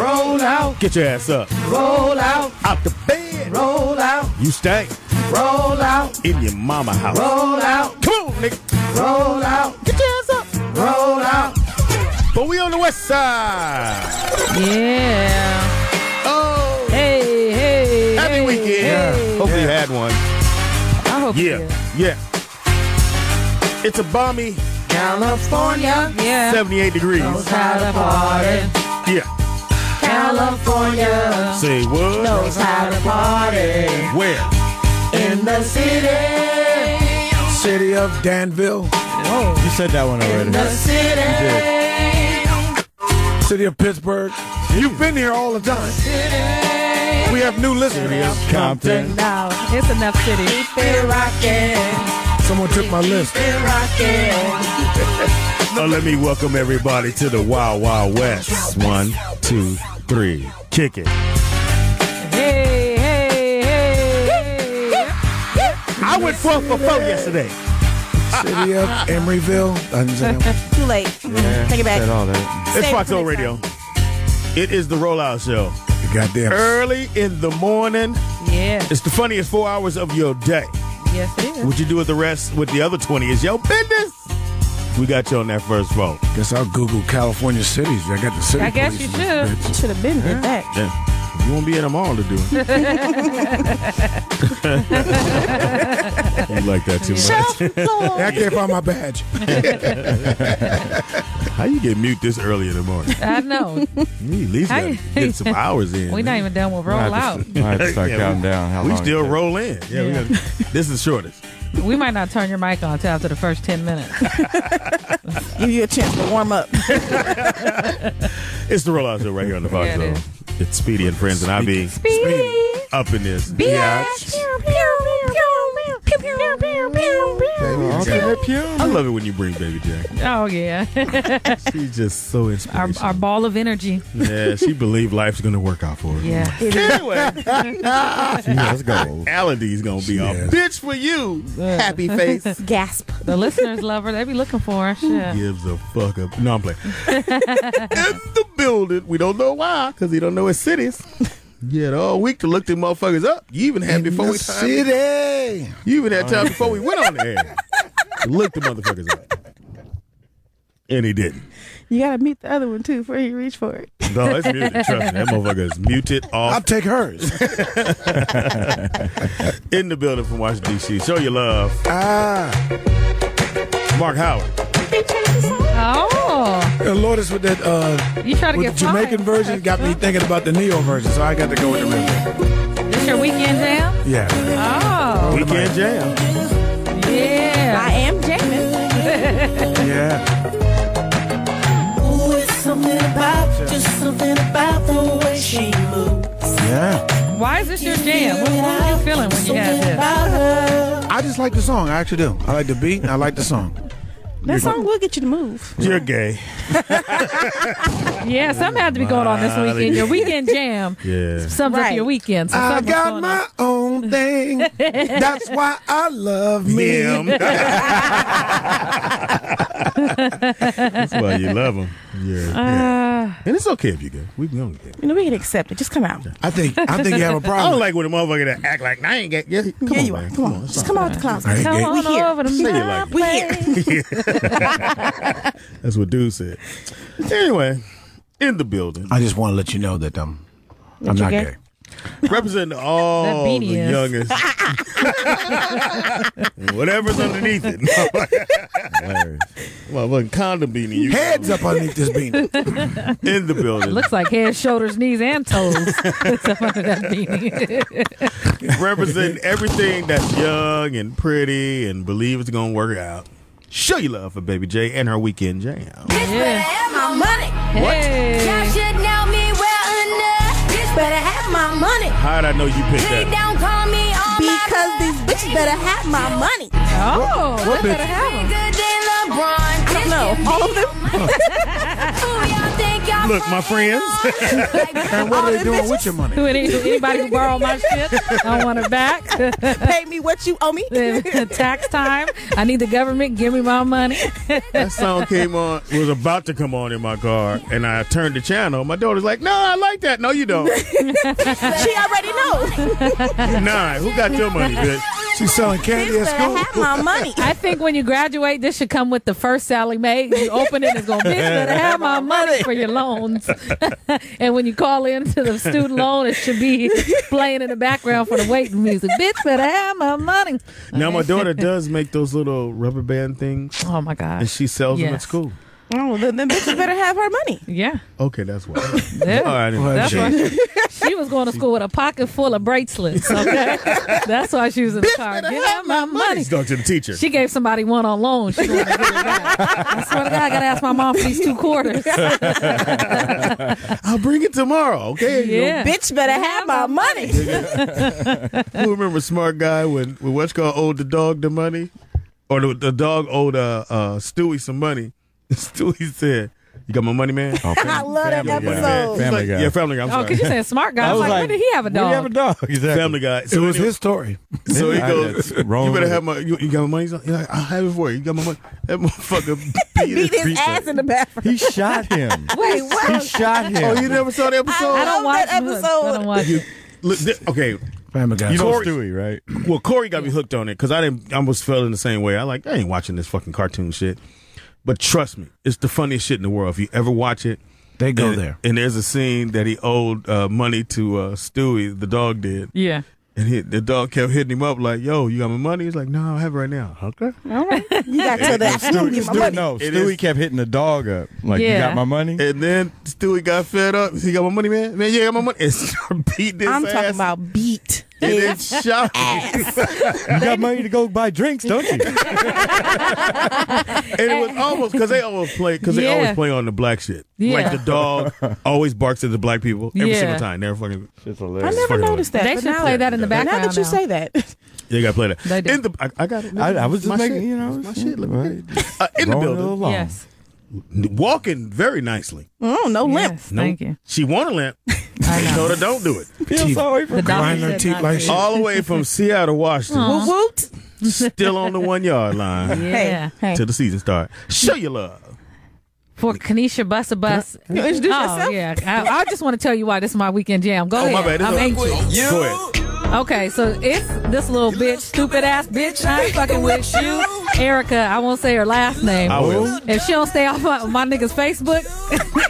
Roll out. Get your ass up. Roll out. Out the bed. Roll out. You stay. Roll out. In your mama house. Roll out. Come on, nigga. Roll out. Get your ass up. Roll out. But we on the west side. Yeah. Oh. Hey. Happy weekend. Hey. Hopefully you had one. I hope you did. Yeah. It's a balmy California. Yeah. 78 degrees. Knows how to party. Yeah. California. Say what? Knows how to party. Where? In the City of Danville. Whoa. You said that one already. In the city. City of Pittsburgh. You've been here all the time. We have new listeners. Compton. No, it's enough city. Keep it rocking. Someone took my list. Keep it rocking. Let me welcome everybody to the Wild Wild West. 1, 2, 3. Kick it. Hey. I went 4 for 4 yesterday. City of Emeryville. Too late. Take it back. Said all that. It's Save it for Foxxhole next Radio. It is the Rollout Show. Goddamn. Early in the morning. Yeah. It's the funniest 4 hours of your day. Yes, it is. What you do with the rest, with the other 20 is your business. We got you on that first vote. Guess I'll Google California cities. I got the city. I guess you police in this should. bitch. Should have been did that. Yeah. You won't be in them all to do it. You like that too much. I can't find my badge. How you get mute this early in the morning? I know. You at least got to get some hours in. We're not even done with roll out. I have to start counting down. How We long still it roll in. Yeah, Yeah. this is the shortest. We might not turn your mic on until after the first 10 minutes. Give you a chance to warm up. It's the Rollout Show right here on the Fox Yeah, it Show. It's Speedy and Friends, and I be up in this. I love it when you bring Baby J. Oh, yeah. She's just so inspirational. our ball of energy. Yeah, she believes life's going to work out for her. Yeah. Anyway, Let's go. Alan D's going to be a bitch for you. Happy face. Gasp. The listeners love her. They be looking for her. Shit. Gives a fuck up. No, I'm playing. In the building. We don't know why, because he don't know his cities. You had all week to look them motherfuckers up. You even had before we time. City. You even had time before we went on the air to look the motherfuckers up. And he didn't. You gotta mute the other one too before you reach for it. No, it's muted. Trust me. That motherfucker is muted off. I'll take hers. In the building from Washington, D.C. Show your love. Mark Howard. Oh. Lourdes with that You try to with get the Jamaican fired. version got me thinking about the Neo version, so I got to go with the original. This your weekend jam? Yeah. Oh. Weekend Jam. Yeah. I am jamming. Yeah. Ooh, it's something about, just something about the way she moves. Yeah. Why is this your jam? What were you feeling when you had this? About her. I just like the song. I actually do. I like the beat. I like the song. That song will get you to move. You're gay. Yeah, something had to be going on this weekend. Your weekend jam Yeah. sums up Right. your weekend. So I something's got going my on. own thing. That's why I love me. Him. That's why you love him. Yeah. And it's okay if you go. We can go. You know, we can accept it. Just come out. I think you have a I don't problem. like when a motherfucker that act like I ain't gay. Yeah, come Yeah, on, you man. are. Come on. Just come out the closet. I ain't Come gay. on We here. over to Say it my like We here. That's what dude said. Anyway, in the building, I just want to let you know that I'm not gay? gay. representing all That the beanie is. youngest, whatever's underneath it. Motherfucking condom beanie. You Heads up underneath this beanie. in the building, Looks like head, shoulders, knees, and toes. Stuff under that beanie. representing everything that's young and pretty and believe it's gonna work out. Show your love for Baby J and her weekend jam. Yeah. Have my money. Hey. Y'all should know me well enough. Bitch better have my money. How did I know you picked They that? don't call me on Because these bitches better have my money. Oh, What they bitch? better have 'em. bigger than LeBron. No, all of them. Who y'all Look, my friends. And what are they doing with your money? Anybody who borrow my shit, I want it back. Pay me what you owe me. Tax time. I need the government. Give me my money. That song came on, was about to come on in my car, and I turned the channel. My daughter's like, no, I like that. No, you don't. She already knows. You're 9. Who got your money, bitch? She's selling candy at Better school. have my money. I think when you graduate, this should come with the first Sally Mae. You open it, it's going to, bitch, better have my money for your loans. And when you call in to the student loan, it should be playing in the background for the waiting music. Bitch, better have my money. Now, my daughter does make those little rubber band things, Oh, my God. and she sells them at Yes. school. Oh, then bitches better have her money. Yeah. Okay, that's why. Yeah. All right, anyway. That's why she was going to school with a pocket full of bracelets. Okay, that's why she was in the car. Get out my money. Let's talk to the teacher. She gave somebody one on loan. She wanted to get it back. I swear to God, I gotta ask my mom for these 2 quarters. I'll bring it tomorrow, okay? Yeah. Bitch better have my money. Who remember Smart Guy when what's called owed the dog the money? Or the dog owed Stewie some money. Stewie said, "You got my money, man?" Oh, I love that Family Guy. episode. Family Like, Guy. yeah, Family Guy. I'm Oh, sorry. because you said smart guy. I was like, when did he have a When you have a dog? dog, exactly. Family Guy. It was his story. So he I goes, had wrong "You better with have my. You got my money?" He's like, "I'll have it for you. You got my money." That motherfucker Beat his ass in the bathroom. He shot him. Wait, what? He shot him. Oh, you never saw the episode? I don't love watch that episode. I don't watch it. Look, okay. Family Guy. You know Corey- Stewie, right? Well, Corey got me hooked on it because I almost felt in the same way. I ain't watching this fucking cartoon shit. But trust me, it's the funniest shit in the world. If you ever watch it, They go and, there. and there's a scene that he owed money to Stewie, the dog did, Yeah. and the dog kept hitting him up like, "Yo, you got my money?" He's like, "No, I don't have it right now." Okay. All right. You got till the afternoon to get my money. No, It Stewie is- kept hitting the dog up. Like, you Yeah. got my money? And then Stewie got fed up. He got my money, man. Man, you got my money. And started beating his I'm ass. talking about beat. And then shot him. You got money to go buy drinks, don't you? And it was almost because they always play on the black shit. Yeah. Like the dog always barks at the black people every Yeah. single time. They're fucking. It's I hilarious. never fucking noticed that. They but should now- play that in the Now background. that you say that. You gotta play that. They do. In the, I got it. I was just My making, shit. you know. It's my shit. Look right. at it. In the Rolling it building, along. Yes. walking very nicely. Oh, no limp. Yes, thank you. She want a limp. I They know. told her don't do it. Feel sorry for The doctor Grind her said teeth not like to. shit. All the way from Seattle, Washington, Woot woot. still on the 1 yard line Yeah. Hey. till the season start. Show your love. For Kanisha Bus a Bus. You introduce yourself? Yeah. I just want to tell you why this is my weekend jam. Go Oh, ahead. my bad. This I'm is- anxious. Go ahead. Okay, so it's this little bitch, stupid ass bitch. I ain't fucking with you. Erica, I won't say her last name. I will. If she don't stay off my nigga's Facebook,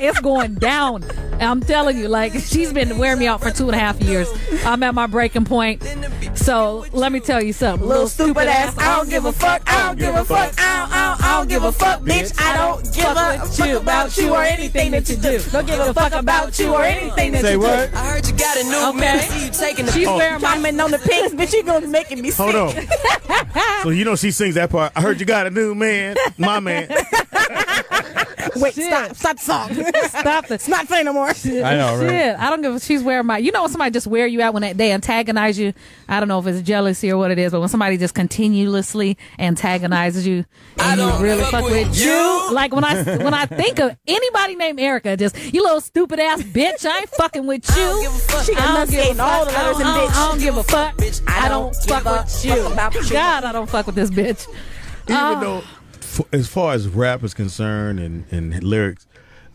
it's going down. I'm telling you, like, she's been wearing me out for 2.5 years. I'm at my breaking point. So let me tell you something. Little stupid ass. I don't give a fuck. I don't give a fuck. I don't give a fuck, bitch. I don't give a fuck about you or anything that you do. Don't give a fuck about you or anything that Say you what? do. I heard you got a new man. See you taking the She's wearing my Commenting on the pics, bitch. You gonna making me sick. Hold on. So you know she sings that part. I heard you got a new man, my man. Wait, Shit. stop the song. Stop it. It's not funny no more. I know, right? Shit, I don't give a. She's wearing my. You know when somebody just wear you out when they antagonize you. I don't know if it's jealousy or what it is, but when somebody just continuously antagonizes you and you really fuck with you. Like when I think of anybody named Erica, just you little stupid ass bitch. I ain't fucking with you. She enunciating all the letters in bitch. I don't give a fuck. I don't fuck with you. God, I don't fuck with this bitch. Even though, as far as rap is concerned and lyrics,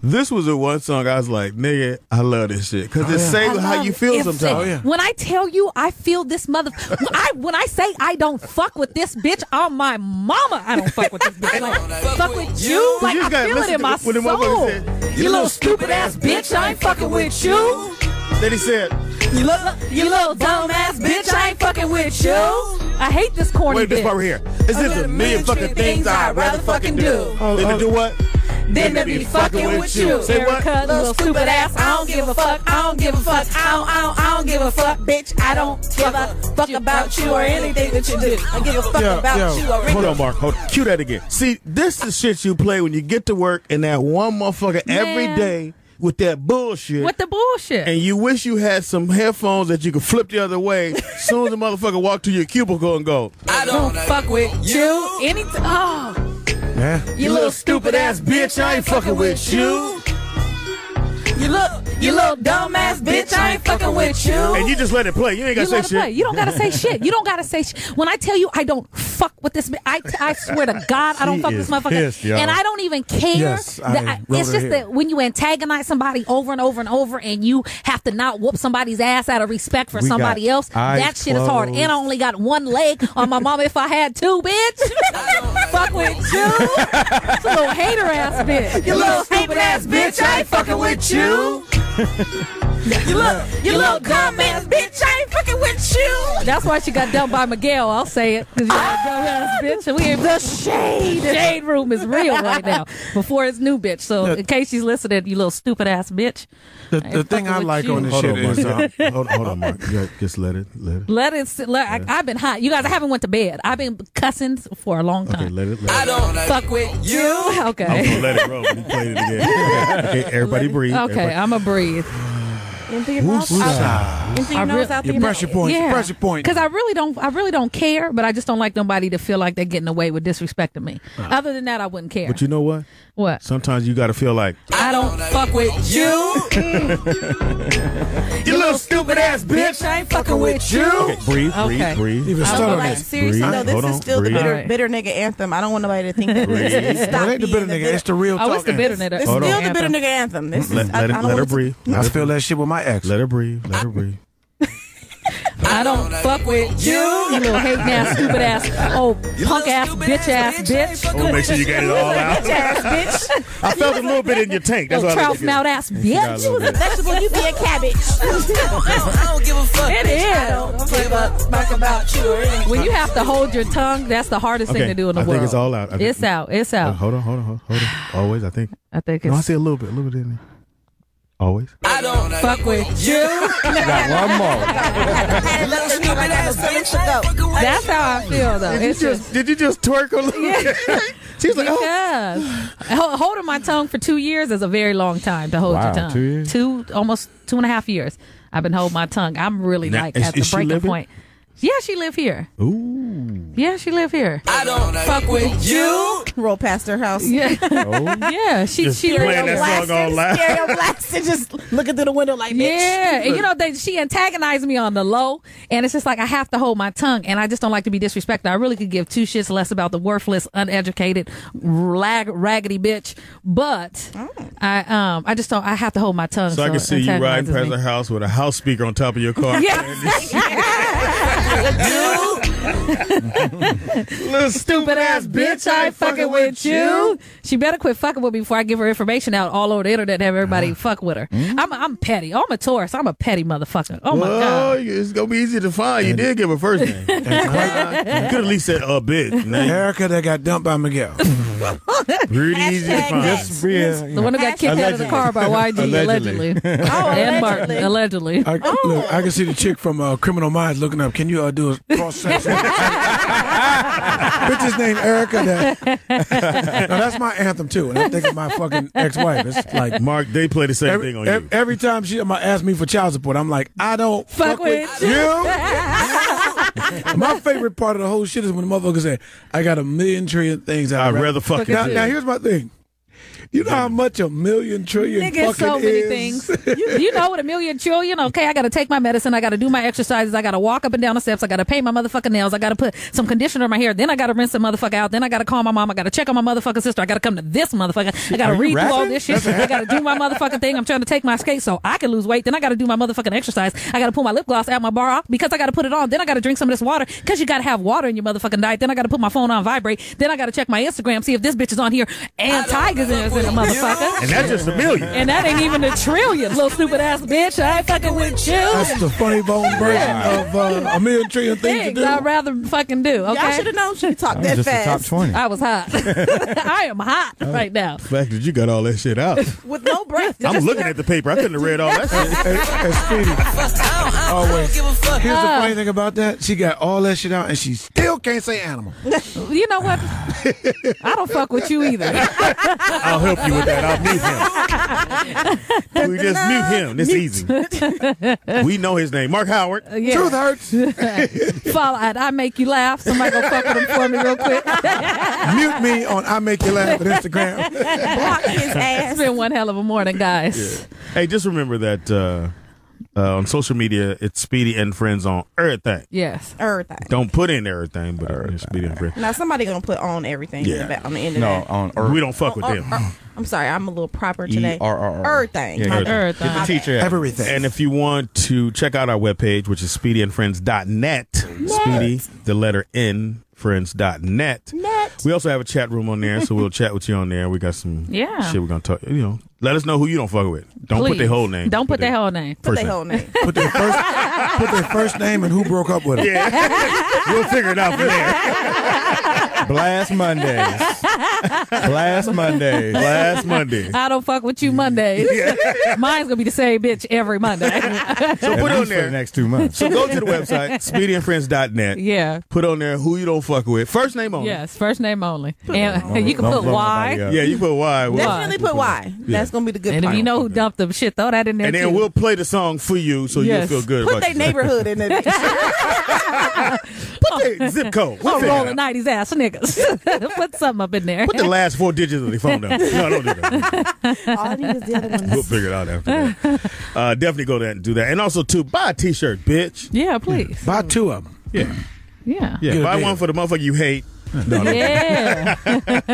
this was the one song I was like, nigga, I love this shit. Because it says how you feel It's- sometimes. When I tell you I feel this when I say I don't fuck with this bitch on my mama, I don't fuck with this bitch. Like, fuck with you? Like, You I gotta feel it listen in my to when the soul. motherfucker said, You little stupid ass bitch, I ain't fucking with you. Then he said, You little dumb ass bitch, I ain't fucking with you. I hate this corny wait, this bitch. part right here. Is this a million fucking things I'd rather fucking do? Then to do what? Then to be fucking with you. Say what? Erica, little stupid ass, I don't give a fuck. I don't give a fuck. I don't give a fuck, bitch. I don't give a fuck about you or anything that you do. I give a fuck about you or Hold on, Mark. Hold on. Cue that again. See, this is shit you play when you get to work and that one motherfucker every Man. day with that bullshit. With the bullshit. And you wish you had some headphones that you could flip the other way. As soon as the motherfucker walk to your cubicle and go, I don't fuck with you. Anytime. Oh, Yeah. you little stupid ass bitch. I ain't fucking with you. You little dumbass bitch, I ain't fucking with you. And you just let it play. You ain't got to say shit. Play. You don't gotta say shit. You don't gotta say shit. When I tell you I don't fuck with this, I swear to God, I don't fuck with this motherfucker. Pissed, and I don't even care. Yes, it's just that when you antagonize somebody over and over and over, and you have to not whoop somebody's ass out of respect for somebody else, that shit is hard. And I only got one leg on my mama if I had two, bitch. Fuck with you. It's a little hater ass bitch. You little stupid ass bitch, I ain't fucking with you. You little dumb ass bitch, I ain't fucking with you. That's why she got dumped by Miguel. I'll say it. Because you're a dumb ass bitch. And we ain't the shade room is real right now before it's new bitch. So in case she's listening, you little stupid ass bitch. The thing I like on this shit is hold on, Mark. Just let it. I've been hot. You guys, I haven't went to bed. I've been cussing for a long time. Okay, let it. I don't fuck with you. Okay. I'm gonna let it roll. He played it again. Okay, everybody breathe. Okay, I'm gonna breathe. Into your mouth. Into your nose, out your mouth. Pressure point. Yeah. Pressure point. Because I really don't care, but I just don't like nobody to feel like they're getting away with disrespecting me. Other than that, I wouldn't care. But you know what? What? Sometimes you got to feel like I don't fuck with you. You little stupid ass bitch, I ain't fucking with you. okay, breathe. Even stutter Like, that. seriously, Breathe. no, this Hold is on, still the breathe. bitter nigga anthem. I don't want nobody to think that this is It ain't the bitter nigga. It's the real talk. Oh, it's the bitter nigga. It's still the bitter nigga anthem. This is, Let her breathe. I feel that shit with my ex. Let her breathe. I don't fuck with you. You little hating ass, stupid ass, punk ass, bitch ass bitch. Oh, make sure you get it all out. Bitch ass bitch. I felt a little bit in your tank. That's Little why I trout snout ass bitch. You was a vegetable, you be a cabbage. I don't give a fuck. It is. I don't give a fuck about you or anything. When you have to hold your tongue, that's the hardest thing to do in the world. I think it's all out. It's out. It's out. Hold on. Always, I think. I think No, I it's. see a little bit in there. Always. I don't fuck with you. Got one more. That's how I feel though. It's just. Did you just twerk a little? Yeah. She's like, oh. Because holding my tongue for 2 years is a very long time to hold your tongue. 2 years? Almost 2.5 years. I've been holding my tongue. I'm really Now, like is- at the is she breaking living? point. Yeah, she live here. Ooh. Yeah, she live here. I don't fuck with you. Roll past her house. Yeah, Oh. yeah. She playing live that song all loud. Stereo blasting, just looking through the window like, bitch. Yeah, and you know she antagonized me on the low, and it's just like I have to hold my tongue, and I just don't like to be disrespected. I really could give two shits less about the worthless, uneducated, raggedy bitch, but I just don't. I have to hold my tongue. So I can see you riding past me. her house with a house speaker on top of your car. Little stupid ass bitch, I ain't fucking with you. She better quit fucking with me before I give her information out all over the internet and have everybody fuck with her. I'm petty. I'm a Taurus. I'm a petty motherfucker. Oh my God. It's gonna be easy to find. You did give her first name. You could at least said bitch. Now Erica that got dumped by Miguel. really easy to find. The one who got kicked out of the car by YG, allegedly. And Martin, allegedly. Look, I can see the chick from Criminal Minds looking up. Can you do a cross section? Bitch's name Erica. No, that's my anthem too. And I think of my fucking ex-wife. It's like Mark, they play the same thing on you. every time she ask me for child support, I'm like, I don't fuck with you. My favorite part of the whole shit is when the motherfucker say, I got a million trillion things I'd rather fuck you. Now here's my thing. You know how much a million trillion Nigga, fucking so many is? things. You know what a million trillion? Okay, I got to take my medicine. I got to do my exercises. I got to walk up and down the steps. I got to paint my motherfucking nails. I got to put some conditioner in my hair. Then I got to rinse the motherfucker out. Then I got to call my mom. I got to check on my motherfucking sister. I got to come to this motherfucker. I got to read through all this shit. I got to do my motherfucking thing. I'm trying to take my skate so I can lose weight. Then I got to do my motherfucking exercise. I got to pull my lip gloss out my bar off because I got to put it on. Then I got to drink some of this water because you got to have water in your motherfucking diet. Then I got to put my phone on vibrate. Then I got to check my Instagram, see if this bitch is on here and Tiger's in the motherfucker. And that's just a million. And that ain't even a trillion, little stupid ass bitch. I ain't fucking with you. That's the funny bone version of a million trillion things to do. I'd rather fucking do. Okay. Y'all should have known she talked that Just the top fast. 20. I was hot. I am hot right now. The fact that you got all that shit out. With no breath. I'm looking at the paper. I couldn't have read all that shit. And Speedy, always. Here's the funny thing about that. She got all that shit out and she still can't say animal. You know what? I don't fuck with you either. I'll help you with that. I'll mute him. We just mute him. It's easy. We know his name. Mark Howard. Yeah. Truth hurts. Follow at I Make You Laugh. Somebody go fuck with him for me real quick. Mute me on I Make You Laugh on Instagram. Block his ass. It's been one hell of a morning, guys. Yeah. Hey, just remember that on social media, it's Speedy and Friends on everything. Yes. Everything. Don't put in everything, but it's Speedy and Friends. Now somebody gonna put on everything on the end of No, that. on We don't fuck with them. I'm sorry, I'm a little proper today. ERRR. Everything. Yeah, My good. bad. Everything. Get the teacher. Everything. And if you want to check out our webpage, which is speedyandfriends.net, Speedy, the letter N, friends.net. We also have a chat room on there, so we'll chat with you on there. We got some shit we're going to talk. Let us know who you don't fuck with. Don't put their whole name. Don't put their whole name. Put their whole name. Put their first name and who broke up with them. Yeah. We'll figure it out from there. Blast Mondays. Blast Mondays. Last Monday. I don't fuck with you Mondays. Mine's gonna be the same bitch every Monday. So put on For the there. next 2 months. So go to the website, speedyandfriends.net. Yeah. Put on there who you don't fuck with. First name only. Yes. First name only. And you can Don't put blow Y. nobody up. Yeah, you put Y. Definitely put Y. That's gonna be the good And if part. you know who dumped them, shit, throw that in there And too. then we'll play the song for you so Yes. you'll feel good put about their yourself. neighborhood in it. Put their zip code. We'll Oh, figure it rolling out. 90s ass niggas. Put something up in there. Put the last 4 digits of the phone number. No, don't do that. All I need is the other We'll ones. figure it out after that. Definitely go there and do that. And also, too, buy a T-shirt, bitch. Yeah, please. Buy 2 of them. Yeah. Yeah. Yeah. Good Buy deal. one for the motherfucker you hate. Yeah.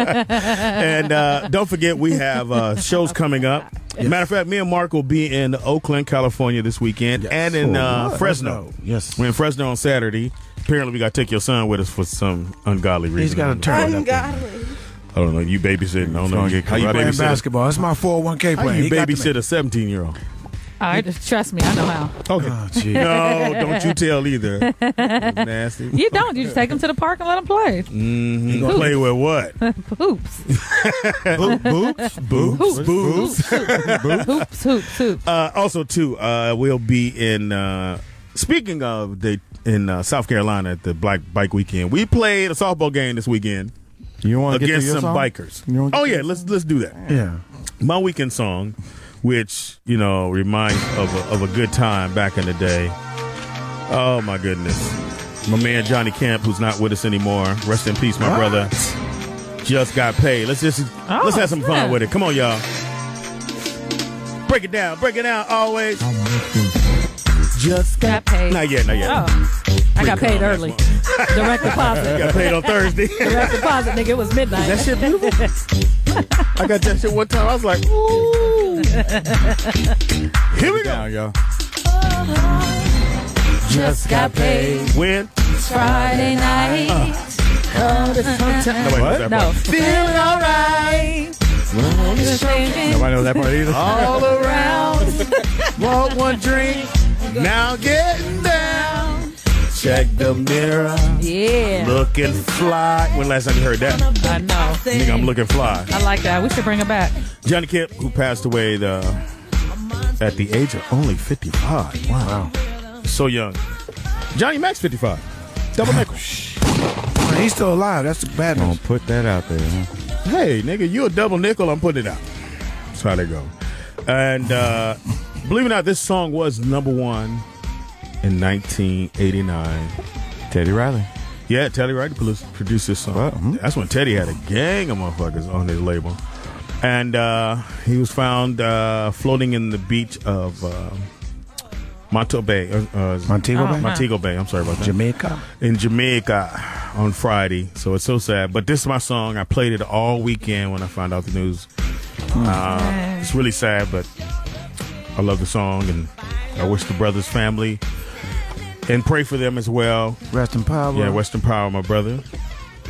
And don't forget, we have shows coming up. Matter of fact, me and Mark will be in Oakland, California this weekend and in Fresno. Yes. We're in Fresno on Saturday. Apparently, we got to take your son with us for some ungodly reason. He's got to turn it up. Ungodly. I don't know. You babysitting. I don't know. Get How you Playing babysit? basketball. That's my 401k How plan. you He got to babysit a 17-year-old? All right, just trust me. I know how. Okay. Oh, gee. No, don't you tell either. Nasty. You don't. You just take them to the park and let them play. Mm-hmm. Play with what? Hoops. Boobs. Hoops. Also, too, we'll be in. Speaking of, in South Carolina at the Black Bike Weekend, we played a softball game this weekend You want to get to against your some song? bikers. You wanna get Oh to yeah, your let's do that. Yeah. My weekend song, which reminds of a good time back in the day. Oh my goodness, my man Johnny Camp, who's not with us anymore. Rest in peace, my brother. Just got paid. Let's have some fun with it. Come on, y'all. Break it down, always. Just Got paid. Not yet. Oh, I got paid early. Direct deposit. Got paid on Thursday. Direct deposit, nigga. It was midnight. That shit beautiful. I got that shit one time. I was like, ooh. Here we go. Down, y'all. Just got paid. When? Friday night. Nobody knows that No. part. Feeling alright. Nobody knows that part either. All around. Want one drink. Now getting down. Check the mirror. Yeah. Looking fly. When last time you heard that? I know. Nigga, I'm looking fly. I like that. We should bring it back. Johnny Kemp, who passed away at the age of only 55. Wow. So young. Johnny Mac's 55. Double nickel. Man, he's still alive. That's the bad news. Don't put that out there, huh? Hey, nigga, you a double nickel, I'm putting it out. That's how they go. And believe it or not, this song was number 1 in 1989. Teddy Riley. Yeah, Teddy Riley produced this song. Wow. That's when Teddy had a gang of motherfuckers on his label. And he was found floating in the beach of Montego Bay. Montego Bay. I'm sorry about that. Jamaica. In Jamaica on Friday. So it's so sad. But this is my song. I played it all weekend when I found out the news. It's really sad, but I love the song, and I wish the brothers' family and pray for them as well. Rest in power. Yeah, Western Power, my brother.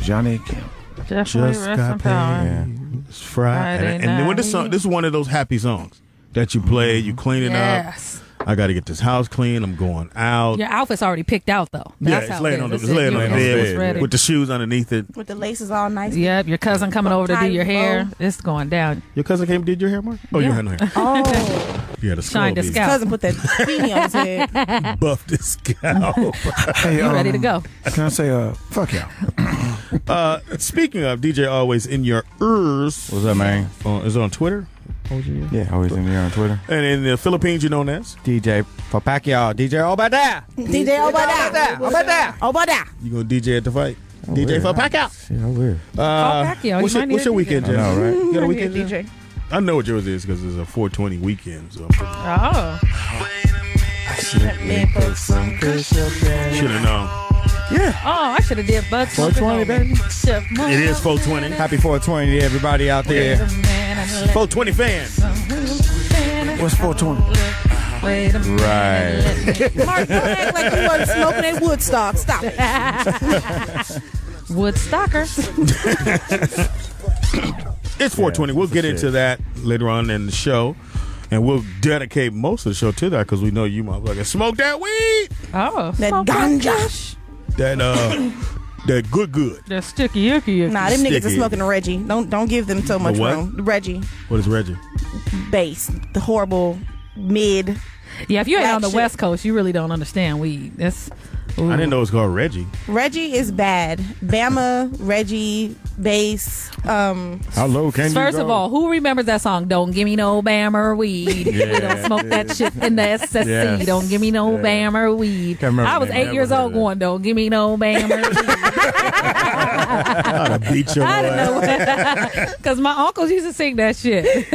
Johnny Camp. Definitely rest in power. Yeah. It's Friday. And then when this night. is one of those happy songs that you play, you clean it up. Yes. I got to get this house clean. I'm going out. Your outfit's already picked out, though. Yeah, That's it's how laying it on is. the bed It's ready. with the shoes underneath it. With the laces all nice. Yep, your cousin coming over to do your hair. Bow. It's going down. Your cousin came and did your hair, Mark? Oh, you had no hair. Oh, You had a skull Shined his bead. scalp. cousin put that beanie on his head. Buffed his scalp. Hey, You ready to go? Can I say, fuck y'all? Speaking of DJ Always in Your Ears. What's up, man? Is it on Twitter? Yeah, always in there on Twitter. And in the Philippines, you're known as? DJ for Pacquiao. DJ Obada. DJ Obada. You gonna DJ at the fight? DJ for Pacquiao. Yeah, I will. Pacquiao. What's your weekend, I Jay? know, right? You got a weekend, DJ. I know what yours is because it's a 420 weekend. So Oh. should have known. Yeah. Oh, I should have did Bucks. 420, baby. It is 420. Happy 420 to everybody out there. 420 fans. What's 420? Wait a minute. Right. Mark, don't act like you wasn't smoking at Woodstock. Stop it. Woodstockers. It's 420. We'll get shit. into that later on in the show. And we'll dedicate most of the show to that because we know you motherfuckers smoke that weed. Oh. That smoke ganja. That good. That sticky icky. Nah, them niggas are Sticky. smoking Reggie. Don't give them so much what? room. Reggie. What is Reggie? Bass. The horrible mid. Yeah, if you ain't That on the shit. West Coast, you really don't understand weed. That's. I didn't know it was called Reggie. Reggie is bad. Bama, Reggie, bass. How low can you go? First of all, who remembers that song? Don't give me no Bammer weed. Yeah, We don't smoke that shit in the SSC. Yes. Don't give me no Bammer weed. Can't remember I was the name. 8 years Never old heard going, don't give me no Bammer weed. I'd beat your I didn't ass. know. Because my uncles used to sing that shit.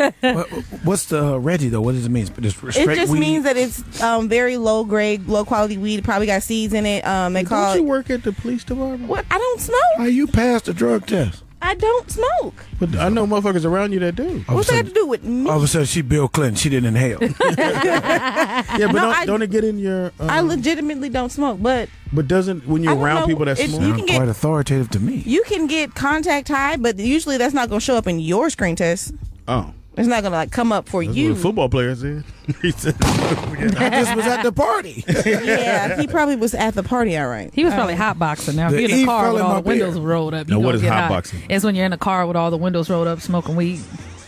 What's the Reggie though? What does it mean? Just It straight just weed? means that it's very low grade, low quality weed. It probably got seeds in it. They call Don't you it. work at the police department? What? I don't smoke. How you passed the drug test? I don't smoke. But I know motherfuckers around you that do. All What's of a that have to sudden, do with me? all of a sudden, she Bill Clinton. She didn't inhale. Yeah, but No, don't it get in your? I legitimately don't smoke, but But doesn't when you're I don't around know. people that It's- smoke? you Sound can get- quite authoritative to me. you can get contact high, but usually that's not going to show up in your screen test. Oh, It's not going to like come up for that's you. what football players did. He said, I just was at the party. Yeah, he probably was at the party. All right. He was probably hotboxing. Now, if The you're in E the car fell with in all my the windows beer. rolled up, Now, you what gonna is get hot. hotboxing? It's when you're in the car with all the windows rolled up smoking weed.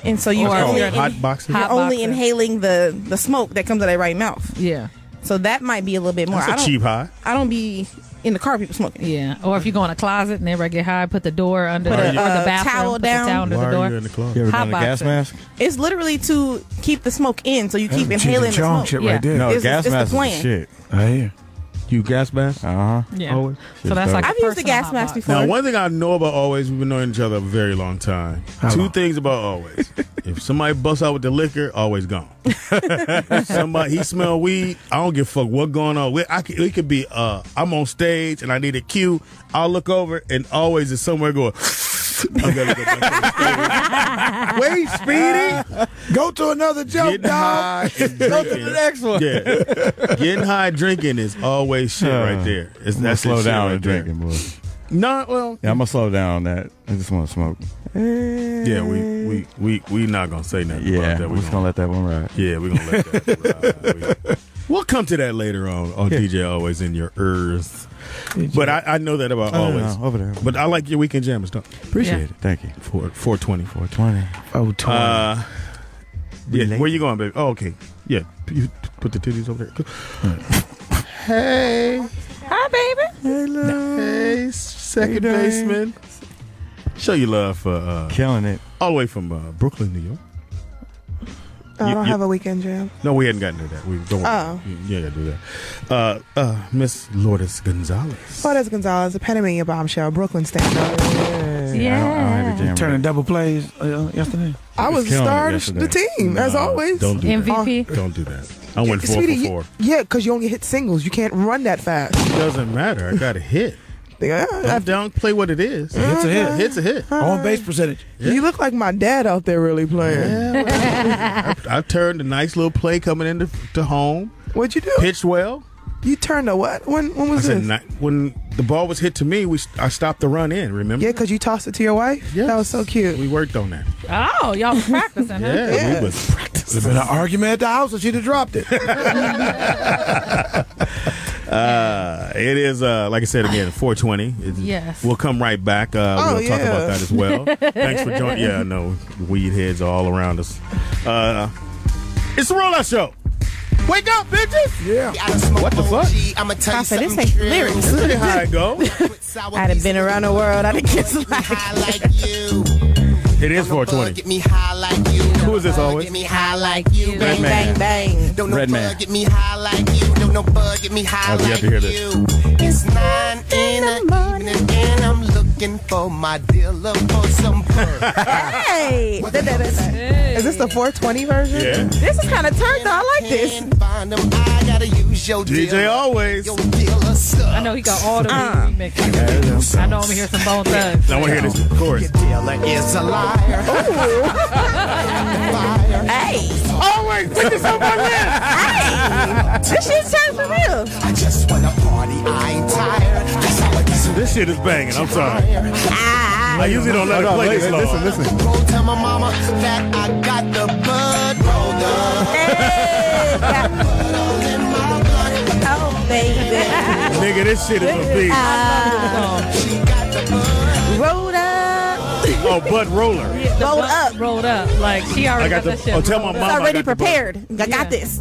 And so you're Or only, you're hot boxing. you're only Hotboxing. inhaling the smoke that comes out of their right mouth. Yeah. So that might be a little bit more. That's a cheap high. I don't be in the car with people smoking. Yeah. Or if you go in a closet and everybody get high, put the door under Put the, a, or the bathroom. towel put the down. towel under Why the are door. you in the club? You ever done a gas Hotboxing. mask? It's literally to keep the smoke in, so you keep Cheech inhaling and the Chong smoke. shit Yeah. right there. No, It's- gas it's the mask is the plan. shit. I hear. You gas mask? Uh-huh. Yeah. Always. So that's like I've a used the gas personal mask hotbox. before. Now, one thing I know about Always, we've been knowing each other a very long time. How Two long? things about Always. If somebody busts out with the liquor, Always gone. Somebody, he smell weed, I don't give a fuck what going on. It could be, I'm on stage and I need a cue. I'll look over and Always is somewhere going, I gotta go back on stage. Wait, Speedy. Go to another joke, Getting dog. high and Go to drinking. the next one. Yeah. Getting high drinking is always shit right there. I'm gonna That's slow shit down right and there. drinking, boy. No, well, Yeah, I'm gonna slow down on that. I just want to smoke. yeah, we not gonna say nothing Yeah, about that. we're just gonna let that one ride. Yeah, we're gonna let that ride. We'll come to that later on DJ Always in Your Earth. But I know that about Always. Over there. But I like your weekend jammers, though. Appreciate Yeah. it. Thank you. 420. 420. Oh, Tony. Yeah, where you going, baby? Oh, okay. Yeah, you put the titties over there. Hey. Hi, baby. Hey, second baseman. Show your love for Killing it. all the way from Brooklyn, New York. I don't you- have a weekend jam. No, we hadn't gotten to that. We don't. Oh. You ain't gotta do that. Miss Lourdes Gonzales. Lourdes Gonzales, the Panamanian bombshell, Brooklyn stand-up. Yeah. I don't have a jam. Turning double plays yesterday. I was the killing star it of the yesterday. team, as always. Don't do MVP. that. Don't do that. I went 4 Sweetie, for 4. Yeah, because you only hit singles. You can't run that fast. It doesn't matter. I got a hit. Don't play what it is. Hit's a hit. Hit's a hit. On base percentage. You look like my dad out there really playing. I turned a nice little play coming into home. What'd you do? Pitched well. You turned a what? When I was said this? when the ball was hit to me, I stopped the run in. Remember? Yeah, because you tossed it to your wife? Yes. That was so cute. We worked on that. Oh, y'all was practicing, huh? Yeah, we was practicing. There's been an argument at the house and she'd have dropped it. It is, like I said again, 420. Yes. We'll come right back. We'll talk yeah. about that as well. Thanks for joining. Yeah, no, weed heads all around us. It's the Rollout Show. Wake up, bitches! Yeah. What the fuck? I said, this ain't lyrics. This ain't how it go. I'd have been around the world. I'd have kissed like you. It is 420. Get me high like you. Who is this always? Get me high like you. Bang, bang, bang. Don't no Red bug man. get me high like you. Don't no bug get me high I've yet like to hear this. you. It's 9 in the evening and I'm looking for my dealer for some purr. Hey. Is this the 420 version? Yeah. This is kind of turned though. I like this. Can't find 'em, I gotta use your DJ dealer. always. Your dealer stuff. I know he got all the remixes. I know I'm hear some Bone Thugs. I want to hear this chorus. Your dealer is a liar. Hey. Oh, wait, put this on my list. Hey. This shit's turned for real. I just wanna party, I ain't tired. That's how I do. This shit is banging. I'm sorry. I usually don't let it play this long. Listen. Go tell my mama that I got the blood rolled up. Hey. Oh, baby. Nigga, this shit is a beat. Rolled up. Oh, Bud Roller. Rolled up. Rolled up. Like, she already got that shit. Oh, tell my rolled mom. up. It's I already got the prepared. I got this.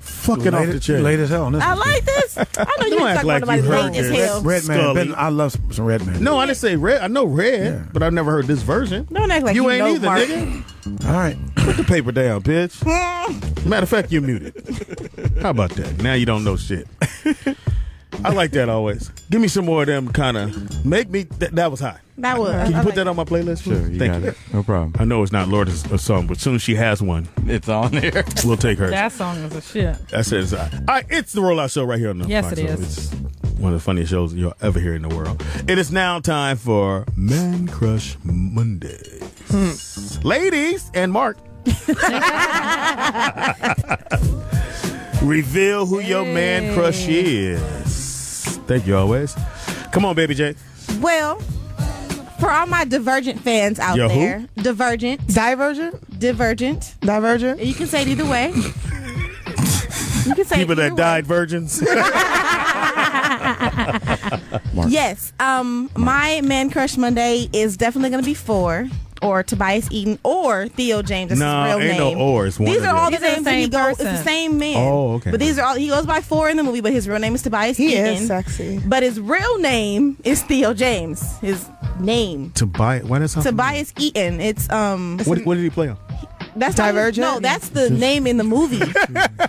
Fucking off the chair. Late as hell on this. I like this. I know you Don't ain't act talking like about you nobody heard late as this. hell. Red man. Scully. Ben, I love some Red man. No, I didn't say red. I know red, but I've never heard this version. Don't act like You you ain't know, either, Mark. nigga. All right. Put the paper down, bitch. Matter of fact, you're muted. How about that? Now you don't know shit. I like that always. Give me some more of them kind of make me. That was high. That was. Can you put that on my playlist? Sure, you Thank got you. it. No problem. I know it's not Lourdes' song, but as soon as she has one, It's on there. we'll take her. That song is a shit. That says, all right, it's the Rollout Show right here on the Yes, it Foxxhole. is. It's one of the funniest shows you'll ever hear in the world. It is now time for Man Crush Mondays. Ladies and Mark. Reveal who your man crush is. Thank you always. Come on, baby J. Well, for all my Divergent fans out Yo, who? there, Divergent. Divergent? Divergent. You can say it either way. You can say People it either that died virgins. Yes. My man crush Monday is definitely going to be 4. Or Tobias Eden, or Theo James. That's No, his real ain't name. no or. It's one These of are all the them. names that he Same goes. It's the person. same man. Oh, okay. But these are all. He goes by 4 in the movie, but his real name is Tobias He Eden. is sexy. But his real name is Theo James. His name. Tobias. Why does Tobias Eaton. It's What did he play on? That's Divergent? No, that's the name in the movie.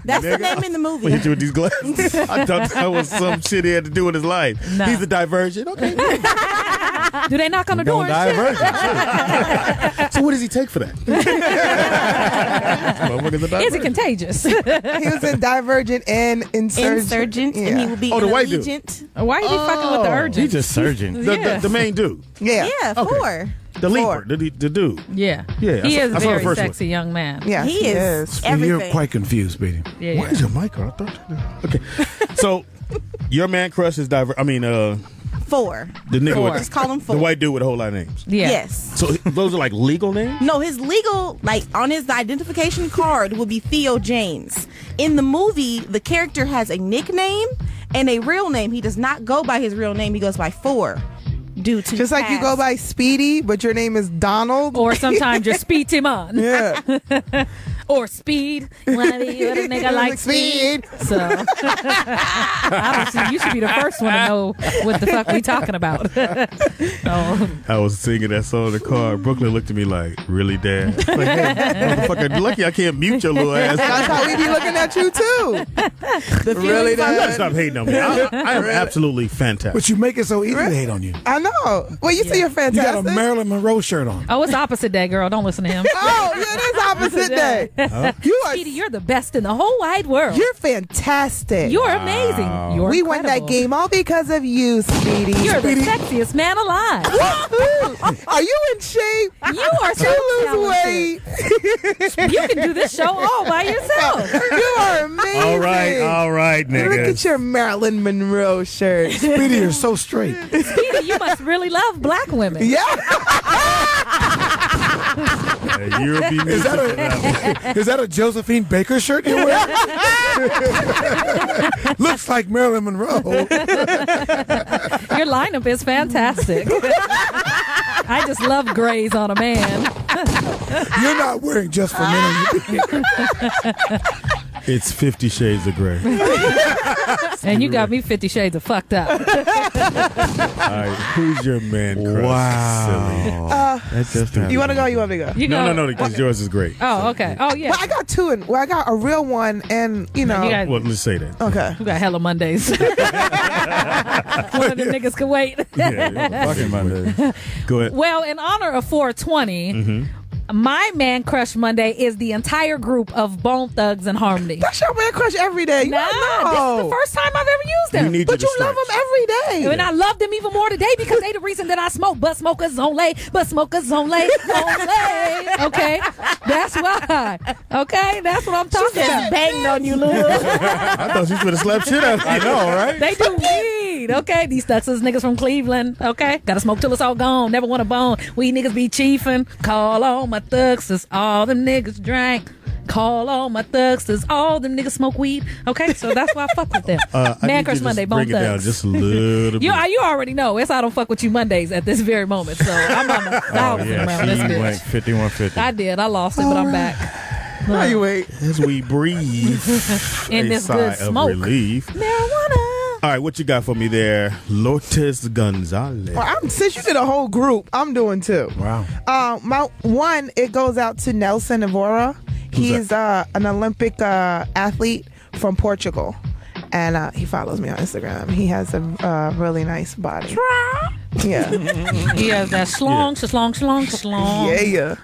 That's the name in the We movie. hit you with these glasses. I thought that was some shit he had to do with his life. No. He's a divergent. Okay. Do they knock on the door? Don't and die shit? virgin. So what does he take for that? Motherfucker's a Is divergent. it contagious? He was in Divergent and Insurgent, Yeah. and he will be Oh, an the white dude. Allegiant. Why is he fucking with the urgent? He's just surgeon. The main dude. Yeah. Yeah, Okay. 4. The Four. leaper. The dude. Yeah. Yeah, He I is saw a the very first one. sexy young man. Yeah, He is You're everything. quite confused, Speedy. Yeah. Why is your mic on? I thought. Okay. So your man crush is 4. the nigga Four. with Just call him 4. the white dude with a whole lot of names. Yeah. Yes. So those are like legal names? No, his legal, like on his identification card, will be Theo James. In the movie, the character has a nickname and a real name. He does not go by his real name. He goes by 4. Due to Just like you go by Speedy, but your name is Donald. Or sometimes just Speed him on. Yeah. Or Speed. Wanna be with a nigga like Speed. So I don't see. You should be the first one to know what the fuck we talking about. Oh. I was singing that song in the car. Brooklyn looked at me like, really, Dad? Like, hey, motherfucker, lucky I can't mute your little ass. That's how we be looking at you too. The Really, You gotta Dad? stop hating on me. I am absolutely fantastic. But you make it so easy to hate on you. I know. Well, you say you're You fantastic. got a Marilyn Monroe shirt on. Oh, it's opposite day, girl. Don't listen to him. Oh, yeah, it is opposite day. You are. Speedy, you're the best in the whole wide world. You're fantastic. You're amazing. You're we won that incredible. game all because of you, Speedy. You're the sexiest man alive. Woohoo! Are you in shape? You are so To lose talented. weight. You can do this show all by yourself. You are amazing. all right, Look at nigga. your Marilyn Monroe shirt. Speedy, you're so straight. Speedy, you must really love black women. Yeah. You'll be Is that a Josephine Baker shirt you're wearing? Looks like Marilyn Monroe. Your lineup is fantastic. I just love grays on a man. You're not wearing just for men. It's 50 Shades of Grey. And you got me 50 Shades of fucked up. All right, who's your man crush? Wow. That just You want to go? You want me to go? You No, go. because yours is great. Oh, okay. Oh, yeah. Well, I got two. I got a real one, and You got, Well, let's say that. okay. you got hella Mondays. One of them niggas can wait. Yeah, fucking Monday. go ahead. Well, in honor of 420, my man crush Monday is the entire group of Bone Thugs and Harmony. That's your man crush every day. You Nah, don't this know. is the first time I've ever used them. You need But you you to love stretch. them every day. And I love them even more today because they the reason that I smoke. But smokers only. But smokers only. Okay? That's why. Okay? That's what I'm talking about. Banged on you, Lourdes. I thought you was gonna slap shit out of me. I know, right? They do weed, okay? These Stuxas niggas from Cleveland, okay? Gotta smoke till it's all gone. Never want a bone. We niggas be chiefing. Call all my Thuxas. All them niggas drank. Call all my Thuxas. All them niggas smoke weed. Okay? So that's why I fuck with them. I Man need Crush you to Monday, just Bone bring it down Thugs. just a little bit. You already know. It's I don't fuck with you Mondays at this very moment. So I'm on a thousand around this She bitch. went 5150. I did. I lost it, but I'm back. Now you wait. As we breathe In a this sigh good of smoke. relief. Marijuana. All right, what you got for me there, Lourdes Gonzales? Well, since you did a whole group, I'm doing two. Wow. My one, it goes out to Nelson Evora. He's an Olympic athlete from Portugal, and he follows me on Instagram. He has a really nice body. Yeah, He has that schlong. yeah.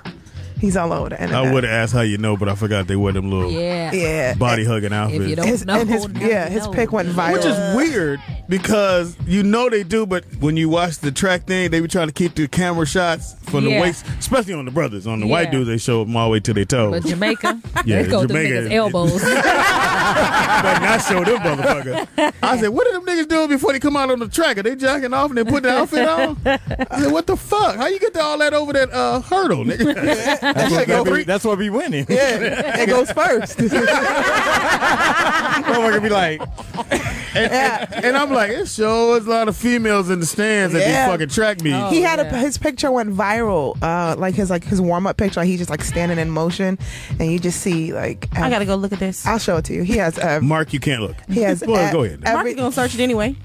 He's all over the internet. I would have asked how you know, but I forgot they wear them little Yeah. body hugging If outfits. you don't His, know, and his now his you pic know. went viral. Which is weird because you know they do, but when you watch the track thing, they be trying to keep the camera shots from the Yeah. waist, especially on the brothers. On the Yeah. white dudes, they show them all the way to their toes. But Jamaica, Yeah, they go Jamaica- through niggas' elbows. But not show them motherfuckers. I said, what are them niggas doing before they come out on the track? Are they jacking off and they put the outfit on? I said, what the fuck? How you get all that over that hurdle, nigga? That's what be winning. Yeah, it goes first. Motherfucker be like, And I'm like, it shows a lot of females in the stands at these Yeah. fucking track meets. He had his picture went viral, like his warm up picture. He's just like standing in motion, and you just see like. I gotta go look at this. I'll show it to you. He has. Mark, you can't look. He has. Go ahead. Mark is gonna search it anyway.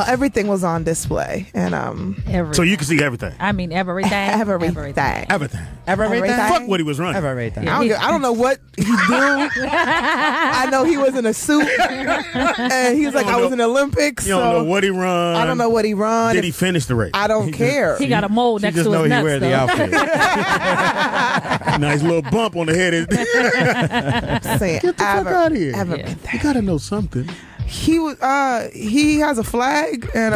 Everything was on display, and So you can see everything. I mean, everything. everything. Everything. Fuck what he was running. everything. I don't know what he do. I know he was in a suit, and he was like, don't I was know- in the Olympics. You don't so know what he run. I don't know what he run. Did he finish the race? I don't care. He got a mold She next just to know his he nuts, wear the though. outfit. Nice little bump on the head. Saying, Get the fuck out of here. everything. You gotta know something. He was. He has a flag, and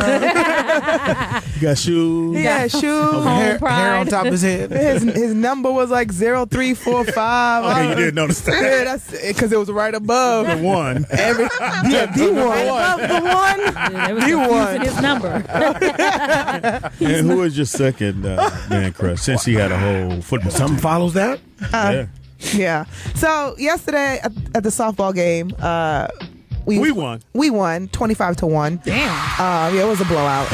You got shoes. he had shoes. Home pride. Hair on top of his head. His number was like 0345. Okay, you did notice that. Yeah, that's because it was right above. The one. D1. Above the one. Yeah, they was You won. confusing his number. And who is your second man crush? Since he had a whole football Something team. follows that. Yeah. Yeah. So yesterday at the softball game, We won. We won 25-1. Damn. Yeah, it was a blowout.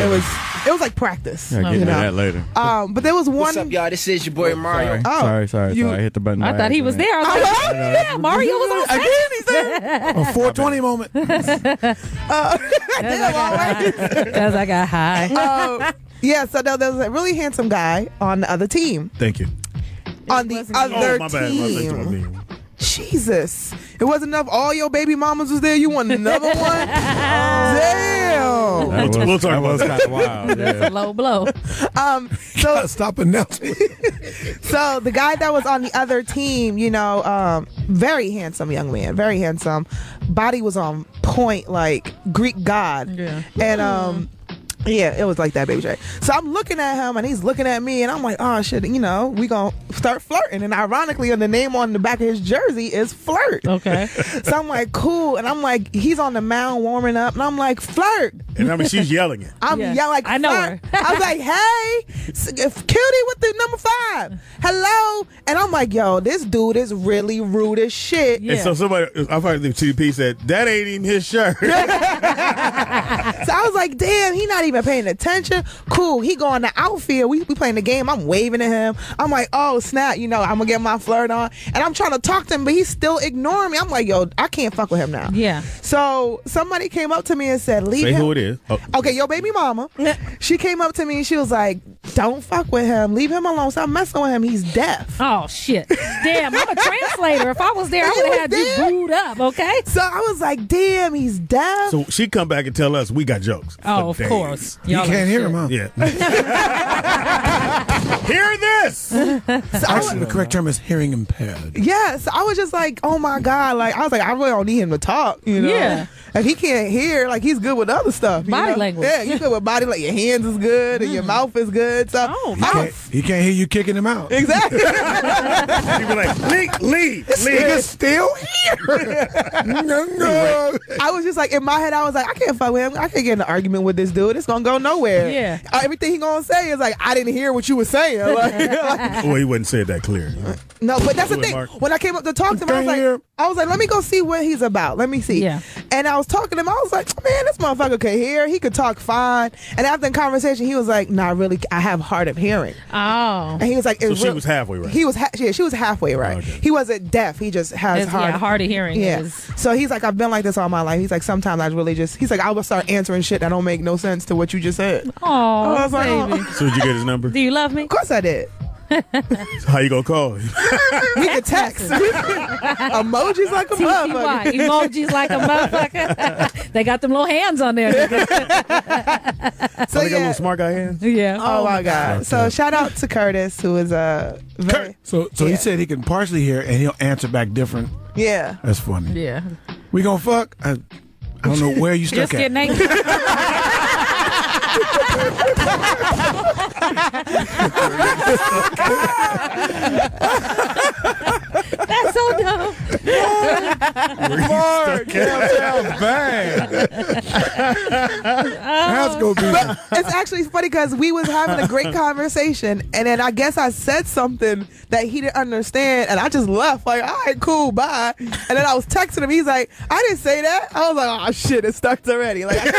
It was like practice. Yeah, get you into know. that later. But there was one. What's up, y'all? This is your boy Mario. Sorry. you- I hit the button. I by thought he was accident. there. I was like, yeah, Mario was on set. Again, he said. A 420 moment. Because I got high. Yeah, so there was a really handsome guy on the other team. Thank you. On the other Oh, my bad. team. Jesus. It wasn't enough. All your baby mamas was there. You want another one? Damn. We'll talk about that. Kind of wild. That's Yeah. a low blow. So Stop announcing. So the guy that was on the other team, very handsome young man, very handsome. Body was on point like Greek god. Yeah. And yeah, it was like that, baby J. So I'm looking at him and he's looking at me and I'm like, oh shit, we gonna start flirting. And ironically, the name on the back of his jersey is flirt. Okay. So I'm like, cool. And I'm like, he's on the mound warming up and I'm like, flirt. And I mean, she's yelling it. I'm Yeah. yelling like, I know flirt. her. I was like, hey, cutie with the number 5. Hello. And I'm like, yo, this dude is really rude as shit. Yeah. And so somebody, I found the TP said, that ain't even his shirt. So I was like, damn, he not even even paying attention. Cool. He go in the outfield. We playing the game. I'm waving at him. I'm like, oh snap, I'm gonna get my flirt on, and I'm trying to talk to him, but he's still ignoring me. I'm like, yo, I can't fuck with him now. Yeah. So somebody came up to me and said, leave Say him. who it is. Oh. Okay, your baby mama. She came up to me and she was like, don't fuck with him. Leave him alone. Stop messing with him. He's deaf. Oh shit. Damn, I'm a translator. If I was there, I would have had you booed up, okay? So I was like, damn, he's deaf. So she come back and tell us we got jokes. Oh, of course. You Y'all can't are hear shit. him, huh? Yeah. Hear this. Actually, the correct term is hearing impaired. Yeah, so I was just like, oh my God. Like, I was like, I really don't need him to talk, Yeah. If he can't hear, like, he's good with other stuff. Body language. Yeah, you good with body, like, your hands is good and your mouth is good. So, He can't hear you kicking him out. Exactly. She be like, leave. Nigga's still here. No. I was just like, in my head, I was like, I can't fuck with him. I can't get in an argument with this dude. It's going to go nowhere. Yeah. Everything he going to say is like, I didn't hear what you were saying. Like, Well, he wouldn't say it that clear. no, but that's the Do it, thing. Mark. When I came up to talk to him, I was like, let me go see what he's about. Let me see. Yeah. And I was talking to him. I was like, man, this motherfucker could hear. He could talk fine. And after the conversation, he was like, nah, really, I have hard of hearing. Oh. And he was like, So she was halfway right. He was, she was halfway right. Okay. He wasn't deaf. He just has hard of hearing. Yeah. Is, So he's like, I've been like this all my life. He's like, sometimes I really just, he's like, I will start answering shit that don't make no sense to what you just said. oh, I was like, baby. So did you get his number? Do you love me? Of course I did. How you gonna call him? We could text. Emojis like a motherfucker. TTY. Emojis like a motherfucker. They got them little hands on there. So They got little smart guy hands. Yeah. Oh my God. Okay. So shout out to Curtis, who is very, So he said he can partially hear and he'll answer back different. yeah. That's funny. Yeah. We gonna fuck? I don't know where you stuck Just at. getting naked. That's so dumb. Mark, bang. That's gonna be. It's actually funny because we was having a great conversation, and then I guess I said something that he didn't understand, and I just left like, all right, cool, bye. And then I was texting him. He's like, I didn't say that. I was like, oh shit, it's stuck already. Like, Hey,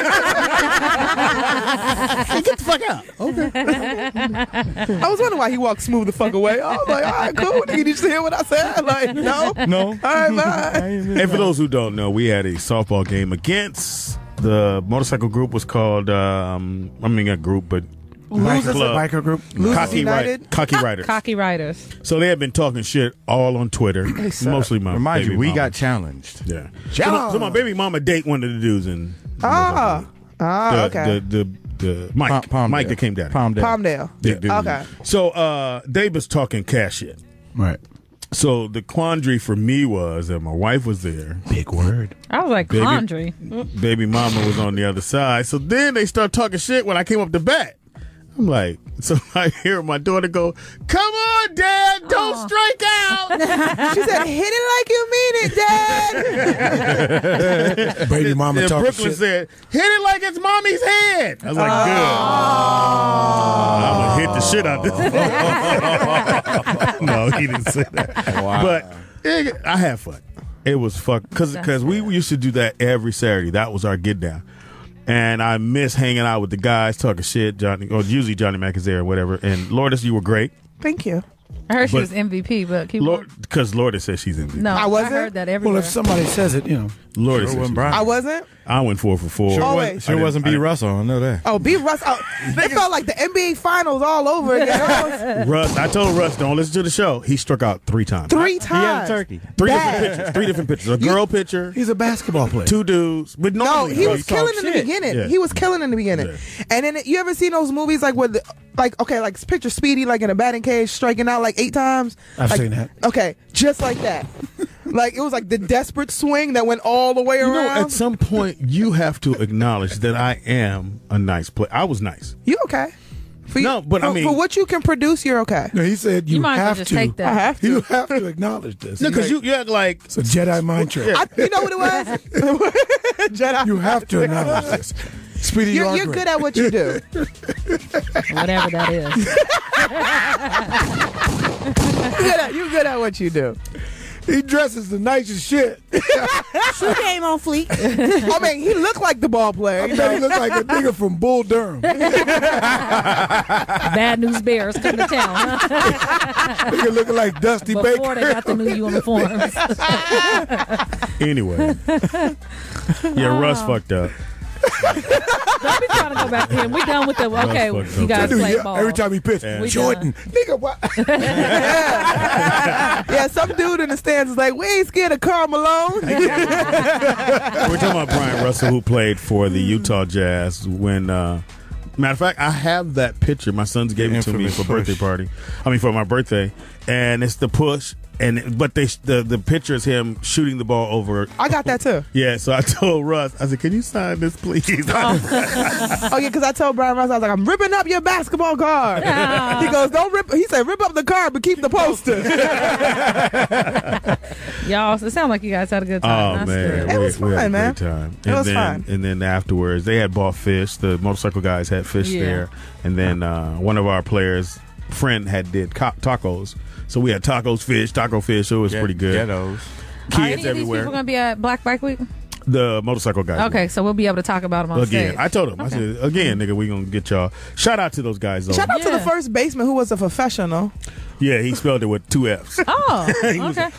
get the fuck out. Okay. I was wondering why he walked smooth the fuck away. I was like, all right, cool. Did you just hear what I said? Like, no. No. All right, bye. And for those who don't know, we had a softball game against the motorcycle group was called a group, but Biker group. Cocky United? Riders. Cocky Riders. So they have been talking shit all on Twitter. Mostly my Remind baby you, we mama. got challenged. Yeah. So my baby mama date one of the dudes in Okay. the Mike Palmdale. that came down. Palmdale. Yeah. Okay. So they was talking cash shit. Right. So the quandary for me was that my wife was there. Big word. I was like, Baby- laundry. Baby mama was on the other side. So then they start talking shit when I came up to bat. I'm like, so I hear my daughter go, "Come on, Dad, don't strike out." She said, hit it like you mean it, Dad. Baby mama And talking Brooklyn shit. said, "Hit it like it's mommy's head." I was like, good. I'm gonna hit the shit out this. No, he didn't say that. Wow. But I had fun. It was fun because we used to do that every Saturday. That was our get down. And I miss hanging out with the guys, talking shit. Usually Johnny Mac is there or whatever. And Lourdes, you were great. Thank you. I heard she But- was MVP, but keep on. Because Lourdes says she's in there. No, I I wasn't? heard that everywhere. Well, if somebody says it, Lourdes Sure says wasn't she Brian. I wasn't? I went 4 for 4. Sure, Always. sure wasn't B. Russell. I know that. Oh, B. Russ. Oh, it felt like the NBA Finals all over again. Russ, I told Russ, don't listen to the show. He struck out 3 times. 3 He times. had a turkey. Three Bad. different pictures. A girl picture, he's a basketball player. 2 dudes. But No, normally he was Russ talk killing in the shit. beginning. Yeah. He was killing in the beginning. Yeah. And then you ever seen those movies like with like picture Speedy like in a batting cage striking out like 8 times? I've Like, seen that. Okay, just like that. Like it was like the desperate swing that went all the way You know, around. at some point, you have to acknowledge that I am a nice player. I was nice. You okay? For No, but I mean- for what you can produce, you're okay. No, he said you, You might as well have just to. take that. I have to. You have to acknowledge this. No, because you act like It's a Jedi mind trick. You know what it was? Jedi. You have to acknowledge this. Speedy, you are You're great. good at what you do. Whatever that is. You're good at what you do. He dresses the nicest shit. Shoe game on fleek. I mean, he looked like the ball player. He look like a nigga from Bull Durham. Bad News Bears come to town. Huh? Nigga looking like Dusty Baker. Before they got the new uniforms. Anyway. Yeah, Russ fucked up. Don't be trying to go back to him. We done with the okay. You guys play ball. Every time he pitched, Jordan, nigga, what? Yeah, some dude in the stands is like, we ain't scared of Karl Malone. We're talking about Brian Russell, who played for the Utah Jazz when. Matter of fact, I have that picture. My sons gave it to me for birthday party. For my birthday, and it's the push. But the picture is him shooting the ball over. I got that too. Yeah, so I told Russ, I said, "Can you sign this, please?" Yeah, because I told Brian Russ, I was like, "I'm ripping up your basketball card." He goes, "Don't rip." He said, "Rip up the card, but keep the poster." Y'all, it sounds like you guys had a good time. Oh man, it was we had fun, a man. great time. It was fun. And then afterwards, they had bought fish. The motorcycle guys had fish there, and then one of our players' friend did tacos. So we had taco fish. So it was pretty good. Ghettos. Kids Any of these everywhere. people going to be at Black Bike Week? The motorcycle guys. Okay, so we'll be able to talk about them on Again, stage. I told him. I said, again, nigga, we going to get y'all. Shout out to those guys, though. Shout out to the first baseman who was a professional. Yeah, he spelled it with 2 F's. Oh, okay.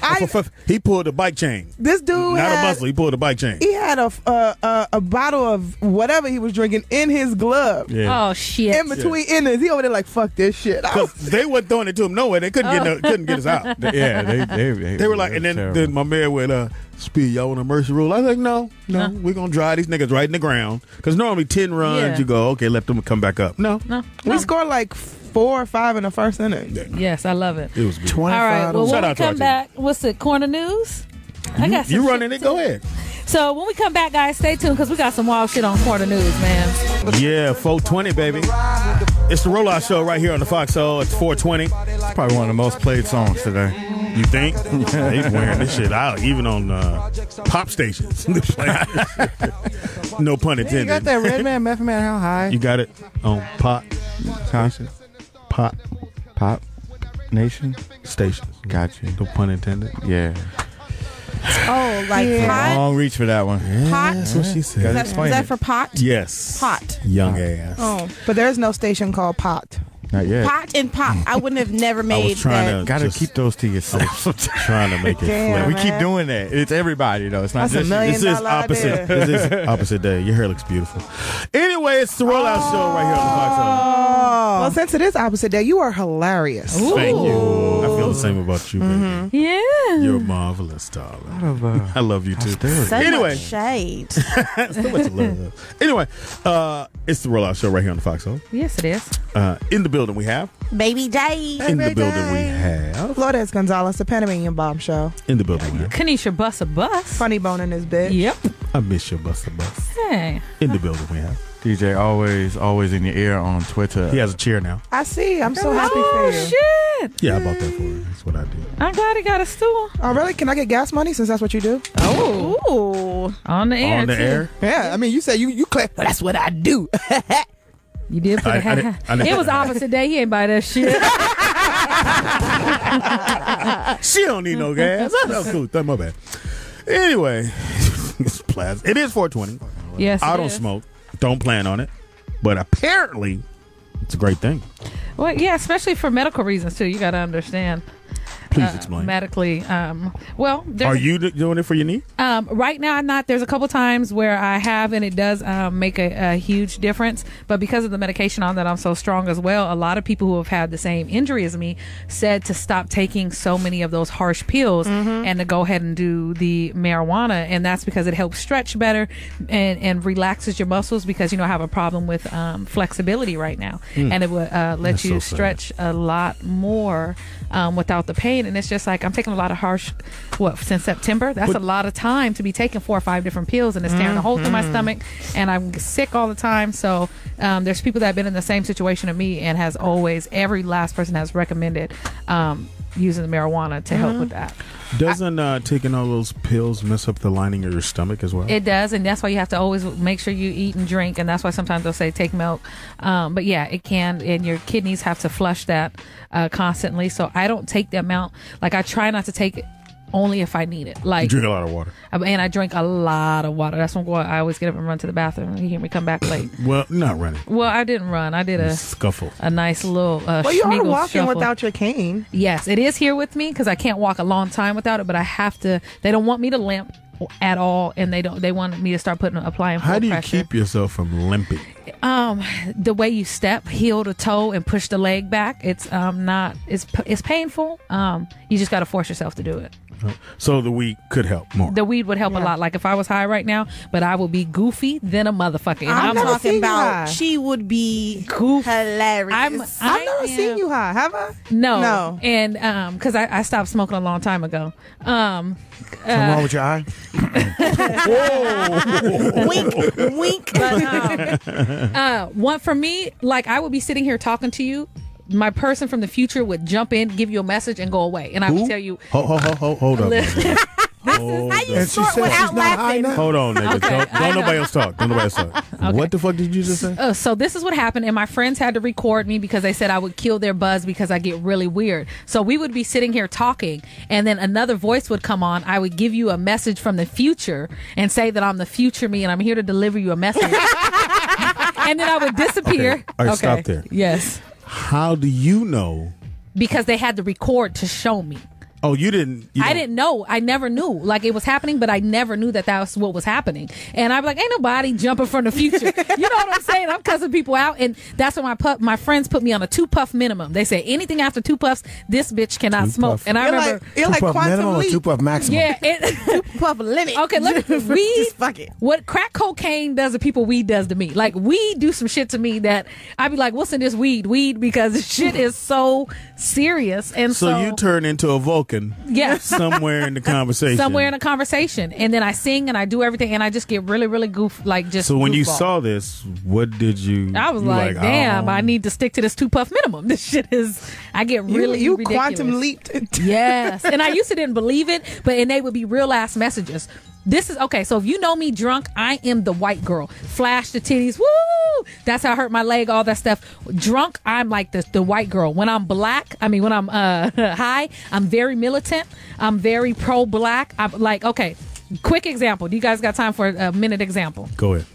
He pulled a bike chain. This dude Not a muscle. He pulled a bike chain. He had a bottle of whatever he was drinking in his glove. Yeah. Oh, shit. In between innings. He over there like, fuck this shit. Because they weren't throwing it to him nowhere. They couldn't get us out. They were like, and then my man went, Speed, y'all want a mercy rule? I was like, no, we're going to drive these niggas right in the ground. Because normally 10 runs, you go, okay, let them come back up. No. We scored like 4 or 5 in the first inning. Yes, I love it. It was beautiful. All right, well, when we come to back, what's the corner news? I got some you shit running it? Go ahead. So when we come back, guys, stay tuned because we got some wild shit on corner news, man. Yeah, 420, baby. It's the Rollout Show right here on the Foxxhole. It's 420. It's probably one of the most played songs today. You think? Yeah, they wearing this shit out, even on pop stations. No pun intended. You got that Red Man, Meth Man, how high? You got it on pop Nation stations. Gotcha. No pun intended. Yeah. Oh, like pot? Long reach for that one. Pot? That's what she said. Is that for pot? Yes. Pot. Young ass. Oh. But there's no station called Pot. Not yet. Pot and pop. I wouldn't have never made that. Gotta keep those to yourself. Trying to make it Damn, flip. We keep doing that. It's everybody though. It's not That's just $1 million This is opposite. idea. This is opposite day. Your hair looks beautiful. Anyway, it's the Rollout Show right here on the Well, since it is opposite day, you are hilarious. Foxxhole. Thank you. I feel the same about you, baby. Yeah. You're marvelous, darling. I love you too. So Anyway, much shade. so much love. Anyway, it's the Rollout Show right here on the Foxxhole. Yes, it is. In the building we have. Baby J. In the building we have. Lourdes Gonzales, the Panamanian Bomb Show. In the building we have. Kanisha Bus a Bus. Funny bone in this bitch. Yep. I miss your Buster Bus. Hey. In the building we have. DJ always in your ear on Twitter. He has a chair now. I see. I'm so happy for you. Shit. Yeah, I bought that for him. That's what I did. I'm glad he got a stool. Oh, really? Can I get gas money since that's what you do? Oh. On the air. On the too. air? Yeah. I mean, you said you clap. That's what I do. You did put I didn't- It was opposite day. He ain't buy that shit. She don't need no gas. That's cool. That's my bad. Anyway, it's plastic. It is 420. Yes, I it don't is. smoke. Don't plan on it. But apparently, it's a great thing. Well, yeah, especially for medical reasons too. You got to understand. Please explain. Medically, well, Are you doing it for your knee? right now I'm not. There's a couple times where I have, and it does make a huge difference. But because of the medication on that, I'm so strong as well. A lot of people who have had the same injury as me said to stop taking so many of those harsh pills and to go ahead and do the marijuana, and that's because it helps stretch better and relaxes your muscles. Because I have a problem with flexibility right now, and it would let That's you so sad. stretch a lot more without the pain. And it's just like I'm taking a lot of harsh since September. That's a lot of time to be taking 4 or 5 different pills, and it's tearing a hole through my stomach, and I'm sick all the time. So there's people that have been in the same situation as me, and has always, every last person has recommended using the marijuana to help with that. Doesn't taking all those pills mess up the lining of your stomach as well? It does, and that's why you have to always make sure you eat and drink, and that's why sometimes they'll say take milk. But yeah, it can, and your kidneys have to flush that constantly. So I don't take the amount. Like, I try not to take only if I need it. You Like, drink a lot of water. and I drink a lot of water. That's why I always get up and run to the bathroom. You hear me come back late. Well, not running. Well, I didn't run. I did a Scuffle. a nice little Well, you are Schmiegel walking shuffle. without your cane. Yes, it is here with me because I can't walk a long time without it. But I have to. They don't want me to limp at all, and they want me to start applying full How do you pressure. keep yourself from limping? The way you step, heel to toe, and push the leg back. It's not. It's painful. You just got to force yourself to do it. So the weed could help more. The weed would help a lot. Like if I was high right now, but I would be goofy than a motherfucker. And I'm never talking seen you about high. she would be Goof. hilarious. I've never seen you high, have I? No. And because I stopped smoking a long time ago. Something wrong with your eye? Wink, wink. But one for me, like I would be sitting here talking to you. My person from the future would jump in, give you a message, and go away. And I would tell you, Hold up. listen, How you And she snort said without she's not high laughing? now? Hold on, nigga. Okay, Don't nobody else talk. Don't nobody else talk. What the fuck did you just say? so this is what happened, and my friends had to record me because they said I would kill their buzz because I get really weird. So we would be sitting here talking, and then another voice would come on. I would give you a message from the future and say that I'm the future me, and I'm here to deliver you a message. And then I would disappear. Okay. All right, stop there. Yes, How do you know? because they had to record to show me. Oh, you didn't. I didn't know. I never knew. Like, it was happening, but I never knew that was what was happening. And I'm like, ain't nobody jumping from the future. You know what I'm saying? I'm cussing people out. And that's when my friends put me on a 2-puff minimum. They say anything after 2 puffs, this bitch cannot smoke. And I remember. You're like 2-puff minimum quantum or leap. 2-puff maximum? Yeah. Puff limit. Okay, let me. Weed. Just fuck it. What crack cocaine does to people, weed does to me. Like, weed do some shit to me that I be like, what's in this weed? Weed, because this shit is so serious. And so you turn into a Vulcan. Yes. Somewhere in the conversation. Somewhere in a conversation, and then I sing and I do everything, and I just get really, really like just. So when you goofball. saw this, what did you? I was you like, damn, oh. I need to stick to this 2-puff minimum. This shit is. I get really you ridiculous. quantum leaped. Yes, and I used to didn't believe it, and they would be real ass messages. This is okay. So if you know me drunk, I am the white girl. Flash the titties, woo! That's how I hurt my leg, all that stuff. Drunk, I'm like the white girl. When I'm black, when I'm high, I'm very militant. I'm very pro-black. I'm like, okay, quick example. Do you guys got time for a minute example? Go ahead.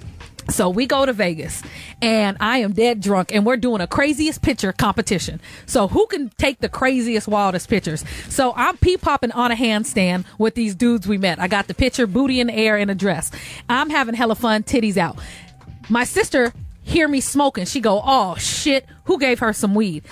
So we go to Vegas, and I am dead drunk, and we're doing a craziest picture competition. So who can take the craziest, wildest pictures? So I'm pee-popping on a handstand with these dudes we met. I got the picture, booty in the air in a dress. I'm having hella fun, titties out. My sister hear me smoking. She go, oh, shit, who gave her some weed?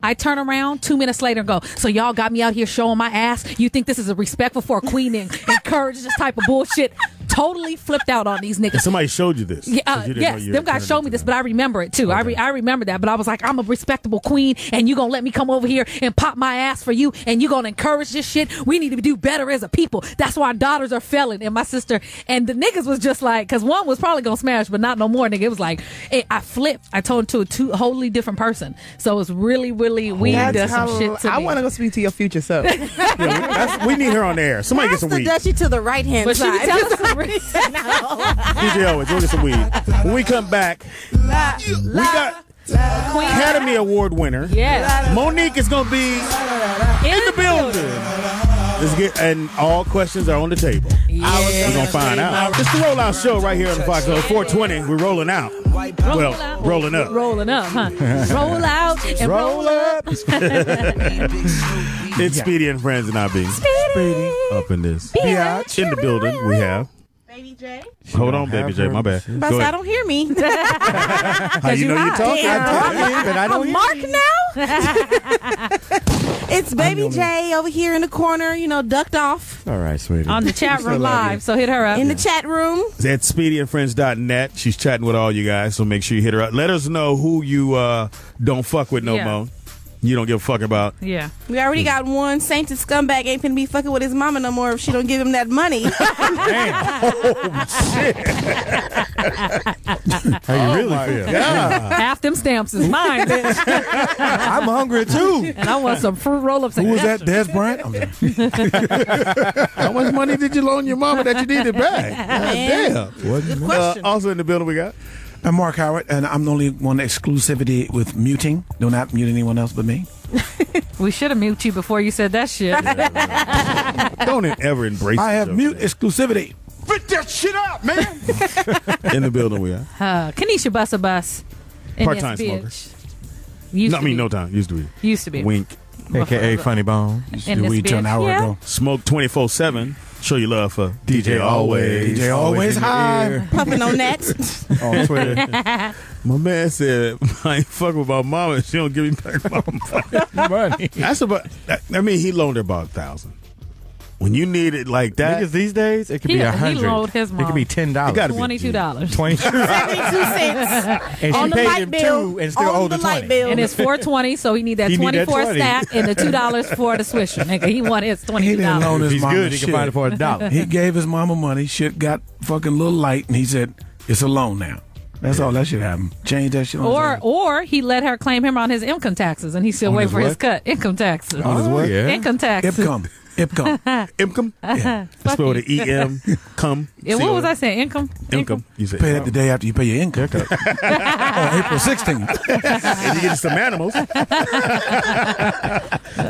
I turn around 2 minutes later and go, so y'all got me out here showing my ass? You think this is a respectful for a queen and encourage this type of bullshit? Totally flipped out on these niggas. And somebody showed you this. Yeah, yes, them guys showed me this, but I remember it too. Okay. I remember that, but I was like, I'm a respectable queen, and you gonna let me come over here and pop my ass for you, and you gonna encourage this shit? We need to do better as a people. That's why our daughters are failing. And my sister and the niggas was just like, because one was probably gonna smash, but not no more. Nigga, it was like, I flipped. I told him to a wholly different person. So it was really, really weed does some shit to me. I want to go speak to your future self. We need her on the air. Somebody get Pass some the weed. Dutchie to the right hand But she side. tell us some reason. DJ Owens, go get some weed. When we come back, we got Queen Academy Award winner. Yes. Monique is going to be in the building. Let's get, and all questions are on the table. We're going to find out. It's the Rollout Show right here on the Foxxhole 420. We're rolling out. Well, rolling up. Rolling up, huh? Roll out and roll up. It's Speedy and Friends and I be Speedy. up in this. Biatch. In the building, we have. Baby J. Hold on, Baby J. My bad. But Go I ahead. don't hear me. How you know you're talking? But I don't I'm Mark now. It's Baby J over here in the corner, ducked off All right, sweetie. On the chat room live, so hit her up. in the chat room. It's at speedyandfriends.net. She's chatting with all you guys, so make sure you hit her up. Let us know who you don't fuck with no Yeah. more. You don't give a fuck about. Yeah. We already got one. Sainted scumbag ain't finna be fucking with his mama no more if she don't give him that money. How you really feel? Half them stamps is mine, bitch. I'm hungry too. And I want some fruit roll-ups. Who was that? Des Bryant? How much money did you loan your mama that you needed back? Damn. Good question. Also in the building, we got. I'm Mark Howard, and I'm the only one exclusivity with muting. Do not mute anyone else but me. We should have muted you before you said that shit. Don't ever embrace. I have yourself mute for exclusivity. Put that shit up, man. that. In the building we are. Kanisha bus a bus. in Part-time this smoker. bitch. Used to be. No time. Used to be. Used to be. Wink. AKA Funny Bone. Used In to this weed till an bitch, hour yeah. ago. Smoke 24/7. Show your love for DJ Always. DJ Always in your high. ear. Puffing on that. On Twitter. My man said, I ain't fucking with my mama and she don't give me back my money. That's about, I mean, he loaned her about $1,000. When you need it like that. Niggas these days, it could be He $100. loaned his It could mom. be $10. It gotta be $22. 22. 72 cents And she on the paid light him bill. $2 and still on owed the the light 20. bill. And it's $4.20, so he need that He need that 24 20. stack and the $2 for the swisher. Nigga, he want his He didn't loan $22. his If he's mama good, he shit. can find it for $1. He gave his mama money. Shit got fucking little light, and he said, it's a loan now. That's all that should happen. Change that shit on his Or he let her claim him on his income taxes, and he's still On waiting his for his what? cut. Income taxes. On his what? Yeah. Income taxes. Ipcom. Income? Yeah. Spelled the E-M. Come. Yeah, what was I saying? Income? Income. You said Pay that the day after you pay your income. On April 16th. and you get some animals.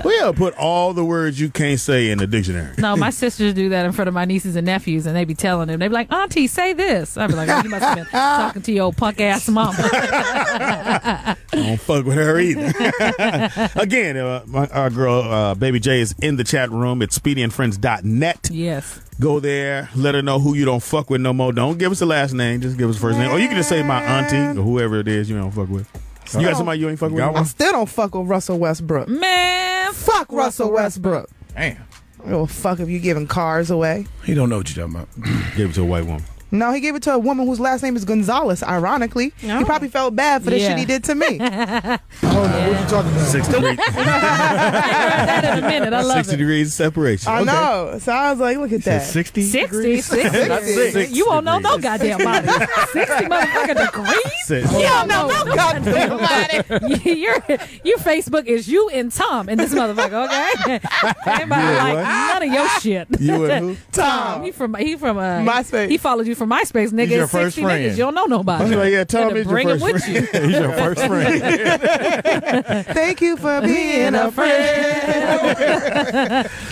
We'll put all the words you can't say in the dictionary. No, my sisters do that in front of my nieces and nephews, and they be telling them. They be like, Auntie, say this. I be like, oh, you must have been talking to your punk ass mama. I don't fuck with her either. Again, our girl, Baby J, is in the chat room at speedyandfriends.net. Yes. Go there. Let her know who you don't fuck with no more. Don't give us the last name. Just give us the first name. Or you can just say my auntie or whoever it is you don't fuck with. You got somebody you ain't fuck with? I still don't fuck with Russell Westbrook. Man, Fuck Russell Westbrook. Damn. Oh, fuck if you giving cars away. He don't know what you're talking about. Give it to a white woman. No, he gave it to a woman whose last name is Gonzales, ironically. He probably felt bad for the Yeah. shit he did to me. What you talking about? 6 degrees. that in a minute. I love 60 it. degrees separation. I Okay. know. So I was like, look at that. 60? 60. You won't know no goddamn body. 60 motherfucking degrees? Six. You don't know no goddamn body. Your Facebook is you and Tom in this motherfucker, okay? Everybody like what? none of your shit. You and who? Tom. He from MySpace. He followed you from MySpace, nigga. He's your It's first 60 friend. niggas. You don't know nobody. I was like, yeah, Tom Better is your bring him first with friend. you. He's your first friend. Thank you for being a friend.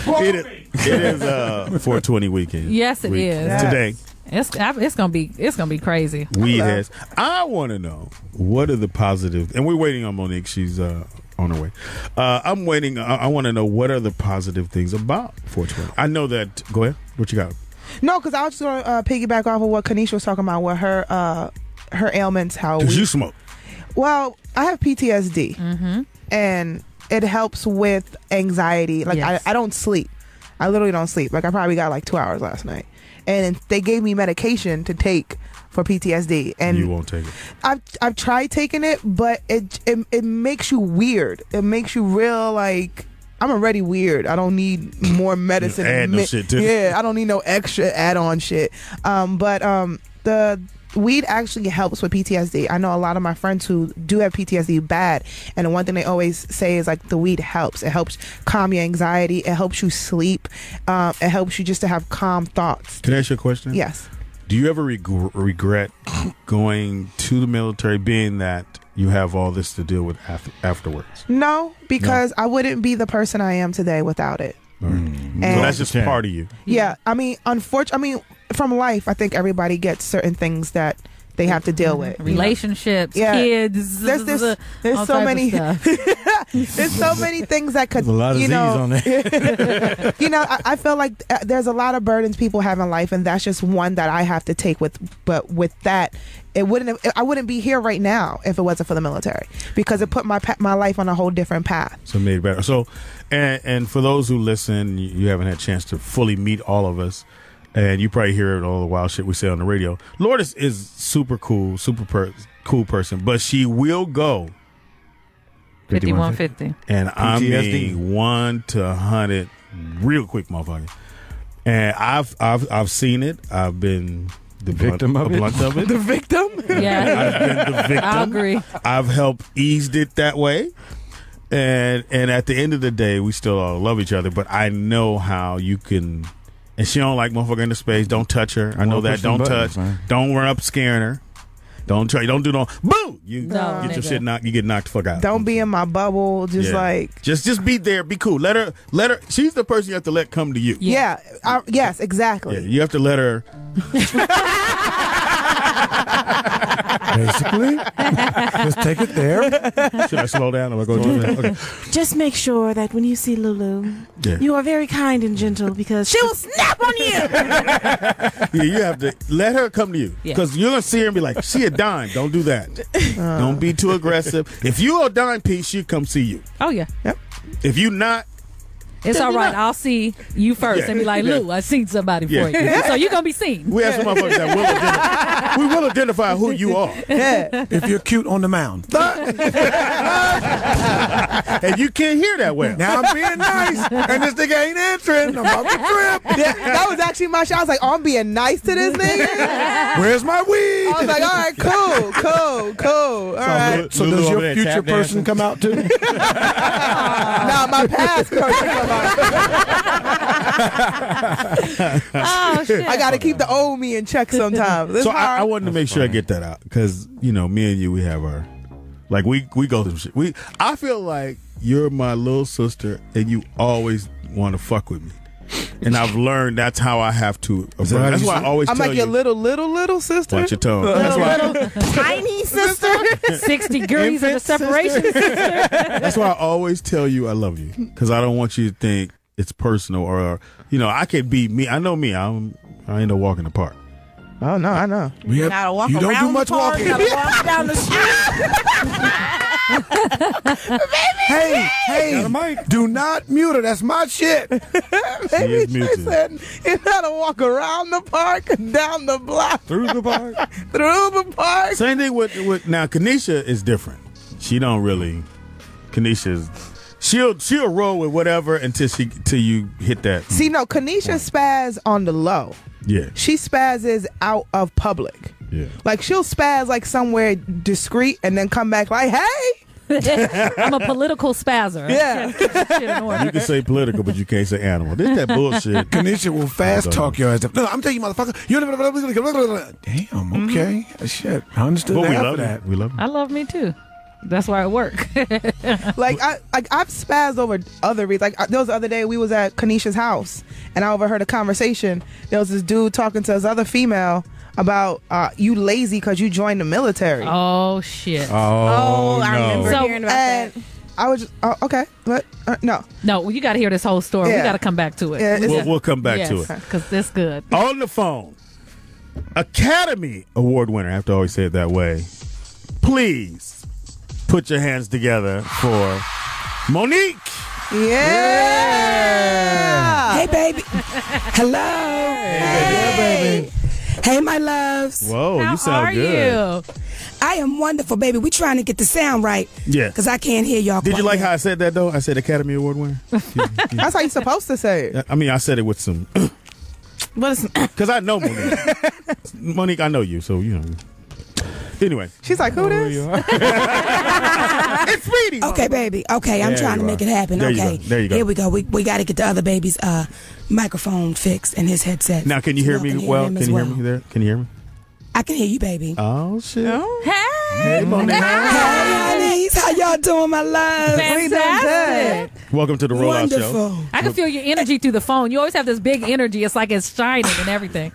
It is 420 weekend. Yes, it is. Today. It's gonna be crazy. Weed has. I want to know what are the positives, and we're waiting on Monique. She's on her way. I'm waiting. I want to know what are the positive things about 420. I know that. Go ahead. What you got? No, because I was just going to piggyback off of what Kanisha was talking about with her ailments. How Because you smoke. Well, I have PTSD, and it helps with anxiety. Like Yes. I don't sleep. I literally don't sleep. Like I probably got like 2 hours last night, and they gave me medication to take for PTSD, and You won't take it. I've tried taking it, but it makes you weird. It makes you real like. I'm already weird. I don't need more medicine. add no shit to it. Yeah, I don't need no extra add-on shit. But the weed actually helps with PTSD. I know a lot of my friends who do have PTSD bad, and the one thing they always say is like the weed helps. It helps calm your anxiety. It helps you sleep. It helps you just to have calm thoughts. Can I ask you a question? Yes. Do you ever regret going to the military, being that you have all this to deal with afterwards? No, because I wouldn't be the person I am today without it. So that's just part of you. Yeah, I mean, unfortunately, from life, I think everybody gets certain things that they have to deal with. Relationships, Yeah. kids. There's all so type of many. stuff. There's so many things that could. There's a lot of you Z's know, on there. You know, I feel like there's a lot of burdens people have in life, and that's just one that I have to take with. But with that, I wouldn't be here right now if it wasn't for the military, because it put my life on a whole different path. So it made it better. So, and for those who listen, you haven't had a chance to fully meet all of us, and you probably hear all the wild shit we say on the radio. Lourdes is super cool, cool person, but she will go 5150. and I PTSD. mean 1 to 100 real quick, motherfucker. And I've seen it. I've been the Victim of it? blunt of it. The victim. Yeah, I've been the victim. I agree. I've helped eased it that way. And at the end of the day, we still all love each other, but I know how you can. And she don't like motherfucker in the space. Don't touch her. I know Won't that. push them Don't buttons, touch. man. Don't run up scaring her. Don't try. Don't do no. Boo! You No, get your nigga. shit knocked. You get knocked the fuck out. Don't be in my bubble. Just like just be there. Be cool. Let her. She's the person you have to let come to you. yes, exactly. Yeah, you have to let her. Basically, just take it there. Should I slow down? Or I go too fast? Okay. Just make sure that when you see Lulu, you are very kind and gentle because she will snap on you. Yeah, you have to let her come to you because you're gonna see her and be like, "She a dime." Don't do that. Don't be too aggressive. If you a dime piece, she'll come see you. Oh yeah. Yep. If you not, It's all right. I'll see you first and be like, Lou, I seen somebody for you. So you're going to be seen. we have some motherfuckers that will identify who you are. If you're cute on the mound. And you can't hear that well. Now I'm being nice, and this nigga ain't answering. I'm about to trip. Yeah, that was actually my shot. I was like, I'm being nice to this nigga. Where's my weed? I was like, all right, cool. All right. So does your future person come out too? Now my past person come out. Oh, shit. I got to keep the old me in check sometimes. It's So hard. I wanted to make sure I get that out because me and you, we have our we go through shit. I feel like you're my little sister and you always want to fuck with me. And I've learned that's how I have to. That's why I always I'm tell like you. your little sister. Watch your tone. That's why. Tiny sister. 60 degrees of the separation. That's why I always tell you I love you because I don't want you to think it's personal or I can be me. I know me. I ain't no walk in the park. Oh no, I know. You Gotta don't walk do around much the park, walking. gotta walk down the street. Hey, do not mute her. That's my shit. She is muted. Said, you gotta walk around the park, down the block, Through the park. through the park. Same thing with now. Kanisha is different. She don't really. Kanisha's. She'll roll with whatever until you hit that. See, no, Kanisha spaz on the low. Yeah. She spazzes out of public. Yeah. Like she'll spaz like somewhere discreet and then come back like, hey. I'm a political spazzer. Yeah. Shit in order. You can say political, but you can't say animal. This that bullshit. Kanisha will fast talk your ass up. No, I'm telling you, motherfucker. Damn, okay. Shit. I understood But we half love of that. it. We love it. I love me too. That's why it work. Like I've spazzed over other reasons. Like there was the other day we was at Kanisha's house and I overheard a conversation. There was this dude talking to his other female about you lazy because you joined the military. Oh shit. Oh, I remember So, hearing about that. I was just okay, but no. No, you got to hear this whole story. Yeah. We got to come back to it. Yeah, it's- We'll come back to it. because this good. On the phone, Academy Award winner. I have to always say it that way. Please put your hands together for Monique. Yeah. Hey, baby. Hello. Hey, baby. Hey, my loves. Whoa, How you sound are good. you? I am wonderful, baby. We trying to get the sound right. Yeah. Because I can't hear y'all. Did you quite like well. how I said that though? I said Academy Award winner. That's how you're supposed to say it. I mean, I said it with some. What is Because I know Monique. Monique, I know you, so Anyway. She's like, who this? It's Speedy. Okay, baby. Okay, I'm There trying to you make are. it happen. There you Okay. go. There you go. Here we go. We got to get the other baby's microphone fixed and his headset. Now, can you hear me well? Can you hear me there? Can you hear me? I can hear you, baby. Oh, shit. Hey, Monique. Hey, honeys. How y'all doing, my love? fantastic. Welcome to the Rollout Show. Wonderful. I can feel your energy through the phone. You always have this big energy. It's like it's shining and everything.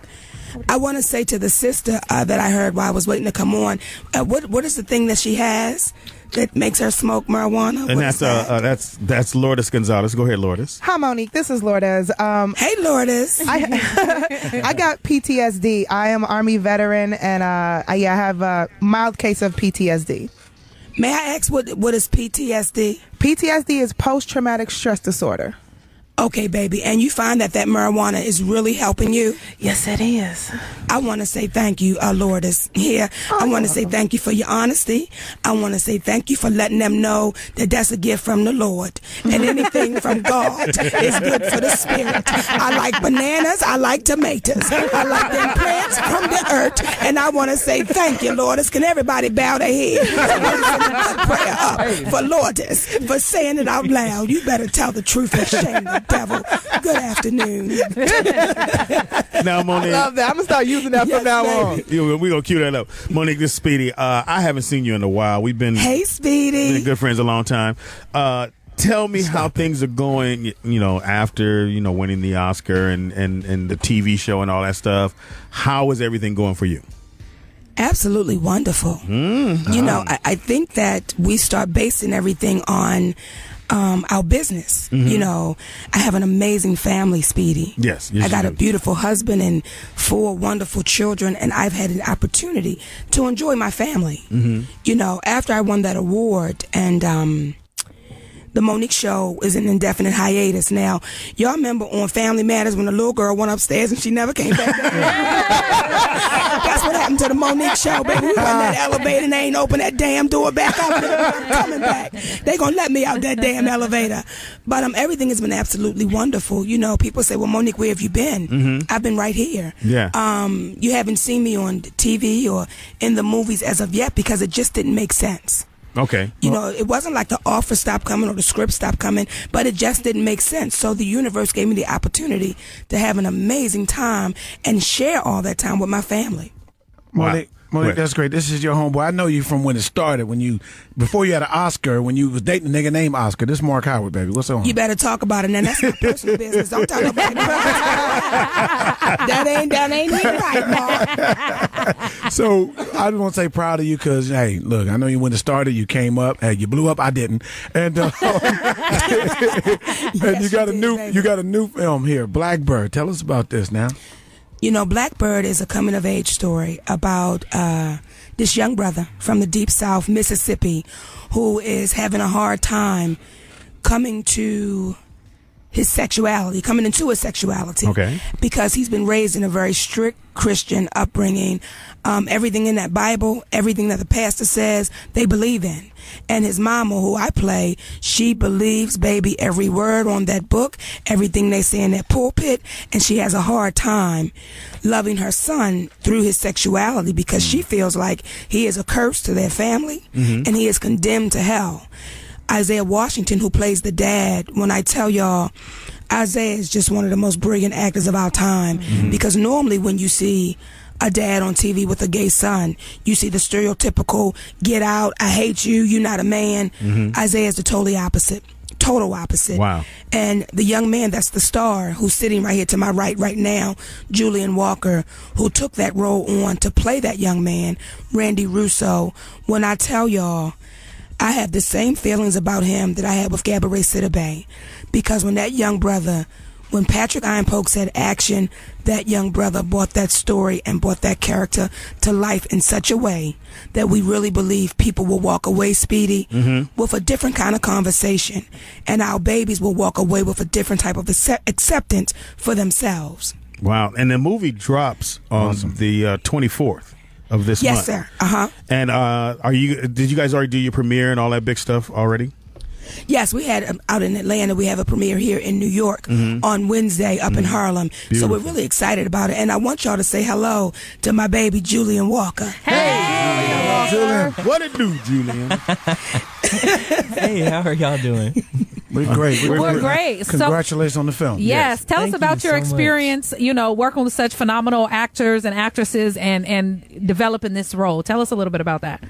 I want to say to the sister that I heard while I was waiting to come on, what is the thing that she has that makes her smoke marijuana? And What is that's that? that's Lourdes Gonzales. Go ahead, Lourdes. Hi, Monique. This is Lourdes. Hey, Lourdes. I got PTSD. I am Army veteran, and I have a mild case of PTSD. May I ask what is PTSD? PTSD is post-traumatic stress disorder. Okay, baby, and you find that marijuana is really helping you? Yes, it is. I want to say thank you, Lourdes. Here, I want to say thank you for your honesty. I want to say thank you for letting them know that that's a gift from the Lord. And anything from God is good for the spirit. I like bananas. I like tomatoes. I like them plants from the earth. And I want to say thank you, Lourdes. Can everybody bow their head? Prayer up for Lourdes for saying it out loud. You better tell the truth and shame the devil. Good afternoon. Now, Monique. I love that. I'm going to start using that from now on. We're going to cue that up. Monique, this is Speedy. I haven't seen you in a while. We've been, hey, Speedy. been good friends a long time. Tell me how things are going, after, winning the Oscar and the TV show and all that stuff. How is everything going for you? Absolutely wonderful. I think that we start basing everything on our business. I have an amazing family, Speedy. Yes I got a beautiful husband and 4 wonderful children, and I've had an opportunity to enjoy my family. After I won that award, and the Monique show is an indefinite hiatus now. Y'all remember on Family Matters when the little girl went upstairs and she never came back down? That's what happened to the Monique show, baby. We went in that elevator and they ain't open that damn door back up. I'm coming back. They gonna let me out that damn elevator. But everything has been absolutely wonderful. People say, well, Monique, where have you been? I've been right here. Yeah. You haven't seen me on TV or in the movies as of yet because it just didn't make sense. Okay. It wasn't like the offer stopped coming or the script stopped coming, but it just didn't make sense. So the universe gave me the opportunity to have an amazing time and share all that time with my family. Monique, that's great. This is your homeboy. I know you from when it started, before you had an Oscar, when you was dating a nigga named Oscar. This is Mark Howard, baby. What's on? You better talk about it, and that's my personal business. Don't talk about it. That ain't even right, Mark. So I just want to say proud of you because, hey, look, I know you when it started, you came up. Hey, you blew up. I didn't. And, and you got a new film here, Blackbird. Tell us about this now. Blackbird is a coming-of-age story about this young brother from the Deep South, Mississippi, who is having a hard time coming into his sexuality. Okay. Because he's been raised in a very strict Christian upbringing. Everything in that Bible, everything that the pastor says, they believe in. And his mama, who I play, she believes, baby, every word on that book, everything they say in that pulpit, and she has a hard time loving her son through his sexuality because she feels like he is a curse to their family and he is condemned to hell. Isaiah Washington, who plays the dad, when I tell y'all, Isaiah is just one of the most brilliant actors of our time because normally when you see a dad on TV with a gay son, you see the stereotypical, get out, I hate you, you're not a man. Isaiah is the total opposite. Wow. And the young man that's the star who's sitting right here to my right now, Julian Walker, who took that role on to play that young man, Randy Russo. When I tell y'all, I have the same feelings about him that I had with Gabourey Sidibe, because when Patrick Ironpoke said action, that young brother brought that story and brought that character to life in such a way that we really believe people will walk away, Speedy, with a different kind of conversation, and our babies will walk away with a different type of acceptance for themselves. Wow. And the movie drops on the 24th. Of this month. Yes, sir. And did you guys already do your premiere and all that big stuff already? Yes, we had out in Atlanta. We have a premiere here in New York on Wednesday up in Harlem. Beautiful. So we're really excited about it. And I want y'all to say hello to my baby, Julian Walker. Hey! Julian. What it do, Julian? Hey, how are y'all doing? We're great. We're great. Congratulations on the film. Yes. Tell us about your experience, working with such phenomenal actors and actresses and developing this role. Tell us a little bit about that.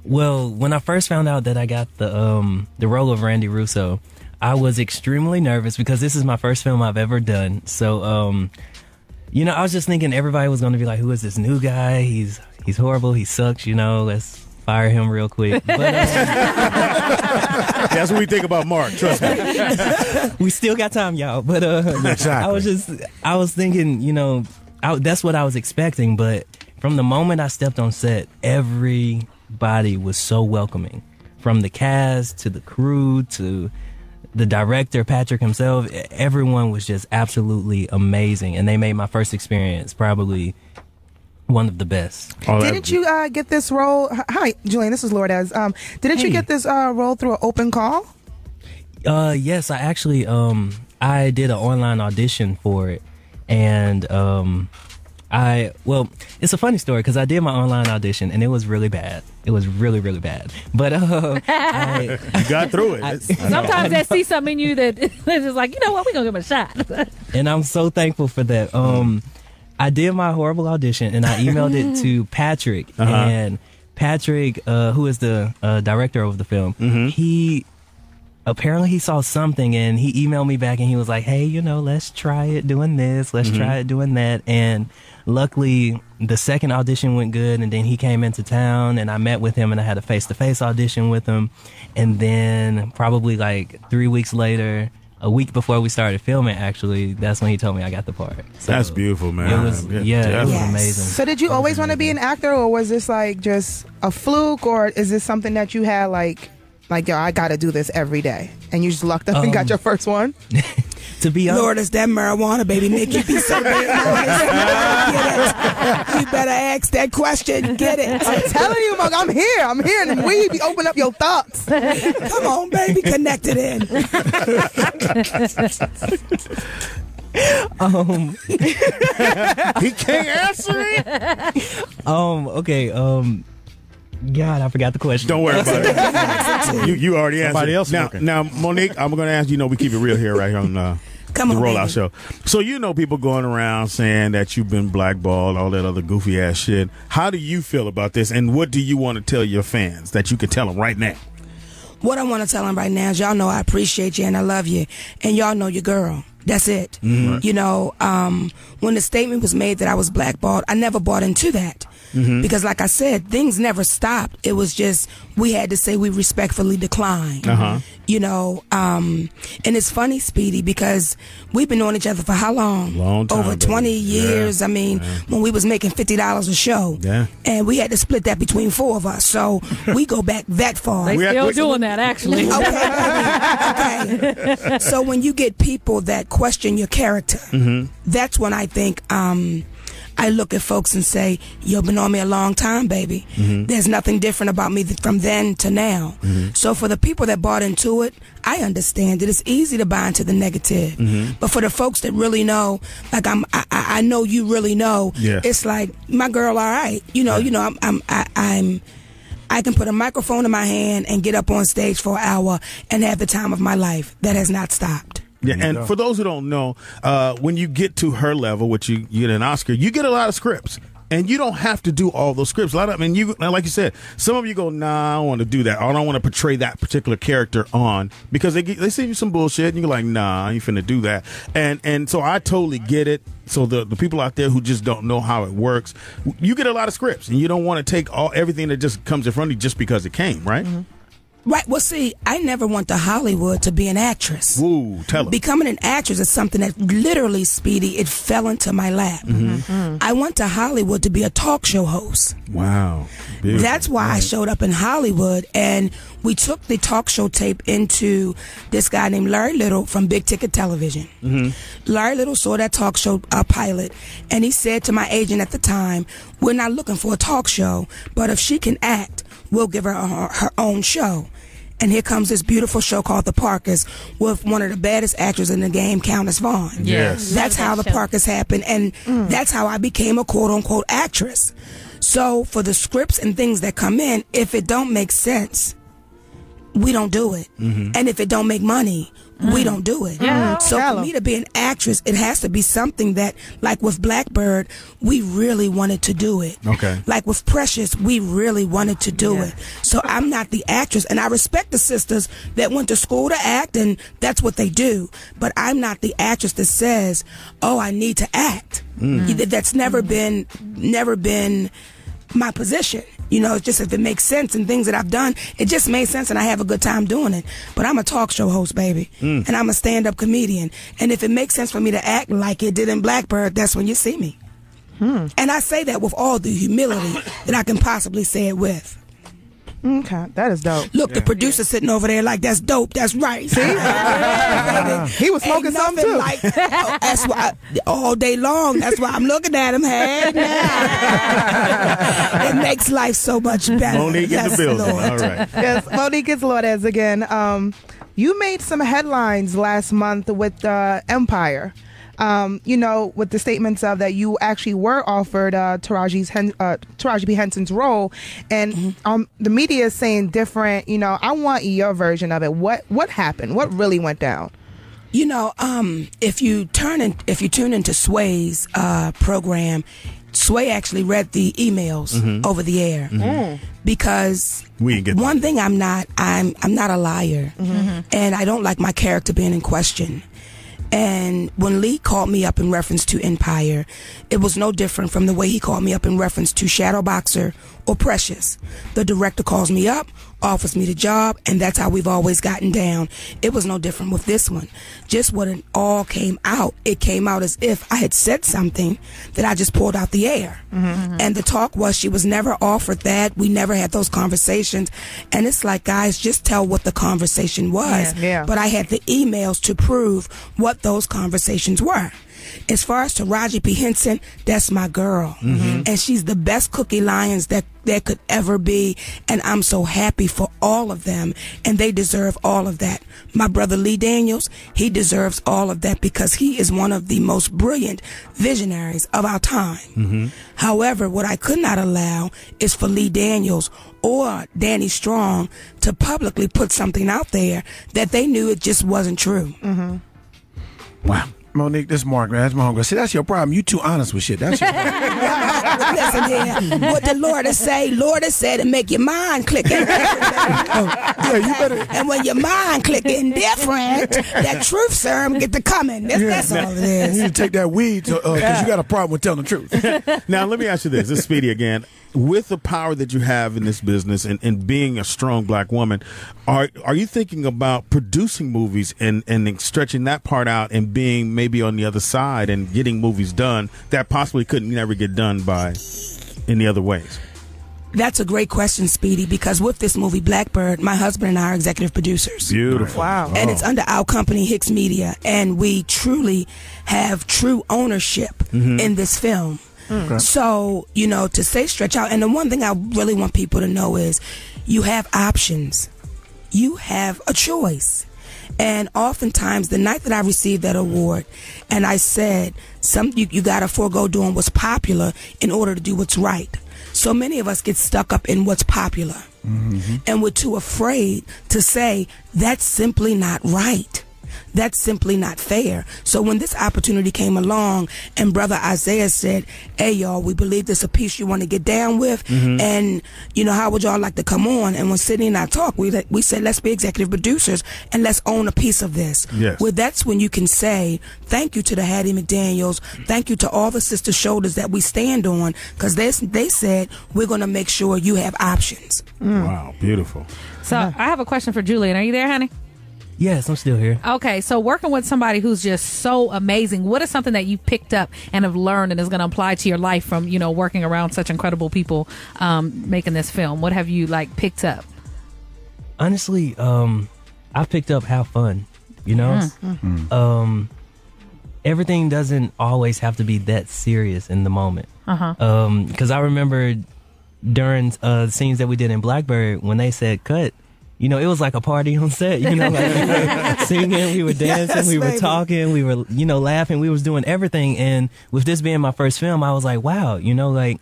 Well, when I first found out that I got the role of Randy Russo, I was extremely nervous because this is my first film I've ever done. So, I was just thinking everybody was going to be like, who is this new guy? He's horrible. He sucks, let's fire him real quick. But, that's what we think about Mark, trust me. We still got time, y'all. But exactly. I was thinking, that's what I was expecting. But from the moment I stepped on set, everybody was so welcoming. From the cast to the crew to the director, Patrick himself, everyone was just absolutely amazing. And they made my first experience probably one of the best. Didn't you get this role? Hi, Julian, this is Lourdes. Didn't you get this role through an open call? Yes, I actually, I did an online audition for it. And I Well, it's a funny story because I did my online audition and it was really bad. It was really, really bad. But you got through it. Sometimes they see something in you that they're just like, you know what, we're going to give them a shot. And I'm so thankful for that. I did my horrible audition and I emailed it to Patrick. And Patrick, who is the director of the film, he saw something and he emailed me back and he was like, hey, let's try it doing this. Let's try it doing that. And luckily, the second audition went good, and then he came into town, and I met with him, and I had a face-to-face audition with him. And then probably like 3 weeks later, a week before we started filming, actually, that's when he told me I got the part. So that's beautiful, man. It was, it was amazing. So did you always want to be an actor, or was this like just a fluke, or is this something that you had like yo, I got to do this every day, and you just lucked up and got your first one? To be honest, Lourdes, that marijuana, baby, make you be so damn nice. You better ask that question. Get it. I'm telling you, Mug, I'm here, and we be open up your thoughts. Come on, baby, connect it in. He can't answer it. Okay. God, I forgot the question. Don't worry about it. You already answered. Somebody else now, Monique, I'm going to ask you. We keep it real here, right here on the Rollout Show. So people going around saying that you've been blackballed, all that other goofy ass shit. How do you feel about this, and what do you want to tell your fans that you can tell them right now? What I want to tell them right now is y'all know I appreciate you and I love you, and y'all know your girl. That's it. Mm-hmm. When the statement was made that I was blackballed, I never bought into that. Mm-hmm. Because like I said, things never stopped. It was just, we had to say we respectfully declined. Uh-huh. And it's funny, Speedy, because we've been knowing each other for how long? Long time. Over 20 years. Yeah. I mean, when we was making $50 a show. Yeah. And we had to split that between 4 of us. So we go back that far. They still doing that, actually. Okay. So when you get people that question your character, that's when I think I look at folks and say, you've been on me a long time, baby. There's nothing different about me from then to now. So for the people that bought into it, I understand it. It's easy to buy into the negative. But for the folks that really know, like I know you really know, it's like, my girl, all right. I can put a microphone in my hand and get up on stage for an hour and have the time of my life. That has not stopped. Yeah, and for those who don't know, when you get to her level, which you get an Oscar, you get a lot of scripts. And you don't have to do all those scripts. A lot of, like you said, some of you go, nah, I don't want to do that. Or I don't want to portray that particular character on, because they send you some bullshit and you're like, nah, I ain't finna do that. And so I totally get it. So the people out there who just don't know how it works, you get a lot of scripts and you don't want to take everything that just comes in front of you just because it came, right? Right. Well, see, I never went to Hollywood to be an actress. Ooh, tell her. Becoming an actress is something that literally, Speedy, it fell into my lap. I went to Hollywood to be a talk show host. Wow. Beautiful. That's why I showed up in Hollywood, and we took the talk show tape into this guy named Larry Little from Big Ticket Television. Larry Little saw that talk show pilot, and he said to my agent at the time, we're not looking for a talk show, but if she can act, we'll give her her own show. And here comes this beautiful show called The Parkers with one of the baddest actors in the game, Countess Vaughn. Yes. That's how The Parkers happened, and that's how I became a quote-unquote actress. So for the scripts and things that come in, if it don't make sense, we don't do it. And if it don't make money, we don't do it. So for me to be an actress, it has to be something that, like with Blackbird, we really wanted to do it. Okay. Like with Precious, we really wanted to do it. So I'm not the actress, and I respect the sisters that went to school to act, and that's what they do. But I'm not the actress that says, oh, I need to act. That's never been my position. It's just if it makes sense and things that I've done, it just made sense and I have a good time doing it. But I'm a talk show host, baby. And I'm a stand-up comedian. And if it makes sense for me to act like it did in Blackbird, that's when you see me. And I say that with all the humility that I can possibly say it with. Okay, that is dope. Look, the producer sitting over there like, that's dope, that's right. See? He was smoking something too. That's why, all day long, that's why I'm looking at him. Hey, it makes life so much better. Monique in the building. Lord. All right. Yes, Monique is Lourdes again. You made some headlines last month with Empire. you know, with the statements of that you actually were offered Taraji P. Henson's role, and the media is saying different. You know, I want your version of it. What happened? What really went down? You know, if you tune into Sway's program, Sway actually read the emails over the air because one thing I'm not a liar, and I don't like my character being in question. And when Lee called me up in reference to Empire, it was no different from the way he called me up in reference to Shadowboxer or Precious. The director calls me up, offers me the job, and that's how we've always gotten down. It was no different with this one. Just when it all came out, it came out as if I had said something that I just pulled out the air. And the talk was she was never offered that. We never had those conversations. And it's like, guys, just tell what the conversation was. But I had the emails to prove what those conversations were. As far as Taraji P. Henson, that's my girl. And she's the best Cookie Lions that could ever be. And I'm so happy for all of them. And they deserve all of that. My brother Lee Daniels, he deserves all of that because he is one of the most brilliant visionaries of our time. However, what I could not allow is for Lee Daniels or Danny Strong to publicly put something out there that they knew it just wasn't true. Wow. Monique, this is Mark, man. That's my homegirl. See, that's your problem. You too honest with shit. That's your problem. Listen here. What the Lord say? Lord said to make your mind click yeah, you better. And when your mind clicking different, that truth serum get to coming. That's all it is. You need to take that weed because you got a problem with telling the truth. Now, let me ask you this. This is Speedy again. With the power that you have in this business and being a strong black woman, are you thinking about producing movies and stretching that part out and being maybe on the other side and getting movies done that possibly couldn't never get done by any other ways? That's a great question, Speedy, because with this movie, Blackbird, my husband and I are executive producers. Beautiful. Wow. And it's under our company, Hicks Media, and we truly have true ownership in this film. So, you know, to say stretch out, and the one thing I really want people to know is you have options. You have a choice. And oftentimes, the night that I received that award, and I said, you got to forego doing what's popular in order to do what's right. So many of us get stuck up in what's popular. And we're too afraid to say, that's simply not right. That's simply not fair. So when this opportunity came along and Brother Isaiah said, hey, y'all, we believe this a piece you want to get down with. And, you know, how would y'all like to come on? And when Sydney and I talked, we said, let's be executive producers and let's own a piece of this. Well, that's when you can say, thank you to the Hattie McDaniels. Thank you to all the sister shoulders that we stand on, because they said, we're going to make sure you have options. Wow, beautiful. So I have a question for Julian. Are you there, honey? Yes, I'm still here. Okay, so working with somebody who's just so amazing, what is something that you picked up and have learned and is going to apply to your life from, you know, working around such incredible people making this film? What have you, like, picked up? Honestly, I picked up how fun, you know? Everything doesn't always have to be that serious in the moment. Because I remember during scenes that we did in Blackbird, when they said cut, you know, it was like a party on set, you know, like we were singing, we were dancing, we were talking, we were, you know, laughing, we was doing everything. And with this being my first film, I was like, wow, you know, like,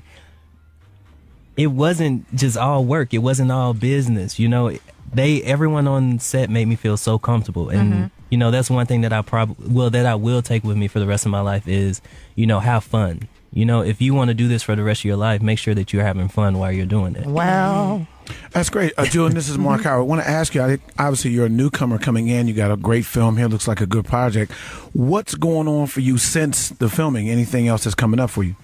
it wasn't just all work. It wasn't all business, you know. Everyone on set made me feel so comfortable. And, you know, that's one thing that I will take with me for the rest of my life is, you know, have fun. You know, if you want to do this for the rest of your life, make sure that you're having fun while you're doing it. Wow. That's great. Julian, this is Mark Howard. I want to ask you, obviously you're a newcomer coming in. You got a great film here. Looks like a good project. What's going on for you since the filming? Anything else that's coming up for you?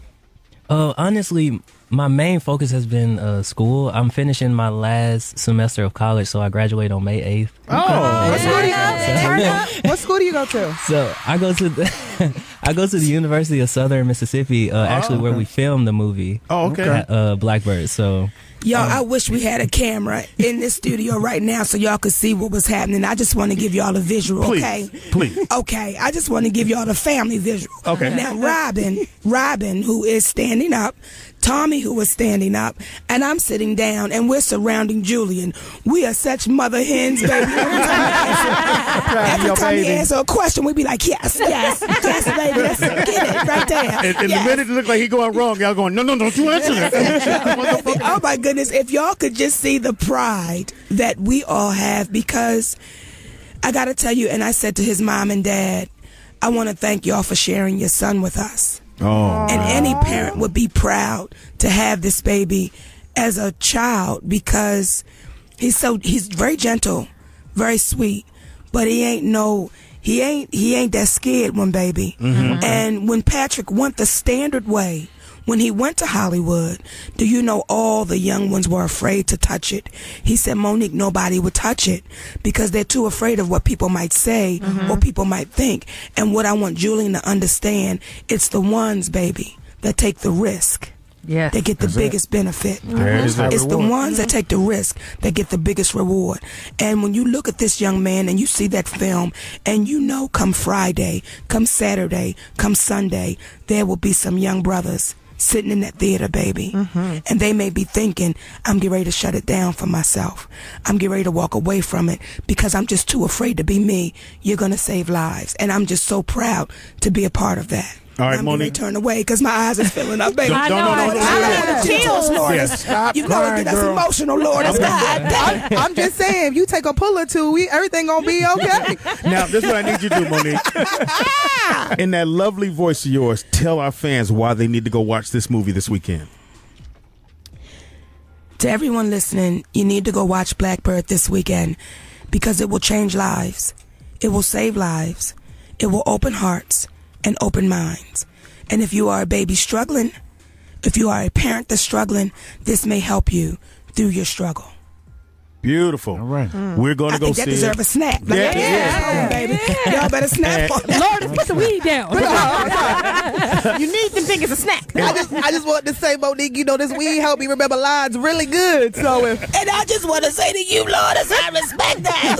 Honestly, my main focus has been school. I'm finishing my last semester of college, so I graduate on May 8th. Oh, what school do you go? What school do you go to? So I go to the University of Southern Mississippi, actually where we filmed the movie. Oh, okay. Blackbird. So Y'all, I wish we had a camera in this studio right now so y'all could see what was happening. I just want to give y'all a visual, okay? Please. Okay, I just want to give y'all the family visual. Okay. Now, Robin, who is standing up, Tommy, who is standing up, and I'm sitting down, and we're surrounding Julian. We are such mother hens, baby. Every time he answers a question, we be like, yes, baby, let's get it right there. And the minute it look like he going wrong, y'all going, no, don't you answer that. Oh my goodness, if y'all could just see the pride that we all have, because I gotta tell you, and I said to his mom and dad, I want to thank y'all for sharing your son with us. Oh. And any parent would be proud to have this baby as a child, because he's very gentle, very sweet, but he ain't that scared one, baby. Mm-hmm. And when Patrick went the standard way, when he went to Hollywood, do you know all the young ones were afraid to touch it? He said, Monique, nobody would touch it because they're too afraid of what people might say or people might think. And what I want Julian to understand, it's the ones, baby, that take the risk. Yes. They get the biggest benefit. It's the ones that take the risk that get the biggest reward. And when you look at this young man and you see that film, and you know come Friday, come Saturday, come Sunday, there will be some young brothers sitting in that theater, baby. And they may be thinking, I'm getting ready to shut it down for myself. I'm getting ready to walk away from it because I'm just too afraid to be me. You're going to save lives. And I'm just so proud to be a part of that. All right, I'm Monique. Turn away because my eyes is filling up, baby. I know. I chills, Lourdes. Stop You know crying, it get us girl. emotional, Lourdes. I'm just saying, if you take a pull or two, everything gonna be okay. Now, this is what I need you to do, Monique. In that lovely voice of yours, tell our fans why they need to go watch this movie this weekend. To everyone listening, you need to go watch Blackbird this weekend because it will change lives. It will save lives. It will open hearts and open minds. And if you are a baby struggling, if you are a parent that's struggling, this may help you through your struggle. Beautiful. All right. We're going to go see that deserve a snap. Like, baby. Y'all better snap on that. Lord, put the weed down. You need them things as a snack. I just want to say, Monique, you know, this weed help me remember lines really good. So And I just want to say to you, Lourdes, I respect that.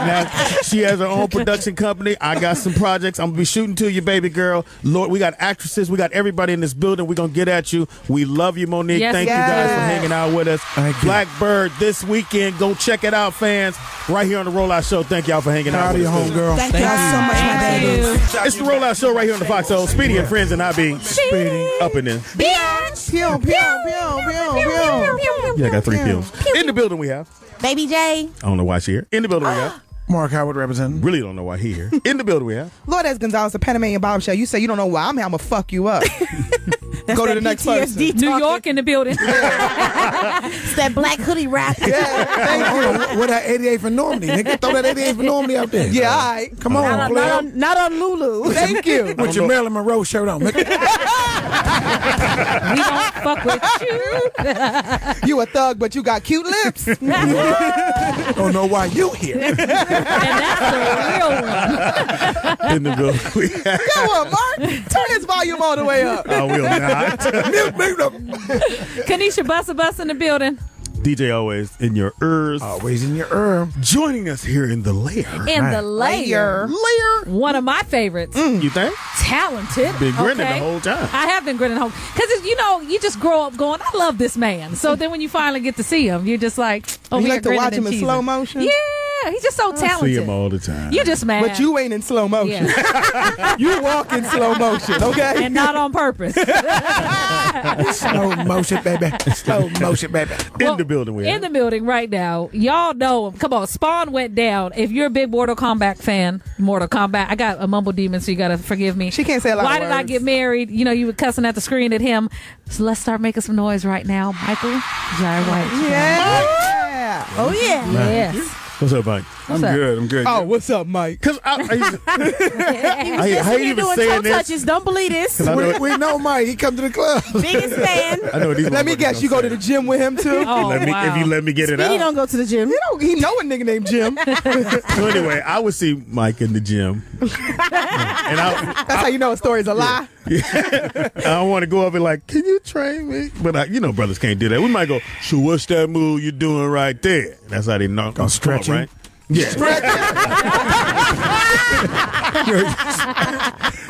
Now, she has her own production company. I got some projects. I'm going to be shooting to you, baby girl. Lord, we got actresses. We got everybody in this building. We're going to get at you. We love you, Monique. Yes, Thank you guys for hanging out with us. Blackbird this weekend. Go check it out, fans. Right here on the Rollout Show. Thank y'all for hanging out with us. Home girl. Thank y'all so much, my baby. It's the Rollout Show right here on the Foxxhole. Speedy and Friends, and I be Speedy up in there. pew, pew, pew, pew. Yeah, I got 3 pills. In the building we have. Baby J. I don't know why she here. In the building we have. Mark Howard representing. Really don't know why he here. In the building we have. Lourdes Gonzales, the Panamanian bombshell. You say you don't know why I'm here. I'm gonna fuck you up. Go to the next person. New York in the building. It's that black hoodie rap. What that 88 for Normandy? Nigga, throw that 88 for Normandy out there. Yeah, all right. Come on, Not on Lulu. Thank you. With your Marilyn Monroe shirt on. Nigga. We don't fuck with you. You a thug, but you got cute lips. Don't know why you here. And that's the real one. In the building we have. Go on, Mark. Turn his volume all the way up. I will not. Kanisha Bussa in the building. DJ always in your ears. Always in your ear. Joining us here in the lair. In the layer. One of my favorites. You think? Talented. Been grinning the whole time. I have been grinning the whole because you know you just grow up going, I love this man. So then when you finally get to see him, you're just like, oh, you we like to watch him in slow motion. Yeah, he's just so talented. See him all the time. You just mad, but you ain't in slow motion. Yeah. You walk in slow motion, okay? And not on purpose. Slow motion, baby. Slow motion, baby. In the building we have. In the building right now. Y'all know him. Come on, Spawn went down. If you're a big Mortal Kombat fan, Mortal Kombat. I got a mumble demon, so you gotta forgive me. She can't say a lot Why of did I words. get married? You know, you were cussing at the screen at him. So let's start making some noise right now. Michael Jai White. Yeah. Oh, yeah. Yes. What's up, Mike? What's up? I'm good. Oh, what's up, Mike? Because I ain't even doing saying toe this. touches. Don't believe this. We know Mike. He come to the club. Biggest fan. I know what these Let me motherfuckers guess, you go to the gym with him too? Oh, If you let me get it Speedy out. don't go to the gym. He know a nigga named Jim. So anyway, I would see Mike in the gym. And That's how you know a story's a lie. I don't want to go up and like, can you train me? But brothers can't do that. We might go, so what's that move you doing right there? That's how they know. Stretching, right? Yeah.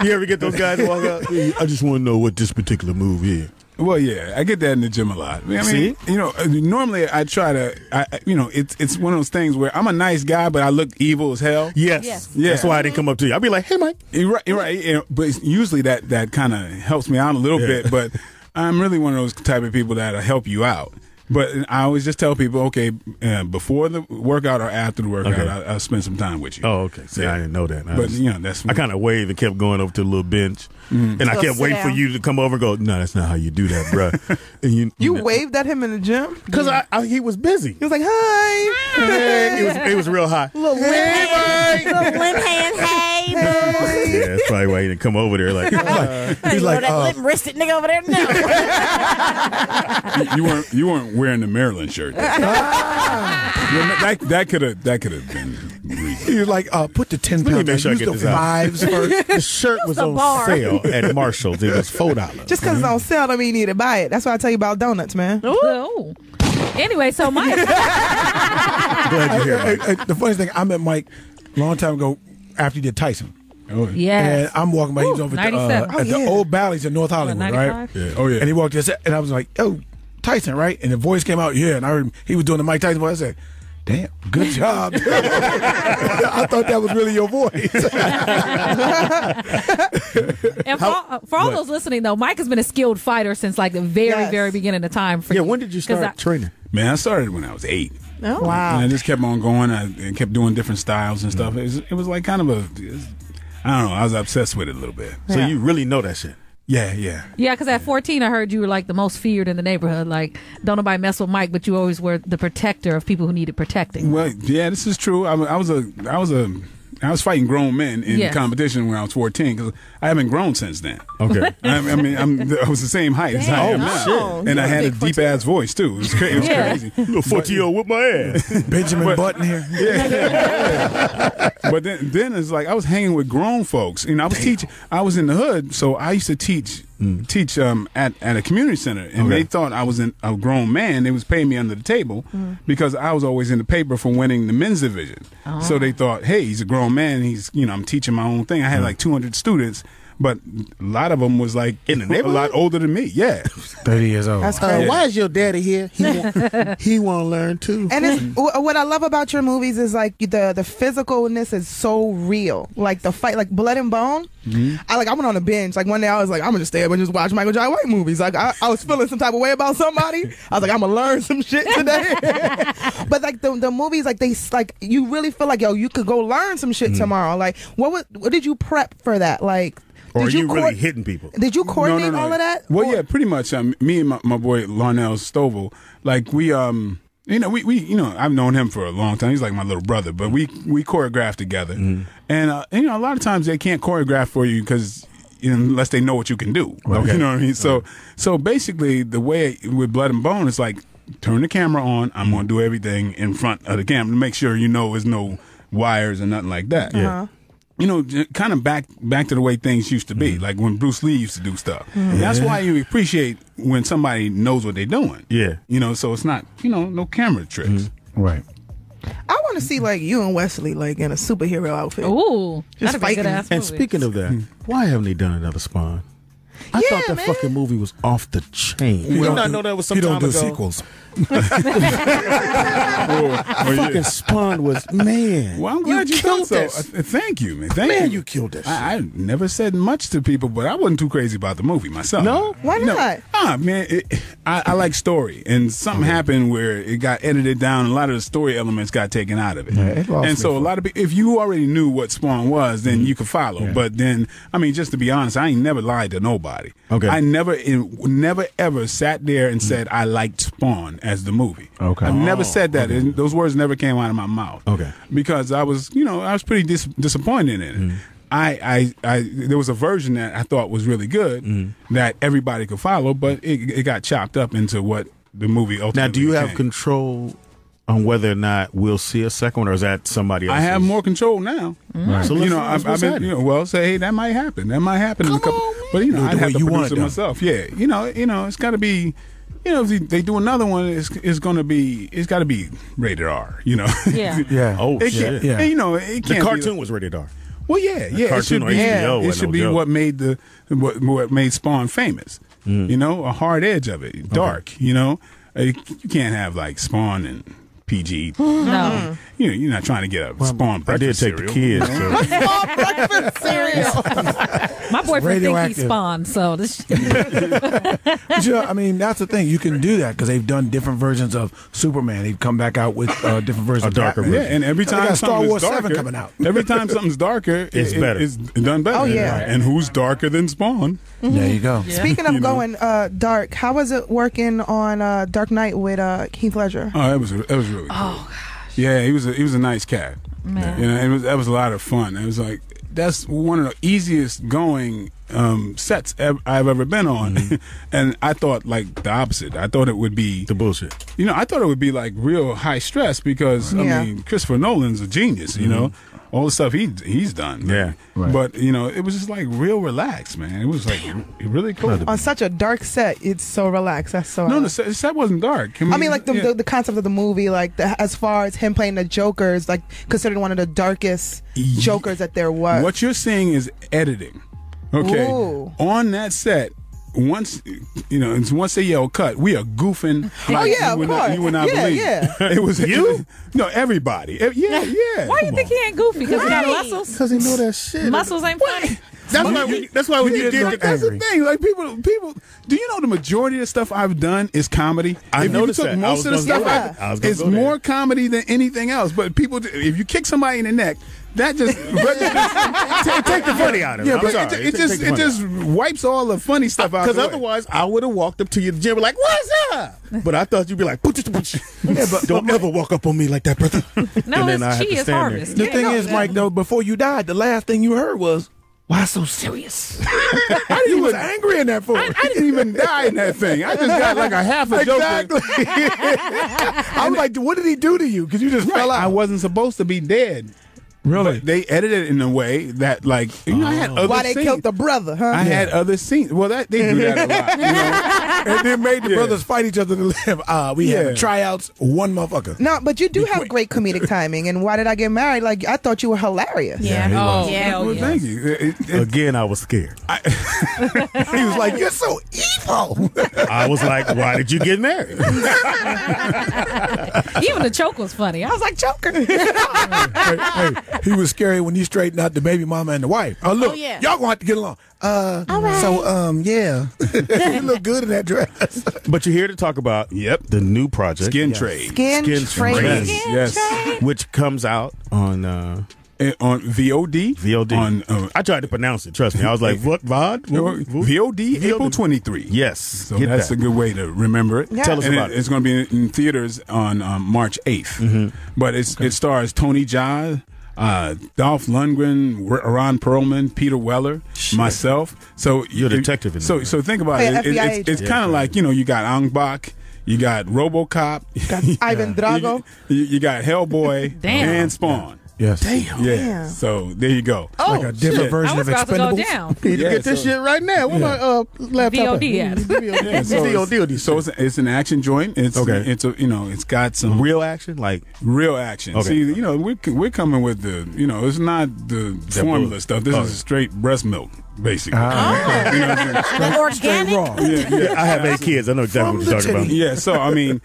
You ever get those guys to walk up? I just want to know what this particular move is. Well, yeah, I get that in the gym a lot. I mean, See? Normally I try to, it's one of those things where I'm a nice guy, but I look evil as hell. Yes. Yeah. That's why I didn't come up to you. I'll be like, hey, Mike. You're right. But usually that kind of helps me out a little bit, but I'm really one of those type of people that'll help you out. But I always just tell people, okay, before the workout or after the workout, I'll spend some time with you. Oh, okay. See, I didn't know that. But I kind of waved and kept going over to the little bench, and I kept waiting for you to come over and go, no, that's not how you do that, bro. And you waved at him in the gym? Because he was busy. He was like, hi. It was real high. Little limp hand, hey. Yeah, that's probably why he didn't come over there. Like, he's like, that limp-wristed nigga over there now. You weren't wearing the Maryland shirt. That could have been. You're like, put the 10 pounds. Make sure I get the this out. fives first. The shirt was on sale at Marshall's. It was $4. Just because it's on sale, don't mean you need to buy it. That's why I tell you about donuts, man. Ooh. Anyway, so Mike. Glad you're here. The funny thing, I met Mike a long time ago after he did Tyson. Oh, yes. And I'm walking by. He was over at the Old Bally's in North Hollywood, right? Yeah. Oh, yeah. And he walked in, and I was like, oh, Tyson, right? And the voice came out, and I heard he was doing the Mike Tyson voice. I said, damn, good job. I thought that was really your voice. And for all those listening, though, Mike has been a skilled fighter since like the very beginning of time. When did you start training? Man, I started when I was 8. Oh, wow. And I just kept on going. I kept doing different styles and stuff. It was like kind of I don't know, I was obsessed with it a little bit. So you really know that shit? Yeah. Yeah, because at 14, I heard you were like the most feared in the neighborhood. Like, don't nobody mess with Mike, but you always were the protector of people who needed protecting. Well, yeah, this is true. I was fighting grown men in competition when I was 14 because I haven't grown since then. Okay. I was the same height as I am now. And I had a deep ass voice too. It was crazy. Little 14-year-old with my ass. Benjamin Button here. Yeah. But then it's like I was hanging with grown folks. I was teaching. I was in the hood, so I used to teach at a community center, and they thought I was a grown man. They was paying me under the table because I was always in the paper for winning the men's division. So they thought, hey, he's a grown man. He's I'm teaching my own thing. I had like 200 students. But a lot of them was like in the neighborhood, a lot older than me. Yeah, 30 years old. That's crazy. Why is your daddy here? He want to learn too. And what I love about your movies is like the physicalness is so real. Like the fight, like Blood and Bone. I went on a binge. Like one day I was like, I'm gonna just stay up and just watch Michael Jai White movies. Like I was feeling some type of way about somebody. I was like, I'm gonna learn some shit today. But like the movies, like they like you really feel like you could go learn some shit tomorrow. Like what did you prep for that? Like. Or are you really hitting people? Did you coordinate all of that? Well, yeah, pretty much. Me and my boy Larnell Stovall, like we I've known him for a long time. He's like my little brother, but we choreograph together. And a lot of times they can't choreograph for you because unless they know what you can do. Okay. You know what I mean? So basically, the way with Blood and Bone, it's like turn the camera on. I'm going to do everything in front of the camera to make sure there's no wires or nothing like that. Uh-huh. Kind of back to the way things used to be, like when Bruce Lee used to do stuff. That's why you appreciate when somebody knows what they're doing. Yeah. So it's not, no camera tricks. Right. I want to see like you and Wesley like in a superhero outfit. Ooh, just that'd be a good ass And movie. speaking of that, why haven't they done another Spawn? I thought that fucking movie was off the chain. He Did don't not do- know that was some he don't time do ago. sequels. Fucking Spawn was, man. Well, I'm glad you killed thought this. so. Thank you, man. Man, you killed this. I never said much to people, but I wasn't too crazy about the movie myself. No? Why not? Man, I like story, and something happened where it got edited down. And a lot of the story elements got taken out of it. it lost And me so a lot of people, if you already knew what Spawn was, then you could follow. Yeah. But then, just to be honest, I ain't never lied to nobody. Okay. I never ever sat there and said I liked Spawn as the movie. Okay. I've never said that. And those words never came out of my mouth. Okay. Because I was pretty disappointed in it. There was a version that I thought was really good that everybody could follow, but it got chopped up into what the movie ultimately Now, do you have became. control on whether or not we'll see a second one, or is that somebody else? I have more control now. Right. So let's I've been, say, hey, that might happen. That might happen in a couple. But you know, Do it I the have way to you produce want it it myself. Yeah, you know, it's got to be. You know, if they do another one, it's going to be. It's got to be rated R. You know. Yeah. Yeah. Oh shit! Yeah. And, you know, it The can't. cartoon was rated R. Well, yeah. It should cartoon be. on HBO It wasn't should no be joke. what made what made Spawn famous. You know, a hard edge of it, dark. You know, you can't have like Spawn and PG. No. You know, you're not trying to get a Spawn I did breakfast take cereal. the kids. So. Spawn breakfast cereal. My boyfriend thinks Radioactive. he's Spawn, so this. But, you know, I mean, that's the thing. You can do that because they've done different versions of Superman. They've come back out with different versions A of darker Batman. Yeah, and every They time got Star something Wars is 7 darker, coming out. every time something's darker, It's better. It's done better. Oh, yeah. And who's darker than Spawn? There you go. Speaking of You know? going dark, how was it working on Dark Knight with Heath Ledger? Oh, it was really cool. Oh, Yeah, he was a nice cat. Man. You know, that was a lot of fun. It was like that's one of the easiest going sets I've ever been on, and I thought like the opposite. I thought it would be The bullshit. You know, I thought it would be like real high stress because Yeah. I mean, Christopher Nolan's a genius. You know, all the stuff he's done. Yeah. Right. But you know, it was just like real relaxed, man. It was like really cool. on such a dark set, it's so relaxed. That's so. No, the set wasn't dark. I mean, like yeah. the concept of the movie, like as far as him playing the Joker is like considered one of the darkest Jokers that there was. What you're seeing is editing. Okay. Ooh. On that set, once you know, once they yell cut, we are goofing. Like yeah, you of would not, course. you would not Yeah, believe. yeah. It was You? No, everybody. Yeah. Why you think he ain't goofy? Because he got muscles. Because he know that shit. Muscles ain't funny. That's why when you did the That's the thing. Like people. Do you know the majority of the stuff I've done is comedy? I If you noticed took that. Most of the stuff it's go there. more comedy than anything else. But people, if you kick somebody in the neck, that just take the funny out of it. Yeah, I'm but sorry. it just wipes all the funny stuff out. Because the way. otherwise, I would have walked up to you at the gym like, "What's up?" But I thought you'd be like, Yeah, but "Don't ever walk up on me like that, brother." No, And then I it's had to Chi is stand there. harvest. the Yeah, thing no, is, Mike, though, before you died, the last thing you heard was, "Why so serious?" He was angry in that fool. I didn't even die in that thing. I just got like a half a joke. Exactly. I was like, what did he do to you? Because you just fell out. I wasn't supposed to be dead. Really? But they edited it in a way that, like, you know, I had other Why they scenes. killed the brother, huh? I had other scenes. Well, they do that a lot. You know? And then made the Yeah. brothers fight each other to live. We Yeah. had tryouts, one motherfucker. No, but you do have great comedic timing. And Why Did I Get Married? Like, I thought you were hilarious. Yeah. he Oh, was. hell Well, yeah. thank you. Again, I was scared. He was like, "You're so evil." I was like, "Why did you get married?" Even the choke was funny. I was like, Joker. hey, he was scary when you straightened out the baby mama and the wife. Oh, look, yeah. y'all gonna have to get along. So, yeah. You look good in that dress. But you're here to talk about Yep. the new project, Skin trade. Skin trade. Yes. which comes out on On VOD. VOD. On I tried to pronounce it. Trust me. I was like, "What VOD? VOD April 23. Yes, So get that's that. a good way to remember it. Yeah. Tell us And about it. It's going to be in theaters on March 8th. But it stars Tony Jaa, Dolph Lundgren, Ron Perlman, Peter Weller, myself. So You're a detective in So there. so think about Oh, yeah, it. FBI It's agent. kind of like, you know, you got Ong Bak, you got RoboCop, Ivan Drago. you got Hellboy, Damn. and Spawn. Yes. Yeah. So there you go. Like a different I version was of about to go Expendables. down. Need to Yeah, get this so- shit right now. Where my laptop? VOD at? Yeah, so it's an action joint. It's Okay. It's a, you know, it's got some Real action, like real action. Okay. See, you know, we're coming with the, you know, it's not the formula stuff. This is straight breast milk, basically. You know what I'm saying? Organic. Raw. Yeah. I have 8 kids. I know exactly what you're talking about. Yeah, so I mean,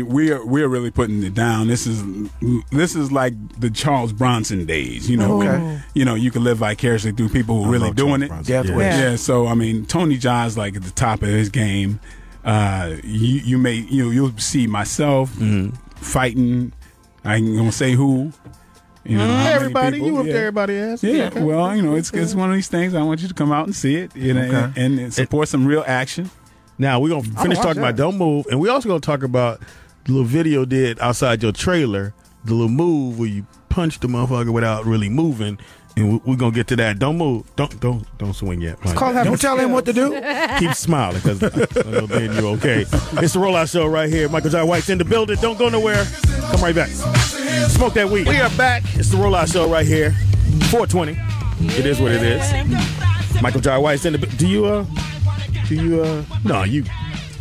we're really putting it down. This is like the Charles Bronson days, you know. Okay. Where, you know, you can live vicariously through people who really love doing Charles it. Bronson. Death Yeah. Wish. Yeah, so I mean, Tony Jaa's like at the top of his game. You'll see myself fighting. I ain't gonna say who. You know, how many Everybody, people. you whooped Yeah. everybody ass. Yeah, Okay. well, you know, it's one of these things. I want you to come out and see it, you know, Okay. and support some real action. Now we're gonna finish watch talking about that. Don't Move, and we also gonna talk about the little video you did outside your trailer, the little move where you punch the motherfucker without really moving, and we're gonna get to that. Don't move, don't swing yet. Mike. Don't tell him what to do. Keep smiling because I know then you're okay. It's the Rollout Show right here. Michael J. White's in the building. Don't go nowhere. Come right back. Smoke that weed. We are back. It's the Rollout Show right here. 420. It is what it is. Michael Jai White's in the. Do you? No, you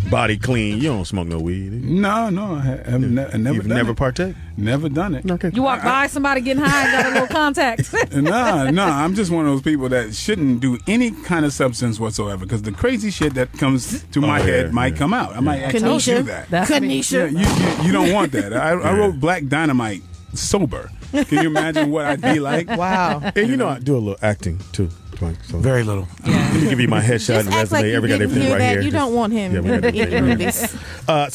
body clean. You don't smoke no weed. No, I've never done it. Never partake? Never done it. Okay. You walk by somebody getting high and got a little contact. No, I'm just one of those people that shouldn't do any kind of substance whatsoever because the crazy shit that comes to my head might come out. I might actually do that. Kanisha. Yeah, you don't want that. I wrote Black Dynamite sober. Can you imagine what I'd be like? Wow. And I do a little acting too. So. Very little. Let me give you my headshot and resume. Like We got everything right here. You don't want him in movies. I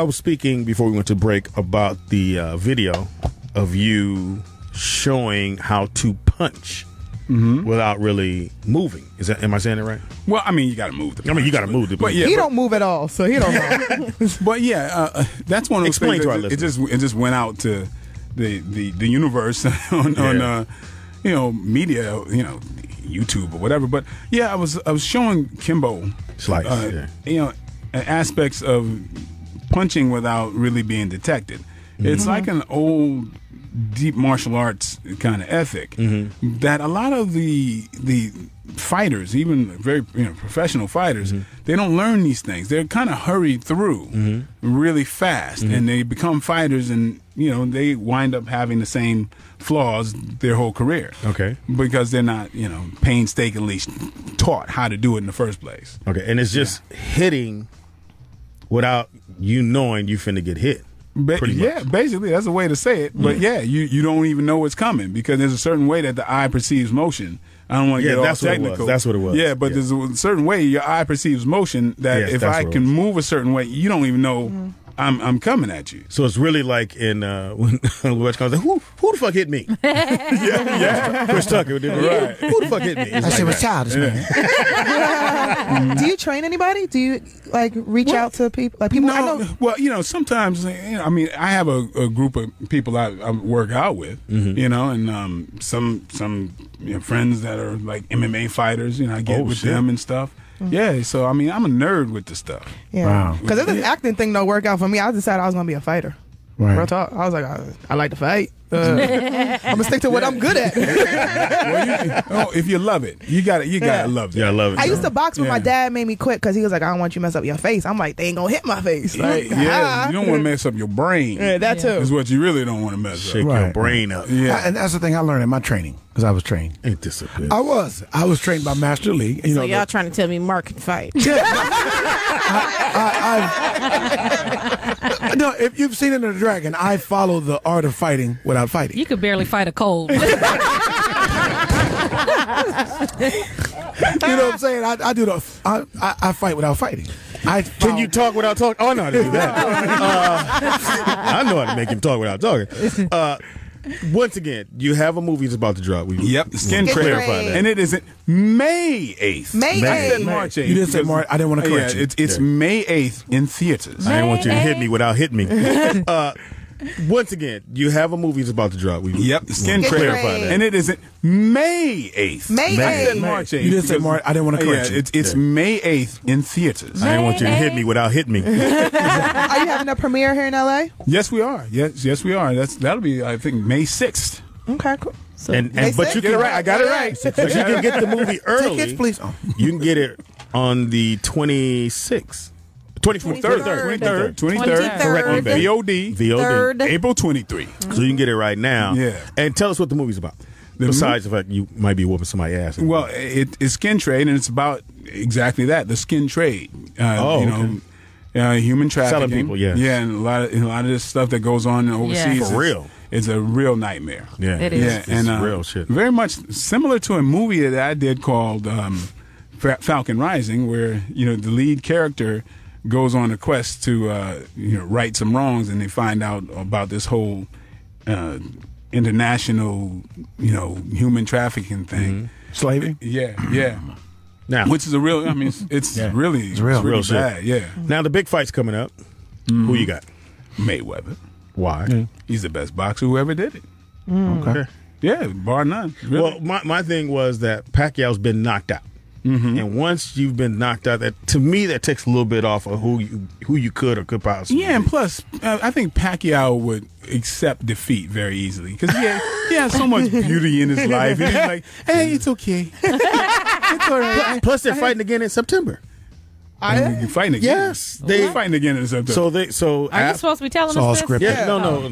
was speaking before we went to break about the video of you showing how to punch without really moving. Am I saying it right? Well, I mean, you got to move. You got to move. But yeah, he don't move at all, so he don't know. But yeah, that's one of those Explain things. To our it just went out to the universe on media, YouTube or whatever. But yeah, I was showing Kimbo aspects of punching without really being detected. It's like an old deep martial arts kind of ethic that a lot of the fighters, even very professional fighters, they don't learn these things. They're kind of hurried through really fast, and they become fighters, and they wind up having the same flaws their whole career. Okay, because they're not painstakingly taught how to do it in the first place. Okay, and it's just hitting without you knowing you finna get hit. Basically that's a way to say it. But you don't even know what's coming because there's a certain way that the eye perceives motion. I don't want to get all technical. That's what it was. Yeah, but there's a certain way your eye perceives motion that if I can move a certain way, you don't even know I'm coming at you. So it's really like in when West comes, who the fuck hit me? Chris Tucker did right. Who the fuck hit me? That shit was childish, man. Do you train anybody? Do you reach out to people? Like people? No, well, sometimes I mean, I have a group of people I work out with, and some friends that are like MMA fighters. I get with them and stuff. Yeah, so I mean, I'm a nerd with the stuff. Yeah, because if this acting thing don't work out for me, I decided I was gonna be a fighter. Right. Real talk. I was like, I like to fight. I'm gonna stick to what I'm good at. If you love it, you gotta love it. Yeah, I love it. I used to box, but my dad made me quit because he was like, I don't want you to mess up your face. I'm like, they ain't gonna hit my face. Like, you don't want to mess up your brain. Yeah, that too is what you really don't want to mess Shake your brain up. Yeah, and that's the thing I learned in my training because I was trained. Ain't this a bitch? I was trained by Master Lee. So y'all trying to tell me Mark can fight? No, if you've seen Enter the Dragon, I follow the art of fighting without fighting. You could barely fight a cold. You know what I'm saying? I do I fight without fighting. Can you talk without talking? Oh, I know how to do that. I know how to make him talk without talking. Once again, you have a movie that's about to drop. Skin Trade. And it is May 8th. May 8th. I said March 8th. You didn't say March. I didn't want to correct you. It's May 8th in theaters. I didn't want you to hit me without hitting me. Once again, you have a movie that's about to drop. Skin Trade. And it is May 8th. May 8th. I said March 8th. You didn't say March. I didn't want to correct you. It's May 8th in theaters. I didn't want you to hit me without hitting me. Are you having a premiere here in LA? Yes, we are. Yes, we are. That'll be, I think, May 6th. Okay, cool. So but you can I got it right. But you can get the movie early. Tickets, please. You can get it on the 26th. 23rd. Correct. On VOD. April 23. So you can get it right now. Yeah. And tell us what the movie's about. Besides the fact you might be whooping somebody's ass. Well, it's skin trade, and it's about exactly that, the skin trade. Human trafficking. Selling people, yeah, and a lot of this stuff that goes on overseas. For real. It's a real nightmare. Yeah, it is. Yeah, and real shit. Very much similar to a movie that I did called Falcon Rising, where the lead character goes on a quest to right some wrongs, and they find out about this whole international human trafficking thing. Slavery. Yeah. Now, which is a real. I mean, it's really real bad. shit. Yeah. Now the big fight's coming up. Who you got? Mayweather. Why? He's the best boxer who ever did it. Okay. Yeah, bar none. Really. Well, my thing was that Pacquiao's been knocked out. And once you've been knocked out, that to me that takes a little bit off of who you could or could possibly. Yeah, and plus, I think Pacquiao would accept defeat very easily because he has so much beauty in his life. And he's like, hey, it's okay. Victoria. Plus, they're fighting again in September. You fighting again? Yes, they fighting again in September. Are you supposed to be telling us this? Yeah, no.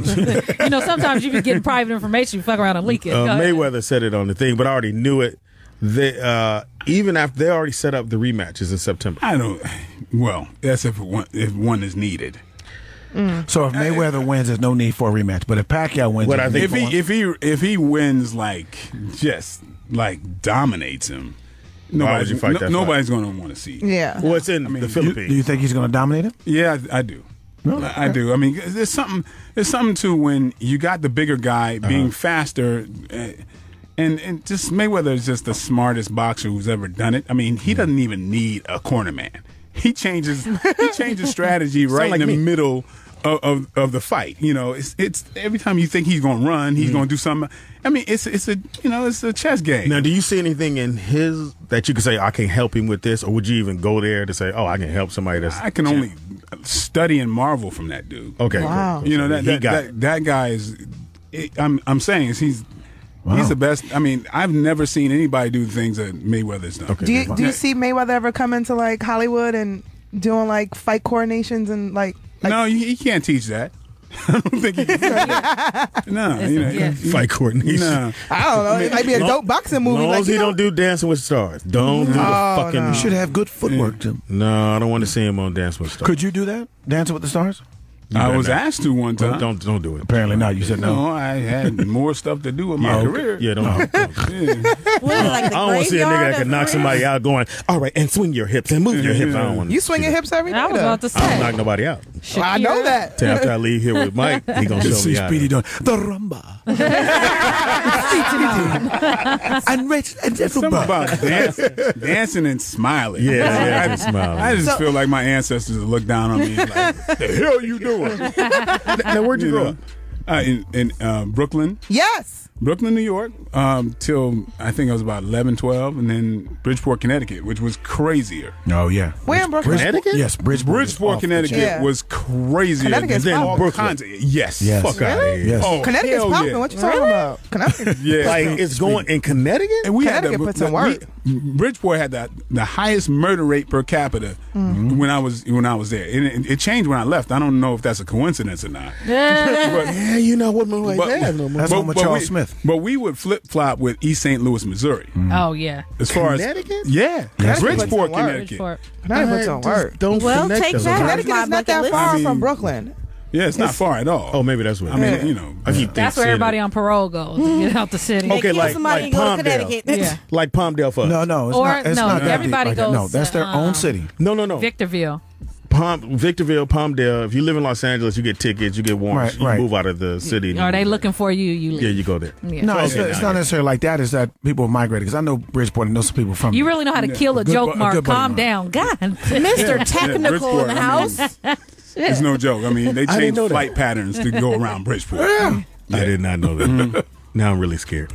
You know, sometimes you be getting private information, you fuck around and leak it. Mayweather said it on the thing, but I already knew it. Even after they already set up the rematches in September. I don't. Well, that's if one is needed. So if Mayweather wins, there's no need for a rematch. But if Pacquiao wins, What I think if he wins just dominates him, nobody's going to want to see. Yeah. Well, it's in the Philippines. Do you think he's going to dominate him? Yeah, I do. Really? I do. I mean, there's something to when you got the bigger guy being faster. And just Mayweather is just the smartest boxer who's ever done it. I mean, he doesn't even need a corner man. He changes strategy right in the middle of the fight. You know, it's every time you think he's going to run, he's going to do something. I mean, it's a chess game. Now, do you see anything in his that you could say I can help him with this, or would you even go there to say, oh, I can help somebody that's? I can only study and marvel from that dude. Okay, wow. Cool. You know that guy is. I'm saying is he's the best. I mean, I've never seen anybody do things that Mayweather's done. Okay. Do you see Mayweather ever come into like Hollywood and doing like fight coordinations and like no, he can't teach that. I don't think he can. No, fight coordination. No. I don't know. It might be a dope boxing movie. As long as he don't do Dancing with Stars. Don't do the fucking. No. You should have good footwork, Tim. No, I don't want to see him on Dancing with Stars. Could you do that? Dancing with the Stars? I was asked to one time. Well, don't do it. Apparently not. You said no. No, I had more stuff to do with my career. Yeah, don't. What, like I don't want to see a nigga that can knock somebody out going, all right, and swing your hips and move your hips. I don't want You swing your hips every day. I was about to I don't say. knock nobody out. Well, I know that. Till after I leave here with Mike, he gonna show See me how. Speedy doing the rumba. And Rich and Something about dancing and smiling. Yeah, I smile. I just feel like my ancestors look down on me like, the hell you doing? Now, where'd you grow up? In Brooklyn. Yes. Brooklyn, New York, till I think I was about 11, 12, and then Bridgeport, Connecticut, which was crazier. Oh, yeah. Where in Brooklyn? Connecticut? Yes, Bridgeport, Connecticut was crazier Connecticut's than poppin'. Brooklyn. Yes. Fuck out of here. Yes. Oh, Connecticut's hell popping. yeah. What you talking about? Connecticut. Yeah. Like, it's going in Connecticut? And we Connecticut had put some work. Bridgeport had the highest murder rate per capita when I was there. And it changed when I left. I don't know if that's a coincidence or not. Yeah, you know what my That's home with Charles Smith. But we would flip flop with East St. Louis, Missouri. Oh, yeah. As far Connecticut? as yeah, Bridgeport, Work. Connecticut. Connecticut don't work. Don't connect take those. that. Connecticut is not that far from Brooklyn. Yeah, it's not far at all. Oh, maybe that's what. I mean, you know, I keep That's where thinking everybody on parole goes to get out the city. Okay, Kill like somebody and go to Palmdale. Connecticut. Yeah. Like Palmdale for us. No, it's Or, not. It's no, not that everybody deep like that. goes No, that's their to, own city. No. Victorville. Victorville, Palmdale. If you live in Los Angeles, you get tickets, you get warrants, Right. you move out of the city. Are they looking for you? You leave. Yeah, you go there. Yeah. No, Okay, it's not necessarily like that. It's that people have migrated. Because I know Bridgeport and know some people from You really know how to kill a good joke, bu- a Mark. good buddy Calm of down. God. Mr. Technical in the house. it's no joke. I mean, they didn't changed know that. flight patterns to go around Bridgeport. I did not know that. Now I'm really scared.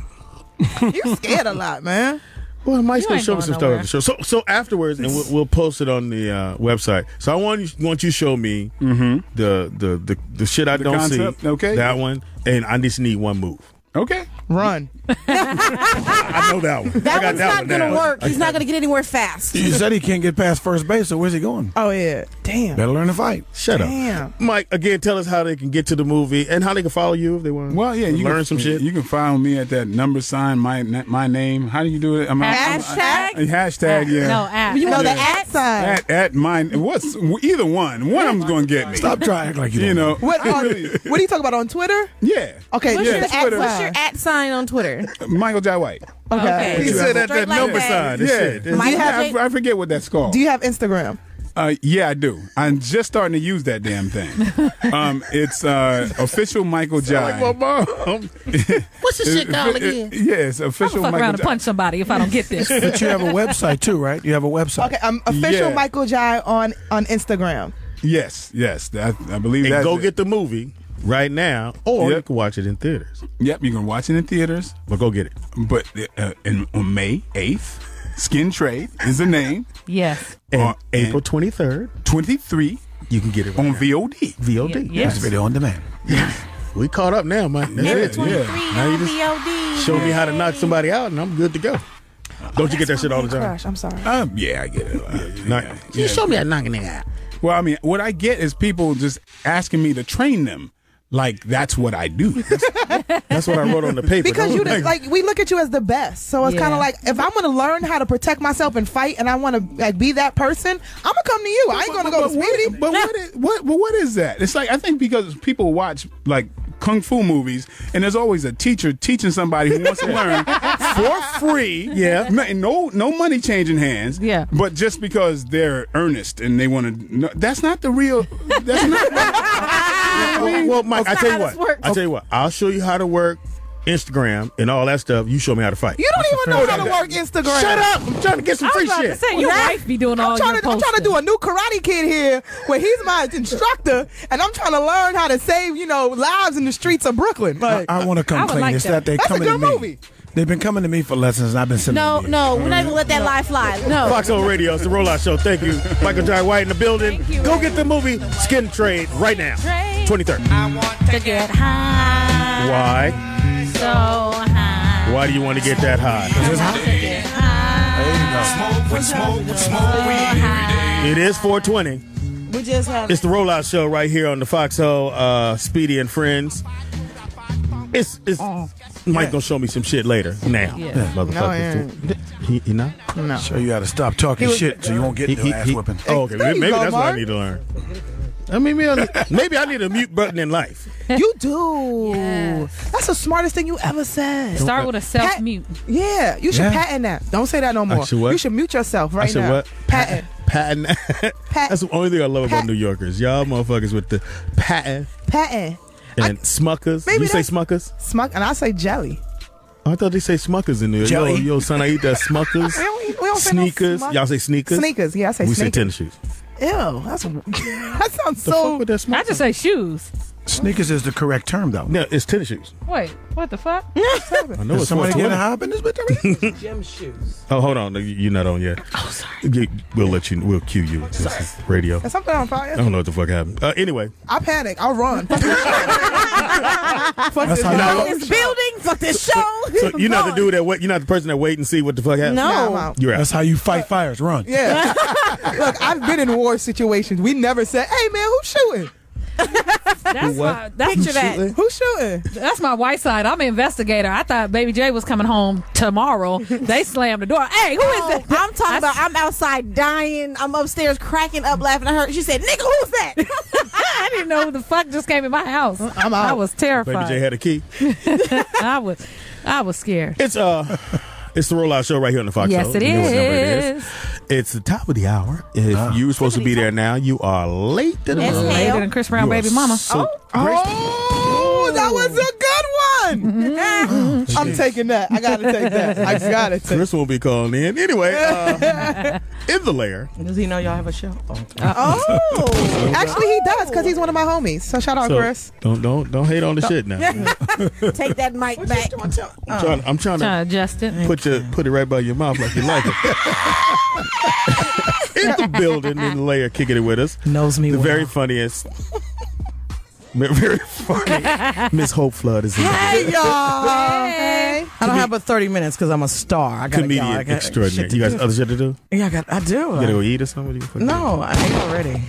You scared a lot, man. Well, Mike's You gonna ain't show me going some stuff nowhere. at the show. So afterwards, and we'll post it on the website. So I want you to show me the shit I don't concept, see. okay. That one, and I just need one move. Okay. Run. I know that one. I That got one's that not one going to down. work. He's not going to get anywhere fast. You said he can't get past first base, so where's he going? Oh, yeah. Damn. Better learn to fight. Shut Damn. up, Mike. Again, tell us how they can get to the movie and how they can follow you if they want. Well, yeah, you learn can, some shit. You can follow me at that number sign, my name. How do you do it? Hashtag? Hashtag, yeah. No, at. You know the at sign. At mine. What's either one? One of them's going to get me. Stop trying to act like you You don't know. What are you talking about on Twitter? Yeah. Okay, What's yeah, your Twitter. what's your at sign on Twitter? Michael J. White. Okay. He said that Straight like number that. sign. Yeah. Michael J. I forget what that's called. Do you have Instagram? Yeah, I do. I'm just starting to use that damn thing. It's official Michael J. Like my mom. What's the shit called again? Yeah, it's I'm official gonna fuck Michael around and J. punch somebody if I don't get this. But you have a website too, right? You have a website. Okay, official Yeah. Michael Jai on Instagram. Yes. I believe And that's go it. get the movie right now, or Yep. you can watch it in theaters. Yep, you can watch it in theaters. But go get it. But on May 8th, Skin Trade is the name. Yes. And April 23rd, 23 you can get it right on now. VOD. VOD. Yes. It's video on demand. We caught up now, man. That's April it. 23 Now you on just VOD. show me how to knock somebody out, and I'm good to go. Don't you get that shit all the time? Crush. I'm sorry. Yeah, I get it. You show me that knocking out. Well, I mean, what I get is people just asking me to train them. Like, that's what I do. That's what I wrote on the paper. Because you like we look at you as the best, so it's kind of like if I'm going to learn how to protect myself and fight, and I want to like be that person, I'm gonna come to you. I ain't gonna go to Speedy. But what is that? It's like I think because people watch like kung fu movies, and there's always a teacher teaching somebody who wants to learn for free. Yeah, no money changing hands. Yeah, but just because they're earnest and they want to, that's not the real. That's not. Well, Mike, I tell you what. I'll show you how to work Instagram and all that stuff. You show me how to fight. You don't even know how to work Instagram. Shut up! I'm trying to get some free shit. Your wife be doing all your posting. I'm trying to do a new Karate Kid here, where he's my instructor, and I'm trying to learn how to save lives in the streets of Brooklyn. Like, I want to complain. like It's that they That's coming a to good me. movie. They've been coming to me for lessons, and I've been sending them to you. No, we're not even let that lie fly. No. Foxxhole Radio, it's the Rollout Show. Thank you. Michael Jai White in the building. Thank you, Go get the movie Skin Trade right now. 23rd. I want to get high. Why? So high. Why do you want to get that high? It is 420. We just have. It's the Rollout Show right here on the Foxxhole, Speedy and Friends. It's Mike gonna show me some shit later. Now, motherfucker. He not? No. Show you how to stop talking shit so you won't get no ass whipping. Oh, okay. Maybe that's what I need to learn. I mean, maybe I need a mute button in life. You do. Yes. That's the smartest thing you ever said. Start with a self-mute. Yeah, you should patent that. Don't say that no more. should what? You should mute yourself right now. What? Patent. Patent. That's the only thing I love about New Yorkers. Y'all motherfuckers with the patent. Patent. And Smuckers. Maybe You say Smuckers? And I say jelly. I thought they say Smuckers in there. Jelly. Yo, son, I eat that Smuckers. We don't say no Sneakers. Smuck- Y'all say sneakers? Sneakers. Yeah, I say We sneakers. say tennis shoes. Ew, that sounds The fuck so. with that I just say shoes. Sneakers is the correct term, though. No, it's tennis shoes. Wait, what the fuck? I know Is it's somebody 420. getting high up in this bitch already? Gym shoes. Oh, hold on. You're not on yet. Oh, sorry. We'll cue you. This is radio. Is something on fire? I don't know what the fuck happened. Anyway. I panic. I'll run. Fuck this Fuck this building. Fuck this show. So you're not the dude that wait. You're not the person that wait and see what the fuck happens. No. I'm out. You're out. That's how you fight fires. Run. Yeah. Look, I've been in war situations. We never said, "Hey, man, who's shooting? Picture that. Who's shooting?" That's my white side. I'm an investigator. I thought Baby J was coming home tomorrow. They slammed the door. Hey, who is that? I'm talking about. I'm outside dying. I'm upstairs cracking up, laughing at her. She said, "Nigga, who's that?" I didn't know who the fuck just came in my house. I'm out. I was terrified. Baby J had a key. I was scared. It's the Rollout Show right here on the Foxxhole. Yes, it You know what number it is. It's the top of the hour. If you were supposed to be there now, you are late to the Yes, moon. hell. Later than Chris Brown, You are baby mama. so- Oh, that was a good one. I'm taking that. I gotta take that. I gotta take. Chris won't be calling in. Anyway, in the lair. Does he know y'all have a show? Oh, actually, he does because he's one of my homies. So shout out, So, Chris. don't hate on the shit now. Take that mic back. I'm trying to adjust it. put it right by your mouth like you like it. In the building, in the lair, kicking it with us. Knows me The well. very funniest. Very funny. Miss Hope Flood is in the Hey, y'all. Hey. I don't have but 30 minutes because I'm a star. I gotta comedian go. I got extraordinary. shit to You guys do. other shit to do? Yeah, I do. You gotta go eat or something? No, I ate already.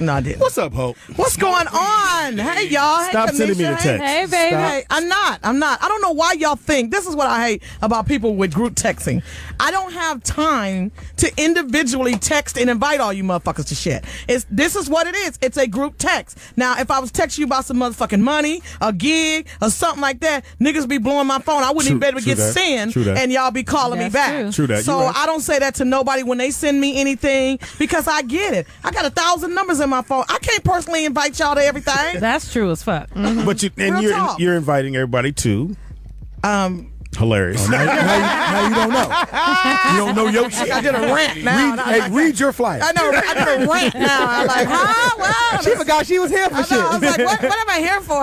No, I didn't. What's up, Hope? What's going on? Hey, y'all. Hey, Stop sending me the Kanisha. text. Hey, baby. Hey, I'm not. I don't know why y'all think. This is what I hate about people with group texting. I don't have time to individually text and invite all you motherfuckers to shit. This is what it is. It's a group text. Now, if I was texting you about some motherfucking money, a gig, or something like that, niggas be blowing my phone. I wouldn't even be able to get send, and y'all be calling me back. True that. So You're right. I don't say that to nobody when they send me anything because I get it. I got 1,000 numbers in my phone. I can't personally invite y'all to everything. That's true as fuck. But Real talk. you're inviting everybody to hilarious. Now you don't know. You don't know your shit. I did a rant now. Read your flyer. I know. I did a rant now. I'm like, huh? Well, She forgot she was here for shit. I was like, what am I here for?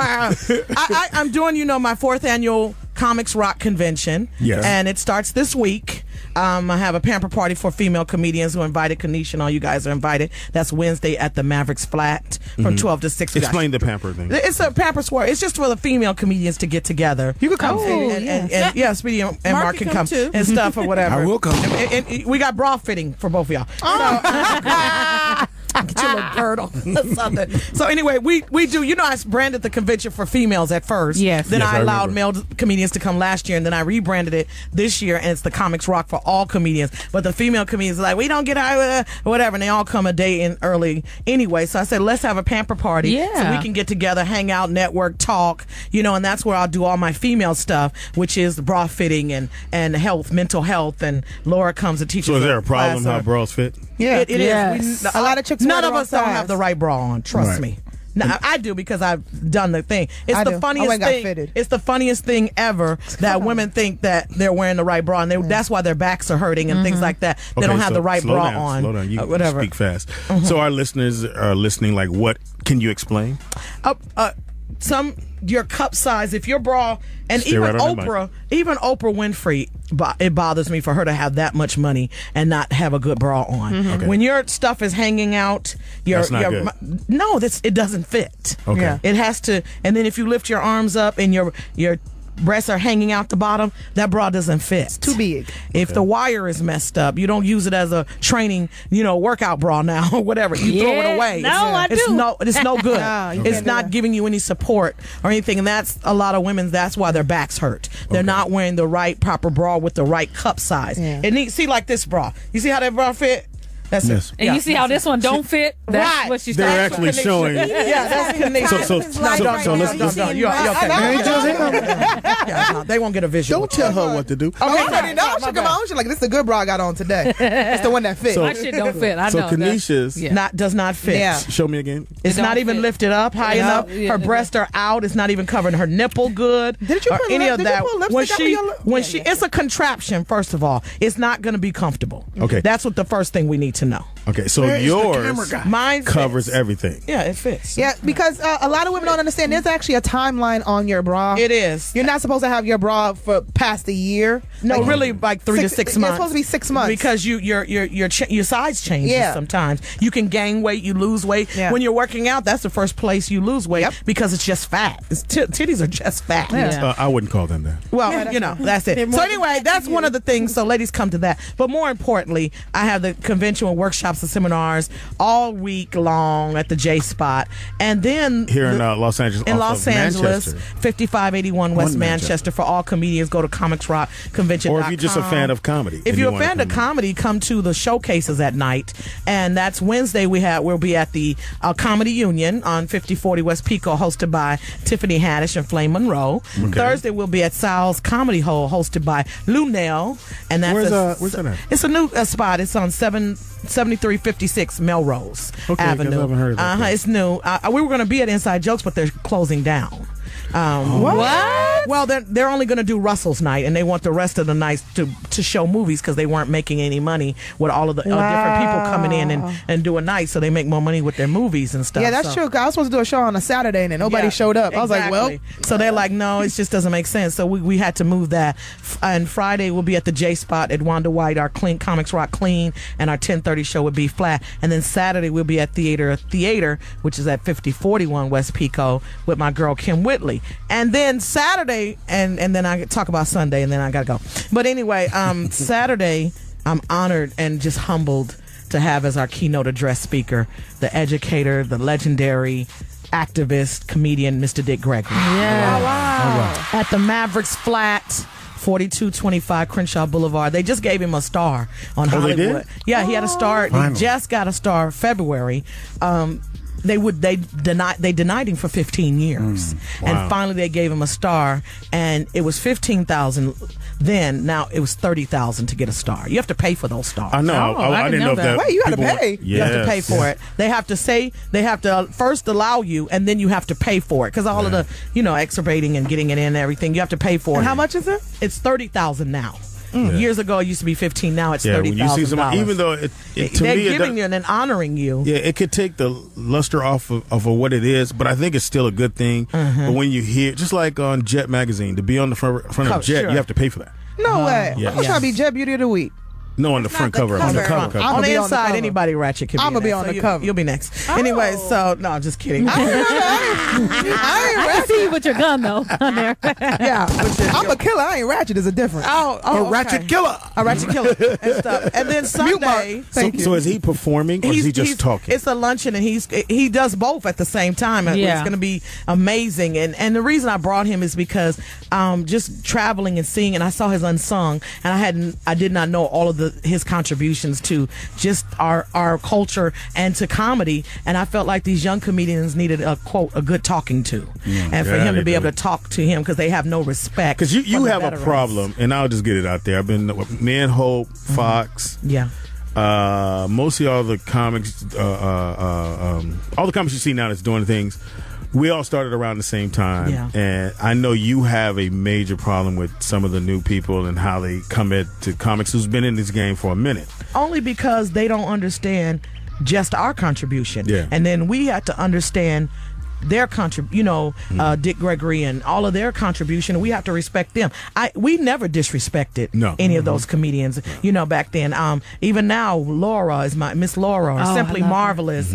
I'm doing, my 4th annual Comics Rock Convention. Yes. And it starts this week. I have a pamper party for female comedians who are invited. Kanisha and all you guys are invited. That's Wednesday at the Mavericks Flat from 12 to 6. Explain the pamper thing. It's a pamper square. It's just for the female comedians to get together. You can come. And Speedy and Mark can come too. and stuff or whatever. I will come. And we got bra fitting for both of y'all. Get your little girdle or something. So anyway, we do. You know, I branded the convention for females at first. Yes. Then Yes, I I allowed remember. male comedians to come last year, and then I rebranded it this year, and it's the Comics Rock for all comedians. But the female comedians are like, we don't get out whatever, and they all come a day in early anyway. So I said, let's have a pamper party, so we can get together, hang out, network, talk. You know, and that's where I'll do all my female stuff, which is the bra fitting and health, mental health, and Laura comes and teaches. So is there a problem class how on- bros fit? Yeah, it is. A lot of chicks. None wear of the us wrong don't size. have the right bra on. Trust Right. me. No, I do because I've done the thing. It's I the do. I funniest went and got thing. fitted. It's the funniest thing ever that women think that they're wearing the right bra, and that's why their backs are hurting and things like that. They don't have the right slow bra down, on. Slow down. You whatever. speak fast. So our listeners are listening. Like, what can you explain? Your cup size, if your bra, and Stay even right on that Oprah Winfrey, it bothers me for her to have that much money and not have a good bra on. Okay. When your stuff is hanging out, That's not good. no, it doesn't fit. Okay. Yeah. It has to, and then if you lift your arms up and your breasts are hanging out the bottom, that bra doesn't fit. It's too big. If the wire is messed up, you don't use it as a training, workout bra now or whatever. You throw it away. No, I it's do. It's no good. No, you It's can't do not that. giving you any support or anything, and that's a lot of women. That's why their backs hurt. They're not wearing the right proper bra with the right cup size. Yeah. It needs see like this bra. You see how that bra fit? That's Yes. it. And you see how this one don't fit? That's Right. what she's They're talking actually about. showing. Yeah, that's Kanisha. So let's. You're okay. Yeah, no, they won't get a visual. Don't tell her what to do. I already know. She come on. She's like, this is the good bra I got on today. It's the one that fits. My shit don't fit. I So know. Kanisha's Does not fit. Yeah. show me again. It's It not don't even fit. lifted up high Yeah. enough. Yeah. Her breasts are out. It's not even covering her nipple good. Did you or put any lip- of did you that? put lipstick When up she, in your lip? when Yeah, she, yeah. it's a contraption. First of all, it's not going to be comfortable. Okay. That's what the first thing we need to know. Okay, so Where is the yours camera guy? Mine covers fits. everything. Yeah, it fits. Yeah, because a lot of women don't understand. There's actually a timeline on your bra. It is. You're not supposed to have your bra for past a year. No, Like, really, like 3 to 6 months. It's supposed to be 6 months because your size changes. Yeah. Sometimes you can gain weight, you lose weight. Yeah. When you're working out, that's the first place you lose weight Yep. because it's just fat. Titties are just fat. Yeah. I wouldn't call them that. Well, that's it. So anyway, that's one of the things. So ladies, come to that. But more importantly, I have the convention with workshops and seminars all week long at the J Spot, and then Here in Los Angeles. in off Los of Angeles, Manchester. 5581 West One Manchester. Manchester. For all comedians, go to Comics Rock Convention. Or if you're just a fan of comedy. If and you're you a wanna fan of come. comedy, come to the showcases at night. And that's Wednesday. We'll be at the Comedy Union on 5040 West Pico, hosted by Tiffany Haddish and Flame Monroe. Okay. Thursday, we'll be at Sal's Comedy Hole, hosted by Lou Nell. And that's Where's that at? It's a new spot. It's on 7356 Melrose Okay, 'cause I Avenue. haven't heard of that place. It's new. We were going to be at Inside Jokes, but they're closing down. What? Well, they're only going to do Russell's night, and they want the rest of the nights to show movies because they weren't making any money with all of the different people coming in and doing nights, so they make more money with their movies and stuff. Yeah, that's true. 'Cause I was supposed to do a show on a Saturday and then nobody showed up. I was like, well. So they're like, no, it just doesn't make sense. So we had to move that. And Friday we'll be at the J Spot at Wanda White. Our clean Comics Rock Clean, and our 10:30 show would be flat. And then Saturday we'll be at Theater, which is at 5041 West Pico with my girl Kim Whitley. And then Saturday, and then I talk about Sunday, and then I gotta go. But anyway, Saturday, I'm honored and just humbled to have as our keynote address speaker the educator, the legendary activist, comedian, Mr. Dick Gregory. Yeah. Wow. At the Mavericks Flat. 4225 Crenshaw Boulevard. They just gave him a star on they Hollywood. did? Yeah, he had a star. Finally. He just got a star February. They denied him for 15 years, Wow. and finally they gave him a star, and it was 15,000 then. Now it was 30,000 to get a star. You have to pay for those stars. I know. I didn't know that. Wait, you had to people- pay? You have to pay for it. They have to first allow you, and then you have to pay for it because all of the exurbating and getting it in and everything. You have to pay for And it. how much is it? It's 30,000 now. Yeah. Years ago, it used to be 15. Now it's Yeah, when $30,000. you see somebody, even though to they're me, giving you and then honoring you. yeah, it could take the luster off of what it is, but I think it's still a good thing. Mm-hmm. But when you hear, just like on Jet magazine, to be on the front of Jet, Sure. you have to pay for that. No way. yeah. I'm trying to be Jet Beauty of the Week. No, on the front cover. cover. On the inside, cover. anybody ratchet can be. I'm gonna be in on that, the so cover. You'll be next. Oh. Anyway, so no, I'm just kidding. I see you with your gun though on there. Yeah, I'm a killer. I ain't ratchet. Is a difference. a ratchet killer. A ratchet killer and stuff. And then Sunday, So is he performing or is he just talking? It's a luncheon, and he does both at the same time. Yeah. It's going to be amazing. And the reason I brought him is because just traveling and seeing, and I saw his Unsung, and I did not know all of his contributions to just our culture and to comedy, and I felt like these young comedians needed a good talking to, and for him to be able to talk to him because they have no respect. Because you have veterans. a problem, and I'll just get it out there. I've been Man Hope, Fox, mostly all the comics, all the comics you see now that's doing things. We all started around the same time, and I know you have a major problem with some of the new people and how they come to comics who's been in this game for a minute. Only because they don't understand just our contribution, and then we have to understand their Dick Gregory and all of their contribution. We have to respect them. We never disrespected any of those comedians, back then. Even now, Laura is Miss Laura, Simply Marvelous,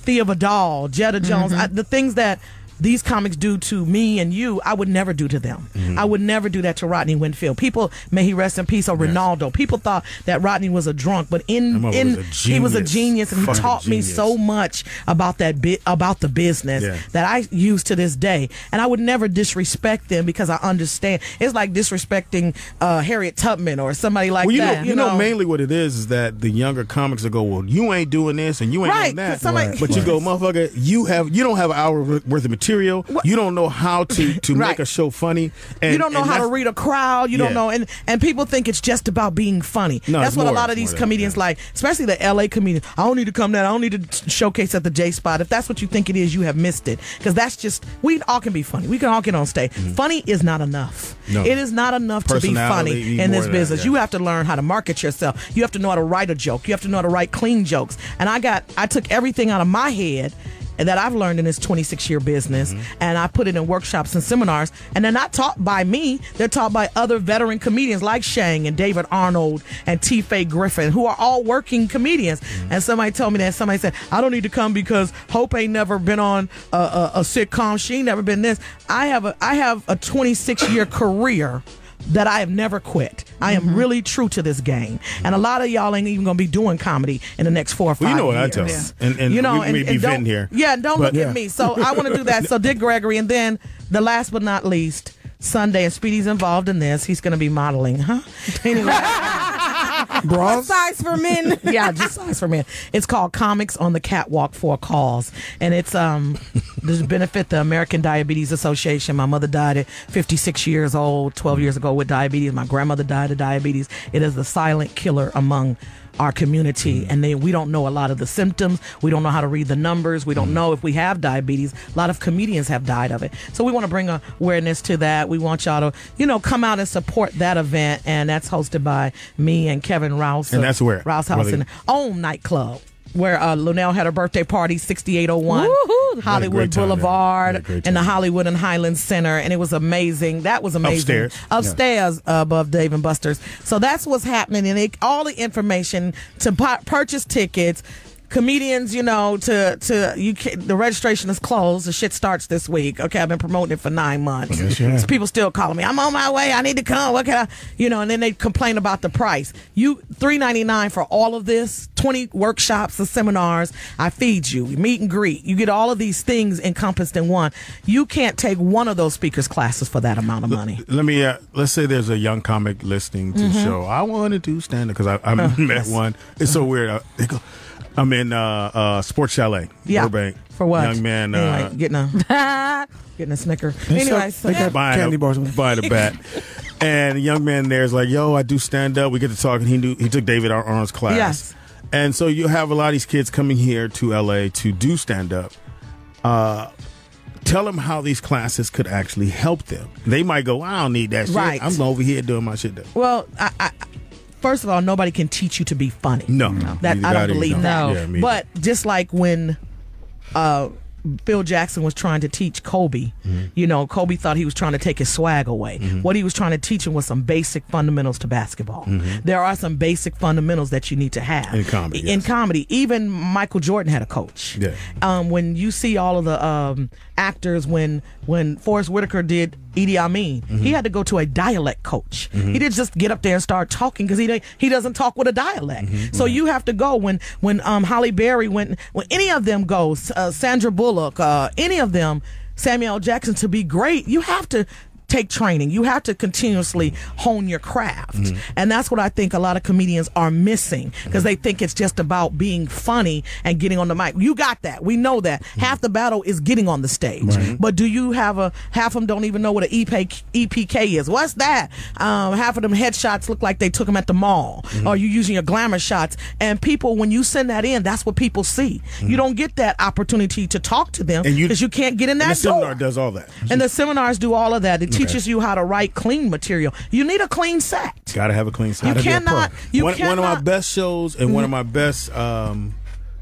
Thea Vidal, Jetta Jones, the things that these comics do to me and you, I would never do to them. I would never do that to Rodney Winfield. People, may he rest in peace, or Ronaldo. People thought that Rodney was a drunk, but he was a genius, and he taught me so much about about the business that I use to this day. And I would never disrespect them because I understand. It's like disrespecting Harriet Tubman or somebody like that. You know, mainly what it is that the younger comics will go, well, you ain't doing this and you ain't doing that. But you go, motherfucker, you don't have an hour worth of material. You don't know how to make a show funny. And, you don't know how to read a crowd. You don't know. And people think it's just about being funny. No, that's what a lot of these comedians like, especially the LA comedians. I don't need to come down. I don't need to showcase at the J Spot. If that's what you think it is, you have missed it. Because that's just, we all can be funny. We can all get on stage. Funny is not enough. No. It is not enough to be funny in this business. You have to learn how to market yourself. You have to know how to write a joke. You have to know how to write clean jokes. And I took everything out of my head that I've learned in this 26-year business, and I put it in workshops and seminars, and they're not taught by me. They're taught by other veteran comedians like Shang and David Arnold and T. Faye Griffin, who are all working comedians. And somebody told me that. Somebody said, I don't need to come because Hope ain't never been on a sitcom. She ain't never been this. I have a 26-year career that I have never quit. I am really true to this game. And a lot of y'all ain't even going to be doing comedy in the next 4 or 5 years. You know what I tell you. And you know, we may be venting here. Yeah, don't look at me. So I want to do that. So Dick Gregory. And then the last but not least, Sunday, and Speedy's involved in this. He's going to be modeling, Anyway. Bras? Size for men. Yeah, just size for men. It's called Comics on the Catwalk for a Cause. And it's to benefit the American Diabetes Association. My mother died at 56 years old, 12 years ago with diabetes. My grandmother died of diabetes. It is the silent killer among our community, and we don't know a lot of the symptoms. We don't know how to read the numbers. We don't know if we have diabetes. A lot of comedians have died of it. So we want to bring awareness to that. We want y'all to, come out and support that event, and that's hosted by me and Kevin Rouse. And that's where? Rouse House and Own Nightclub, where Lunell had her birthday party, 6801 Hollywood Boulevard in the Hollywood and Highlands Center, and it was amazing. That was amazing. Upstairs above Dave and Buster's. So that's what's happening, and all the information to purchase tickets. Comedians, the registration is closed. The shit starts this week. Okay, I've been promoting it for 9 months. Yes, so people still calling me. I'm on my way. I need to come. What can I? And then they complain about the price. $3.99 for all of this. 20 workshops and seminars. I feed you. Meet and greet. You get all of these things encompassed in one. You can't take one of those speakers' classes for that amount of money. Let's say there's a young comic listening to the show. I want to do stand-up because I met one. It's so weird. They go, I'm in Sports Chalet, Burbank. For what? Young man getting a Snicker. Anyway, so candy bars, buying a bat. And the young man there is like, yo, I do stand up. We get to talk, and he took David Arnold's class. Yes. And so you have a lot of these kids coming here to LA to do stand up. Tell them how these classes could actually help them. They might go, I don't need that shit. Right. I'm over here doing my shit. Well, first of all, nobody can teach you to be funny. No. That I don't believe that. Yeah, but just like when Phil Jackson was trying to teach Kobe. You know, Kobe thought he was trying to take his swag away. What he was trying to teach him was some basic fundamentals to basketball. There are some basic fundamentals that you need to have in comedy. In comedy, even Michael Jordan had a coach. When you see all of the actors, when Forrest Whitaker did Idi Amin, he had to go to a dialect coach. He didn't just get up there and start talking because he doesn't talk with a dialect. So you have to go when Halle Berry went, when any of them goes, Sandra Bullock, any of them, Samuel L. Jackson, to be great, you have to take training. You have to continuously hone your craft. And that's what I think a lot of comedians are missing, because they think it's just about being funny and getting on the mic. You got that. We know that. Half the battle is getting on the stage. But do you have half of them don't even know what an EPK is. What's that? Half of them headshots look like they took them at the mall. Or you using your glamour shots. And people, when you send that in, that's what people see. You don't get that opportunity to talk to them because you can't get in that door. The seminar does all that. And the seminars do all of that. It teaches you how to write clean material. You need a clean set. Got to have a clean set. You cannot. One of my best shows and one of my best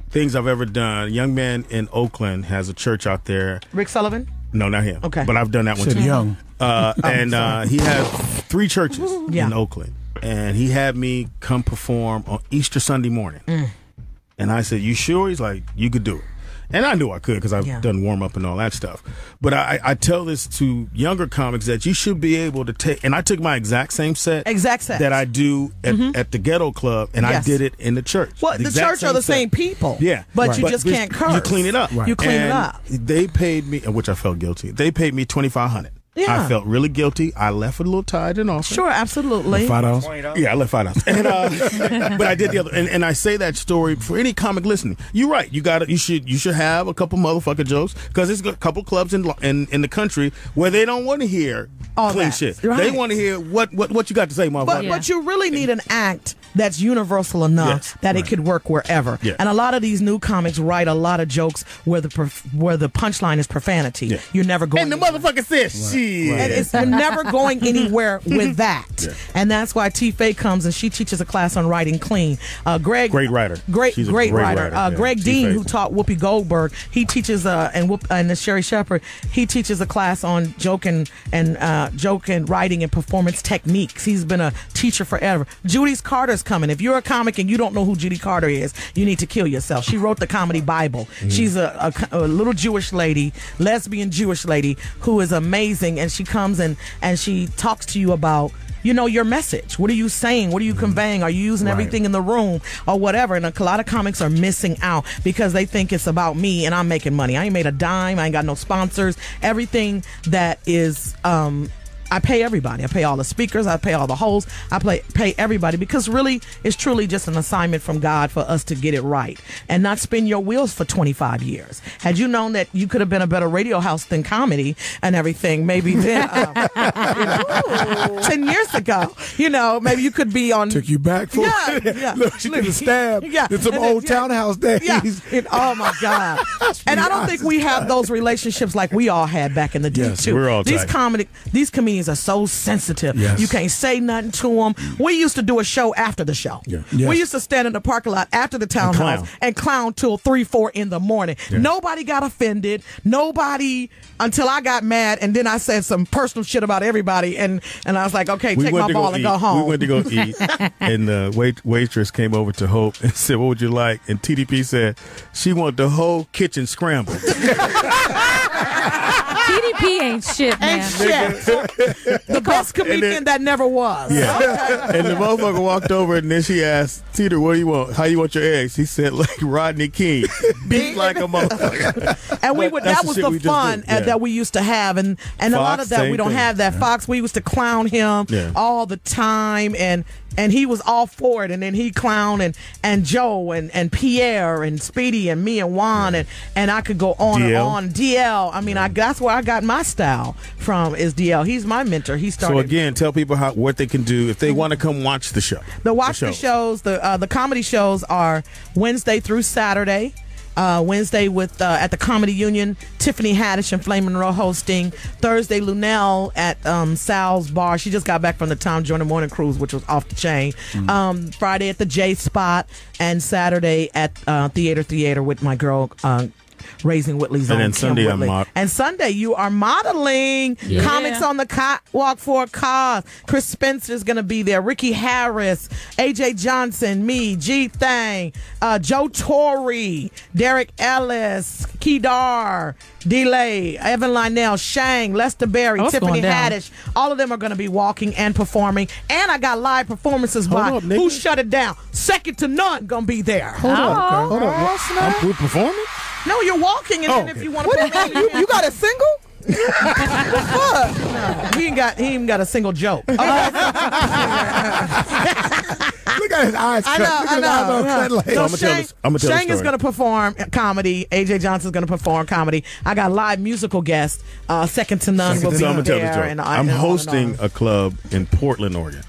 things I've ever done. A young man in Oakland has a church out there. Rick Sullivan? No, not him. Okay. But I've done that one too. Young. And he has 3 churches in Oakland. And he had me come perform on Easter Sunday morning. And I said, "You sure?" He's like, "You could do it." And I knew I could because I've done warm up and all that stuff. But I tell this to younger comics that you should be able to take. And I took my exact same set that I do at the Ghetto Club, and I did it in the church. Well, the church are the same people. Yeah. But you just can't curse. You clean it up. You clean it up. They paid me, which I felt guilty. They paid me $2,500. Yeah. I felt really guilty. I left with a little tide and offer. Sure, absolutely. $5? Yeah, I left $5. And, but I did the other. And I say that story for any comic listening. You're right. You should have a couple motherfucking jokes, because there's a couple clubs in the country where they don't want to hear all clean that. shit. Right. They want to hear what you got to say, motherfucker. But you really need an act that's universal enough that it could work wherever. Yeah. And a lot of these new comics write a lot of jokes where the punchline is profanity. Yeah. You're never going. And the motherfucker says shit. And you're never going anywhere with that. Yeah. And that's why T. Faye comes and she teaches a class on writing clean. Great writer. She's a great writer. Greg Dean, who taught Whoopi Goldberg, he teaches and Sherry Shepherd, he teaches a class on joke and writing and performance techniques. He's been a teacher forever. Judy Carter's coming. If you're a comic and you don't know who Judy Carter is, you need to kill yourself. She wrote the Comedy Bible. She's a little Jewish lady, lesbian Jewish lady, who is amazing, and she comes and she talks to you about, your message. What are you saying? What are you conveying? Are you using everything in the room or whatever? And a lot of comics are missing out because they think it's about me and I'm making money. I ain't made a dime. I ain't got no sponsors. Everything that is, I pay everybody. I pay all the speakers. I pay all the hosts. I pay everybody, because really it's truly just an assignment from God for us to get it right and not spin your wheels for 25 years. Had you known that you could have been a better radio house than comedy and everything, maybe then 10 years ago, maybe you could be on. Took you back for Look, she did a stab. It's some old townhouse days. Oh my God. And I don't think we have those relationships like we all had back in the day too. We're all These tight. comedians are so sensitive. You can't say nothing to them. We used to do a show after the show. We used to stand in the parking lot after the townhouse and clown till 3-4 in the morning. Nobody got offended. Nobody, until I got mad, and then I said some personal shit about everybody, and I was like, okay, take my ball and go home. We went to go eat, and the waitress came over to Hope and said, "What would you like?" And TDP said she wanted the whole kitchen scrambled. TDP ain't shit, man. The best comedian that never was. Yeah. Okay. And the motherfucker walked over, and then she asked, "Teeter, what do you want? How you want your eggs?" He said, "Like Rodney King, beat like a motherfucker." And that was the fun that we used to have, and a lot of that we don't have that. Fox, we used to clown him all the time, and he was all for it, and then he clowned and Joe and Pierre and Speedy and me and Juan and I could go on DL. and on. DL, I mean, that's where I got my style from, is DL. He's my mentor. He started. So again, tell people what they can do if they want to come watch the show. The shows. The comedy shows are Wednesday through Saturday. Wednesday with at the Comedy Union, Tiffany Haddish and Flame Monroe hosting. Thursday, Lunell at Sal's Bar. She just got back from the Tom Joyner Morning Cruise, which was off the chain. Friday at the J Spot, and Saturday at Theater with my girl Raising Whitley's And own then Kim Sunday I'm Whitley. And Sunday you are modeling. Yeah. Comics on the catwalk for a cause. Chris Spencer's going to be there. Ricky Harris, AJ Johnson, me, G Thang, Joe Torre, Derek Ellis, Kedar, Delay, Evan Lionel, Shang, Lester Berry, Tiffany Haddish. All of them are going to be walking and performing. And I got live performances by Who Shut It Down? Second to None going to be there. Hold up. We're performing? No, you're walking, and then if you want to perform, you got a single? He ain't got a single joke. Look at his eyes. I know. I'm Shang is going to perform comedy. AJ Johnson's going to perform comedy. I got live musical guests. Second to None will be there. I'm hosting a club in Portland, Oregon.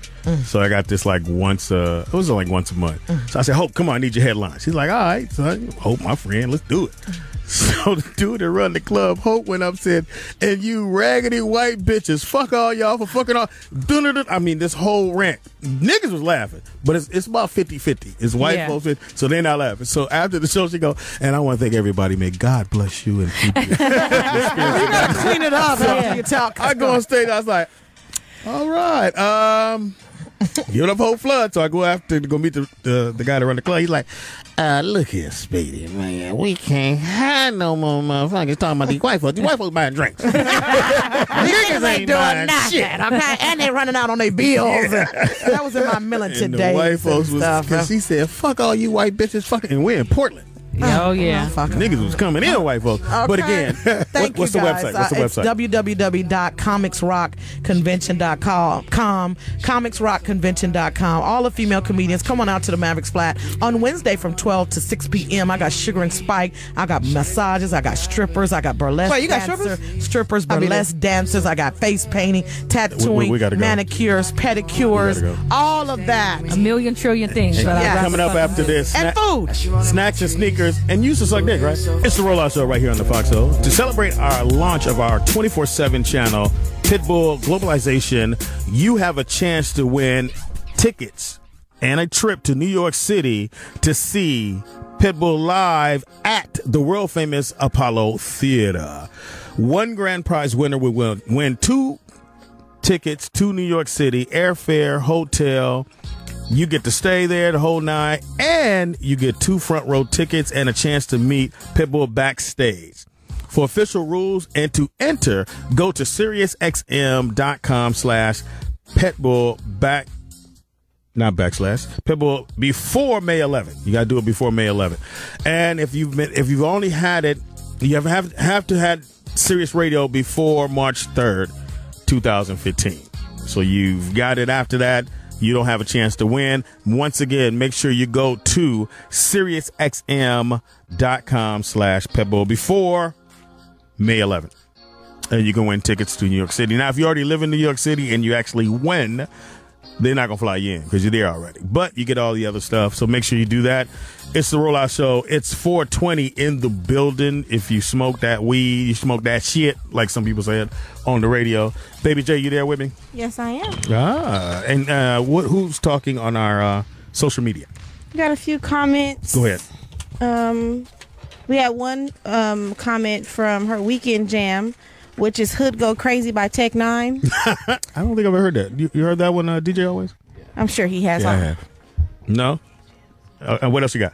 So I got this like once a month. So I said, Hope, come on, I need your headlines. He's like, all right, son, Hope, my friend, let's do it. So the dude that run the club, Hope, went up and said, and you raggedy white bitches, fuck all y'all for fucking all. I mean, this whole rant. Niggas was laughing, but it's about 50-50. It's white folks, so they're not laughing. So after the show, she go, and I want to thank everybody. May God bless you and keep you. You got to clean it up after you talk. I go on stage, I was like, all right, give it up Hope Flood. So I go after to go meet the guy that run the club. He's like, look here, Speedy, man. We can't have no more motherfuckers talking about these white folks. These white folks buying drinks. Niggas ain't doing shit. Okay? And they running out on their bills. That was in my militant days. The white folks was, because she said, fuck all you white bitches fucking, and we're in Portland. Oh, yeah. Niggas was coming in, white folks. Okay. But again, what's the website? What's the website? It's www.comicsrockconvention.com. Comicsrockconvention.com. All the female comedians, come on out to the Mavericks Flat on Wednesday from 12 to 6 p.m. I got Sugar and Spike. I got massages. I got strippers. I got burlesque Wait, you got strippers, burlesque dancers. I got face painting, tattooing, manicures, pedicures, all of that. A million trillion things. Coming up after this. And food. Snacks and sneakers. And you used to suck dick, right? It's the Rollout Show right here on the Foxxhole. To celebrate our launch of our 24/7 channel, Pitbull Globalization, you have a chance to win tickets and a trip to New York City to see Pitbull live at the world famous Apollo Theater. One grand prize winner will win 2 tickets to New York City, airfare, hotel. You get to stay there the whole night, and you get 2 front row tickets and a chance to meet Pitbull backstage. For official rules and to enter, go to SiriusXM.com/Pitbull Pitbull before May 11th. You got to do it before May 11th. And if you've only had it, you have to had Sirius Radio before March 3rd, 2015. So you've got it after that. You don't have a chance to win. Once again, make sure you go to SiriusXM.com/Pitbull before May 11th. And you can win tickets to New York City. Now, if you already live in New York City and you actually win, they're not going to fly you in because you're there already. But you get all the other stuff. So make sure you do that. It's the Rollout Show. It's 420 in the building. If you smoke that weed, you smoke that shit, like some people said on the radio. Baby J, you there with me? Yes, I am. And who's talking on our social media? We got a few comments. Go ahead. We had one comment from her weekend jam, which is Hood Go Crazy by Tech 9. I don't think I've ever heard that. You heard that one, DJ Always? I'm sure he has. Yeah, I have. No? And what else you got?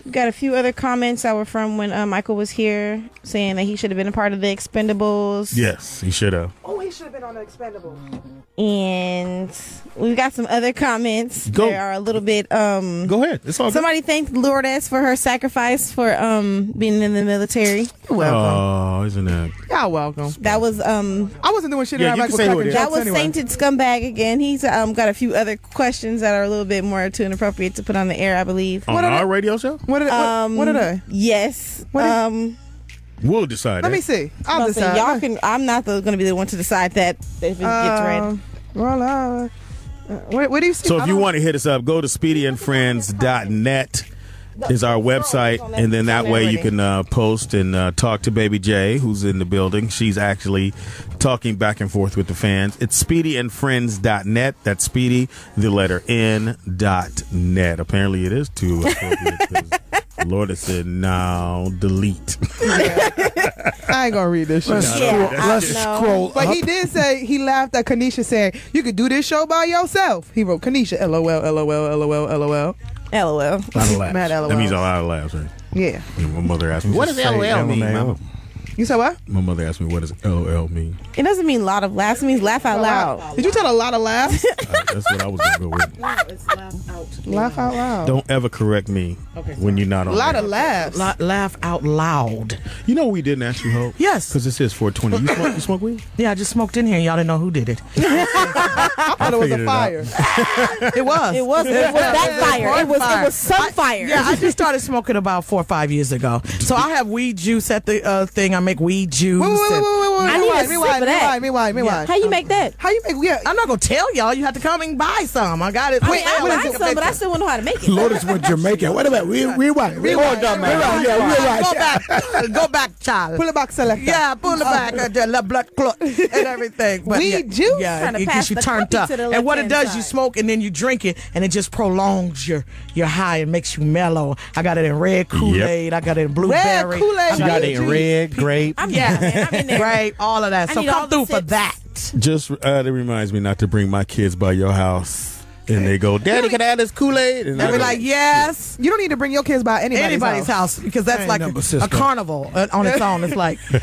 We got a few other comments that were from when Michael was here, saying that he should have been a part of the Expendables. Yes, he should have. Oh, he should have been on the Expendables. And we've got some other comments. They are a little bit go ahead. It's all good. Somebody thanked Lourdes for her sacrifice for being in the military. You're welcome. Oh, isn't that? Y'all welcome. That was I wasn't doing shit. Yeah, you can say who it is. That was anyway. Sainted Scumbag again. He's got a few other questions that are a little bit more too inappropriate to put on the air, I believe. On our radio show? What are they? Yes. We'll decide. Let me see. I'll decide. Y'all can. I'm not going to be the one to decide that if it gets read. Well, where do you see? So if you want to hit us up, go to speedyandfriends.net is our website, and then that way you can post and talk to Baby J, who's in the building. She's actually talking back and forth with the fans. It's speedyandfriends.net. That's Speedy, the letter N.net. Apparently it is too appropriate. Lourdes said, "Now delete." I ain't gonna read this shit. Let's scroll. But he did say he laughed at Kanisha saying, "You could do this show by yourself." He wrote, "Kanisha, LOL, LOL, LOL, LOL." LOL. Lot of laughs. Mad LOL. That means a lot of laughs, right? Yeah. My mother asked me, "What does LOL mean?" Mama? You said what? My mother asked me, "What does LOL mean?" It doesn't mean a lot of laughs. It means laugh out loud. Did you tell a lot of laughs? That's what I was gonna go with. Laugh out loud. Don't ever correct me when you're not on. A lot air. of laughs. Laugh out loud. You know we didn't ask you, Hope? Yes. Because it says 420. You smoke weed? Yeah, I just smoked in here and y'all didn't know who did it. I thought it was figured a it fire. It was. It was that fire. It was some fire. Yeah, I just started smoking about 4 or 5 years ago. So I have weed juice at the thing. I make weed juice. Wait. I need a sip of that. Rewind. How you make that? How you make? Yeah. I'm not gonna tell y'all. You have to come and buy some. I got it. I mean, I like some, but I still want to know how to make it. Lourdes went Jamaican. Wait a minute. Rewind. Go back, child. Pull it back, selector. Yeah, pull it back. The blood clot and everything. But Weed juice? Yeah, Trying to it pass gets you the turned cookie up. to the And what it left-hand does, you side. smoke and then you drink it, and it just prolongs your high and makes you mellow. I got it in red Kool-Aid. I got it in blueberry. Red Kool-Aid. I She got it in red, grape. I'm in there. grape, all of that. I So need all come the through for sips. that. Just that reminds me not to bring my kids by your house. And they go, "Daddy, can I have this Kool-Aid?" And They I be go, like, yes. You don't need to bring your kids by anybody's Anybody's house because that's Ain't like number a system. carnival on its own. It's like all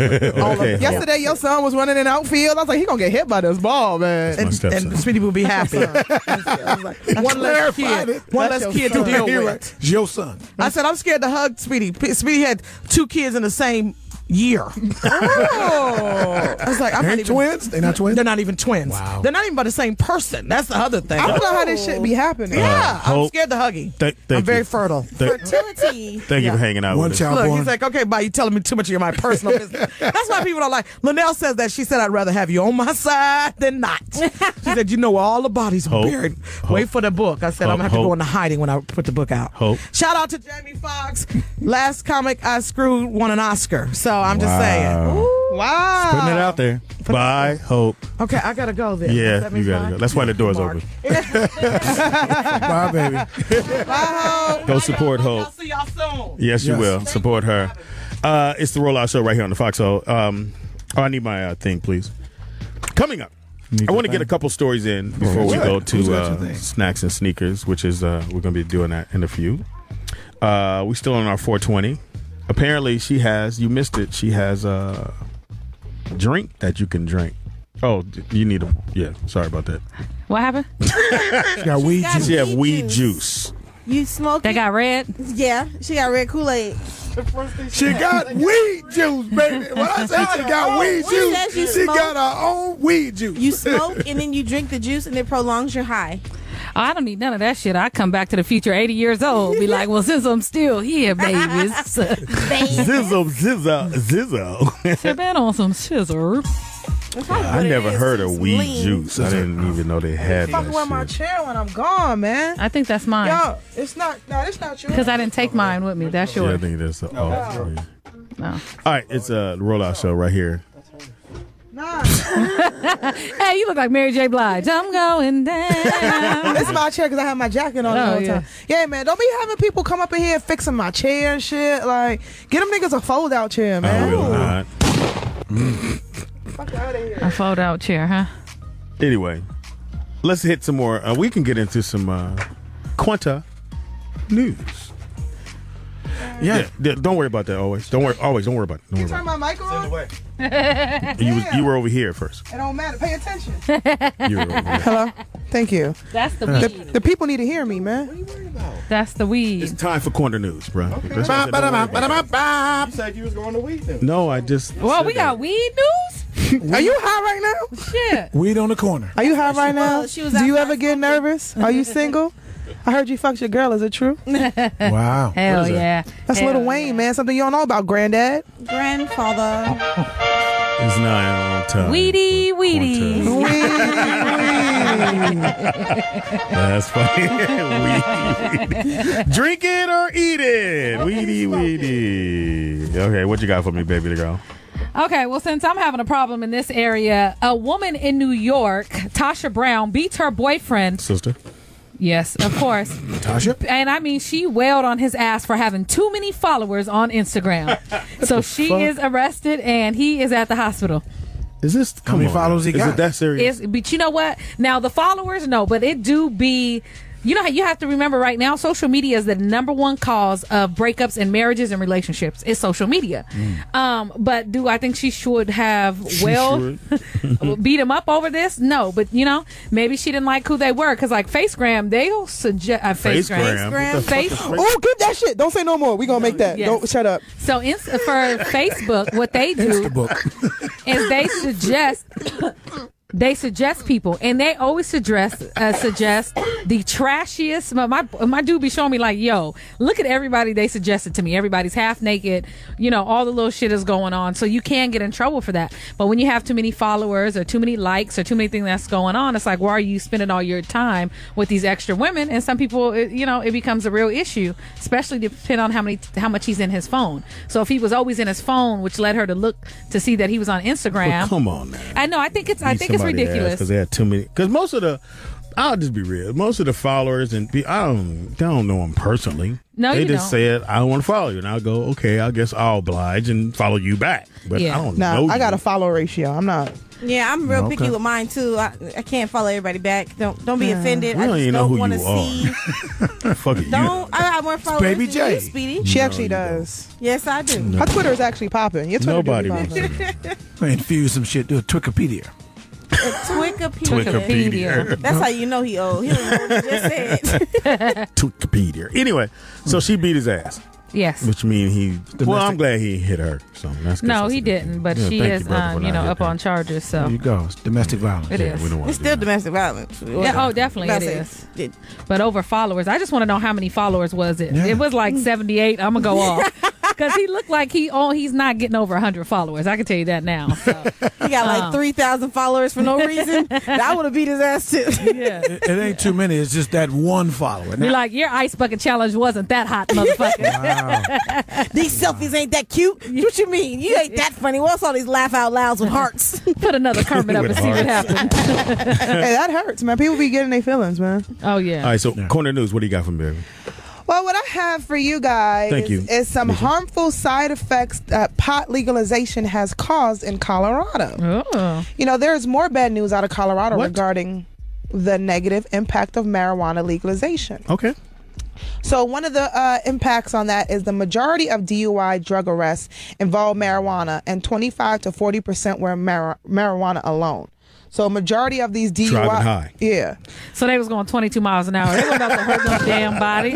of Okay. it. Yesterday, your son was running in the outfield. I was like, he gonna get hit by this ball, man. My stepson. And Speedy will be happy. One less kid. One less kid to deal with. It's your son. I said, I'm scared to hug Speedy. Speedy had 2 kids in the same year. I was like, I'm They not ain't even twins? They not twins? They're not even twins. Wow. They're not even by the same person. That's the other thing. I don't know how this shit be happening. Yeah, I'm Hope- scared to huggy. Thank I'm very you. fertile. Fertility. Thank you for hanging out One with us. child Look, born. he's like, okay, bye. You telling me too much of my personal business. That's why people don't like. Linnell says that. She said, I'd rather have you on my side than not. She said, you know where all the bodies are Hope. buried. Wait for the book. I said, I'm going to have to go into hiding when I put the book out. Hope. Shout out to Jamie Foxx. Last comic I screwed won an Oscar. So I'm just saying. Wow. Putting it out there. Bye, Hope. Okay, I got to go then. Yeah, That means you gotta bye? go. That's why the door's Mark. open. Bye, baby. Go support Hope. I'll see y'all soon. Yes, you Yes. will. Support her. It's the Rollout Show right here on the Foxxhole. I need my thing, please. Coming up, I want to get a couple stories in before we go Who's got your to thing? Snacks and Sneakers, which is we're going to be doing that in a few. We still on our 420. Apparently, you missed it. She has a drink that you can drink. Oh, you need a, yeah, sorry about that. What happened? She got weed juice. She have weed juice. You smoke They it? got red. Yeah, she got red Kool-Aid. She got weed juice, baby. When I say she got weed She says you juice, she smoke. got her own weed juice. You smoke and then you drink the juice and it prolongs your high. Oh, I don't need none of that shit. I come back to the future 80 years old. Be like, well, since I'm still here, babies. Zizzo. Sipping on some scissor. I never heard of weed juice. I didn't even know they had Fuck with my that shit. chair when I'm gone, man. I think that's mine. Yo, it's not. No, it's not yours. Because I didn't take mine with me. That's Yeah, I yours. think that's yeah. No. All right, it's a Rollout Show right here. Nah. Hey, you look like Mary J. Blige. I'm going down. It's my chair because I have my jacket on the whole time. Yeah, man. Don't be having people come up in here fixing my chair and shit. Like, get them niggas a fold out chair, man. I will not. Fuck out of here. A fold out chair, huh? Anyway, let's hit some more. We can get into some Quanta news. Yeah, don't worry about that. Always, don't worry. Always, don't worry about it. Don't You worry turn about my mic on? it. You were over here first. It don't matter. Pay attention. You were over here. Hello. Thank you. That's the weed. The people need to hear me, man. That's the weed. It's time for Quanta news, bro. Okay. That's why I said don't worry about You said you was going to weed then. it. No, I just. Well, said we got that. weed news? Are you high right now? Shit. Weed on the corner. Are you high right now? She was Do you outside ever get smoking. nervous? Are you single? I heard you fucked your girl. Is it true? Wow. Hell What is yeah. That's Hell Lil Wayne, man. Something you don't know about, granddad. Grandfather. It's not on time. Weedy, weedy. That's funny. Weedy. Drink it or eat it. Weedy, weedy. Okay, what you got for me, baby girl? Okay, well, since I'm having a problem in this area, a woman in New York, Tasha Brown, beats her boyfriend. Sister? Yes, of course. Tasha? And I mean, she wailed on his ass for having too many followers on Instagram. So she is arrested and he is at the hospital. Is this how many followers he got? Is it that serious? But you know what? Now the followers, no, but it do be. You know how you have to remember right now, social media is the number one cause of breakups in marriages and relationships. It's social media. But do I think she should have beat him up over this? No, but you know, maybe she didn't like who they were because like FaceGram, they'll suggest FaceGram. Oh, keep that shit. Don't say no more. We gonna make that. Yes. Don't shut up. So for Facebook, what they do is they suggest. They suggest people, and they always suggest the trashiest. My dude be showing me like, yo, look at everybody they suggested to me. Everybody's half naked. You know, all the little shit is going on. So you can get in trouble for that. But when you have too many followers or too many likes or too many things that's going on, it's like, why are you spending all your time with these extra women? And some people, it becomes a real issue, especially depending on how much he's in his phone. So if he was always in his phone, which led her to look to see that he was on Instagram. Well, come on, man. I know. I think it's ridiculous because they had too many. Because most of the, I'll just be real. Most of the followers and they don't know them personally. No, they you just said, I don't want to follow you, and I'll go, okay, I guess I'll oblige and follow you back. But I don't know. I got a follow ratio. I'm not. Yeah, I'm real picky with mine too. I can't follow everybody back. Don't be offended. I just don't want to see. Fuck it. I want to follow Baby J. you, Speedy. She actually does. Yes, I do. Her Twitter is actually popping. Your Twitter Nobody do be wants popping. Infuse some shit. Do a Twickipedia. Twickipedia. That's how you know he old. He don't know what he just said. Twickipedia. Anyway, so she beat his ass. Yes. Which means I'm glad he hit her. So that's no, he didn't. But she is, up on charges. So there you go. It's domestic violence. It is. It's still domestic violence. Yeah, definitely it is. But over followers, I just want to know how many followers was it? Yeah. It was like 78. I'm gonna go off because he looked like he's not getting over 100 followers. I can tell you that now. So. He got like 3,000 followers for no reason. I would have beat his ass too. Yeah, it ain't too many. It's just that one follower. You're like, your ice bucket challenge wasn't that hot, motherfucker. Wow. These selfies ain't that cute. What you mean? You ain't that funny. What's all these laugh out louds with hearts? Put another Kermit up and see what happens. Hey, that hurts, man. People be getting their feelings, man. Oh yeah. All right, so corner news. What do you got from Barry? Well, what I have for you guys is some harmful side effects that pot legalization has caused in Colorado. Oh. There's more bad news out of Colorado regarding the negative impact of marijuana legalization. Okay. So one of the impacts on that is the majority of DUI drug arrests involve marijuana, and 25 to 40% were marijuana alone. So a majority of these DUI, driving high. Yeah. So they was going 22 miles an hour. They were about to hurt their damn body.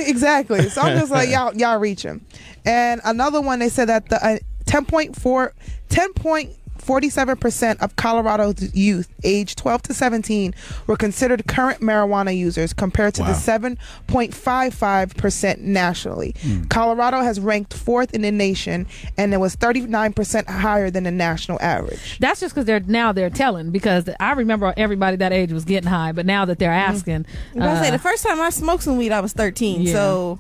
Exactly. So I'm just like y'all reaching. And another one, they said that the 10.47% of Colorado's youth aged 12 to 17 were considered current marijuana users compared to the 7.55% nationally. Colorado has ranked 4th in the nation, and it was 39% higher than the national average. That's just because they're telling, because I remember everybody that age was getting high, but now that they're asking. I say the first time I smoked some weed, I was 13. Yeah. So.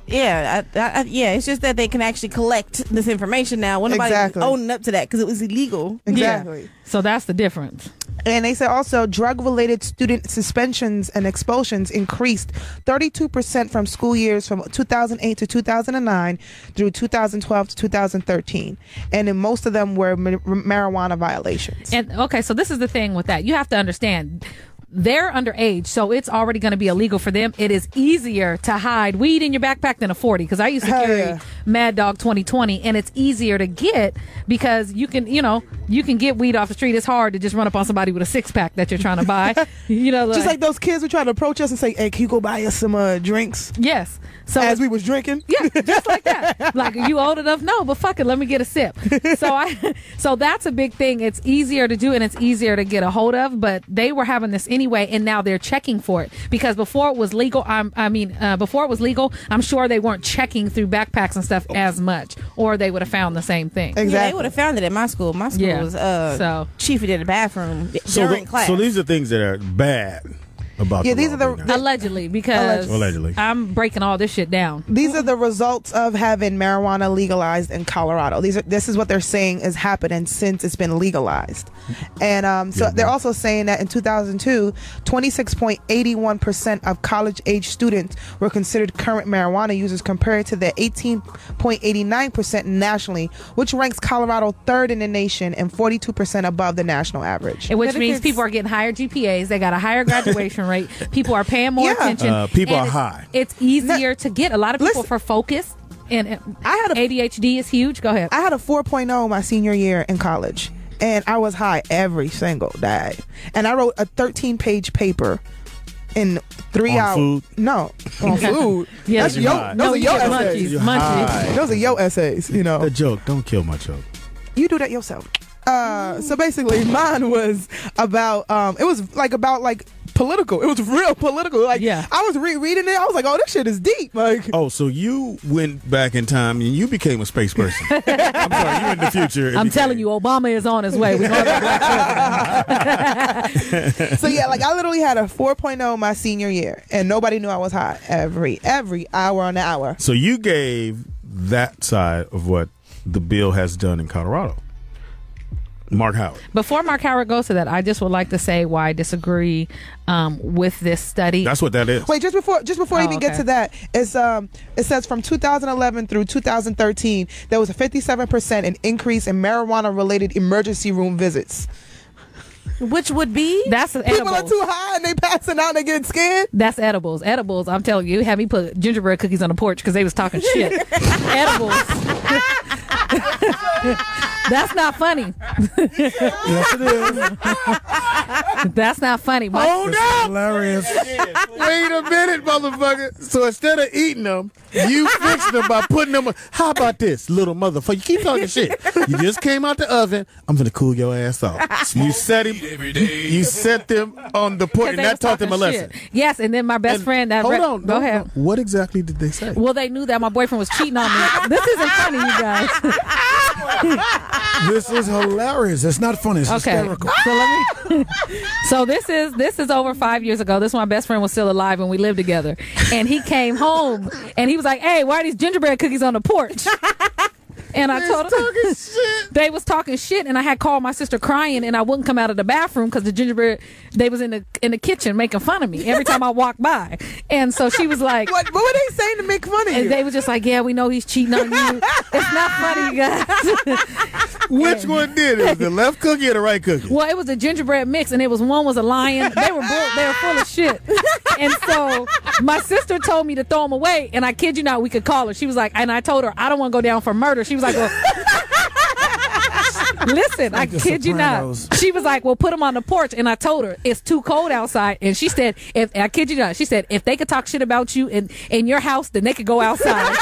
Yeah, it's just that they can actually collect this information now. When nobody owning up to that because it was illegal. Exactly. Yeah. So that's the difference. And they said also drug-related student suspensions and expulsions increased 32% from school years from 2008 to 2009 through 2012 to 2013. And in most of them were marijuana violations. And okay, so this is the thing with that. You have to understand. They're underage, so it's already going to be illegal for them. It is easier to hide weed in your backpack than a 40, because I used to carry Mad Dog 2020, and it's easier to get because you can get weed off the street. It's hard to just run up on somebody with a 6-pack that you're trying to buy. Just like those kids who try to approach us and say, "Hey, can you go buy us some drinks?" Yes. So as we was drinking, yeah, just like that. Like, you old enough? No, but fuck it, let me get a sip. So that's a big thing. It's easier to do and it's easier to get a hold of. But they were having this anyway, and now they're checking for it because before it was legal. Before it was legal, I'm sure they weren't checking through backpacks and stuff as much, or they would have found the same thing. Exactly. Yeah, they would have found it at my school. My school was chief in the bathroom during class. So these are things that are bad. about Yeah, the these law are the- being out. Allegedly, because Allegedly. I'm breaking all this shit down. These are the results of having marijuana legalized in Colorado. This is what they're saying is happening since it's been legalized. And so they're also saying that in 2002, 26.81% of college-age students were considered current marijuana users compared to the 18.89% nationally, which ranks Colorado third in the nation and 42% above the national average. Which means people are getting higher GPAs. They got a higher graduation rate. People are paying more attention. People and are high. It's easier to get. A lot of people for focus. And I had ADHD is huge. Go ahead. I had a 4.0 my senior year in college, and I was high every single day. And I wrote a 13-page paper in 3 hours. Food? No, on food. Yeah, Those are your essays. Those are your essays. You know, The joke. Don't kill my joke. you do that yourself. So basically, mine was about. It was about political. It was real political. Like, I was reading it. I was like, oh, this shit is deep. Like, oh, so you went back in time and you became a space person. I'm sorry, you in the future. I'm telling you, Obama is on his way. We're going to black president. So yeah, I literally had a 4.0 my senior year, and nobody knew I was high every hour on the hour. So you gave that side of what the bill has done in Colorado. Mark Howard. Before Mark Howard goes to that, I just would like to say why I disagree with this study. That's what that is. Wait, just before I even get to that, it says from 2011 through 2013 there was a 57% increase in marijuana-related emergency room visits. Which would be? That's edibles. People are too high and they passing out and they getting scared. That's edibles. Edibles, I'm telling you, had me put gingerbread cookies on the porch because they was talking shit. Edibles. That's not funny. Yes, it is. That's not funny. Hold up! Hilarious. Wait a minute, motherfucker. So instead of eating them, you fixed them by putting them. How about this, little motherfucker? You keep talking shit. You just came out the oven. I'm gonna cool your ass off. You set him. You set them on the porch, and that taught them a lesson. Shit. Yes, and then my best friend. Hold on. Go ahead. What exactly did they say? Well, they knew that my boyfriend was cheating on me. This isn't funny, you guys. This is hilarious. It's not funny. It's hysterical. So this is over 5 years ago. This is when my best friend was still alive when we lived together, and he came home and he was like, "Hey, why are these gingerbread cookies on the porch?" And I told him they was talking shit, and I had called my sister crying, and I wouldn't come out of the bathroom because the gingerbread they was in the kitchen making fun of me every time I walked by. And so she was like, "What were they saying to make fun of you?" And they was just like, "Yeah, we know he's cheating on you." It's not funny, you guys. Which one did it? Was the left cookie or the right cookie? Well, it was a gingerbread mix, and one was a lion. They were full of shit. And so my sister told me to throw them away, and I kid you not, we could call her. She was like, and I told her I don't want to go down for murder. She was like, well, listen, I kid you not. She was like, well, put them on the porch, and I told her it's too cold outside, and she said, I kid you not, she said if they could talk shit about you in your house, then they could go outside.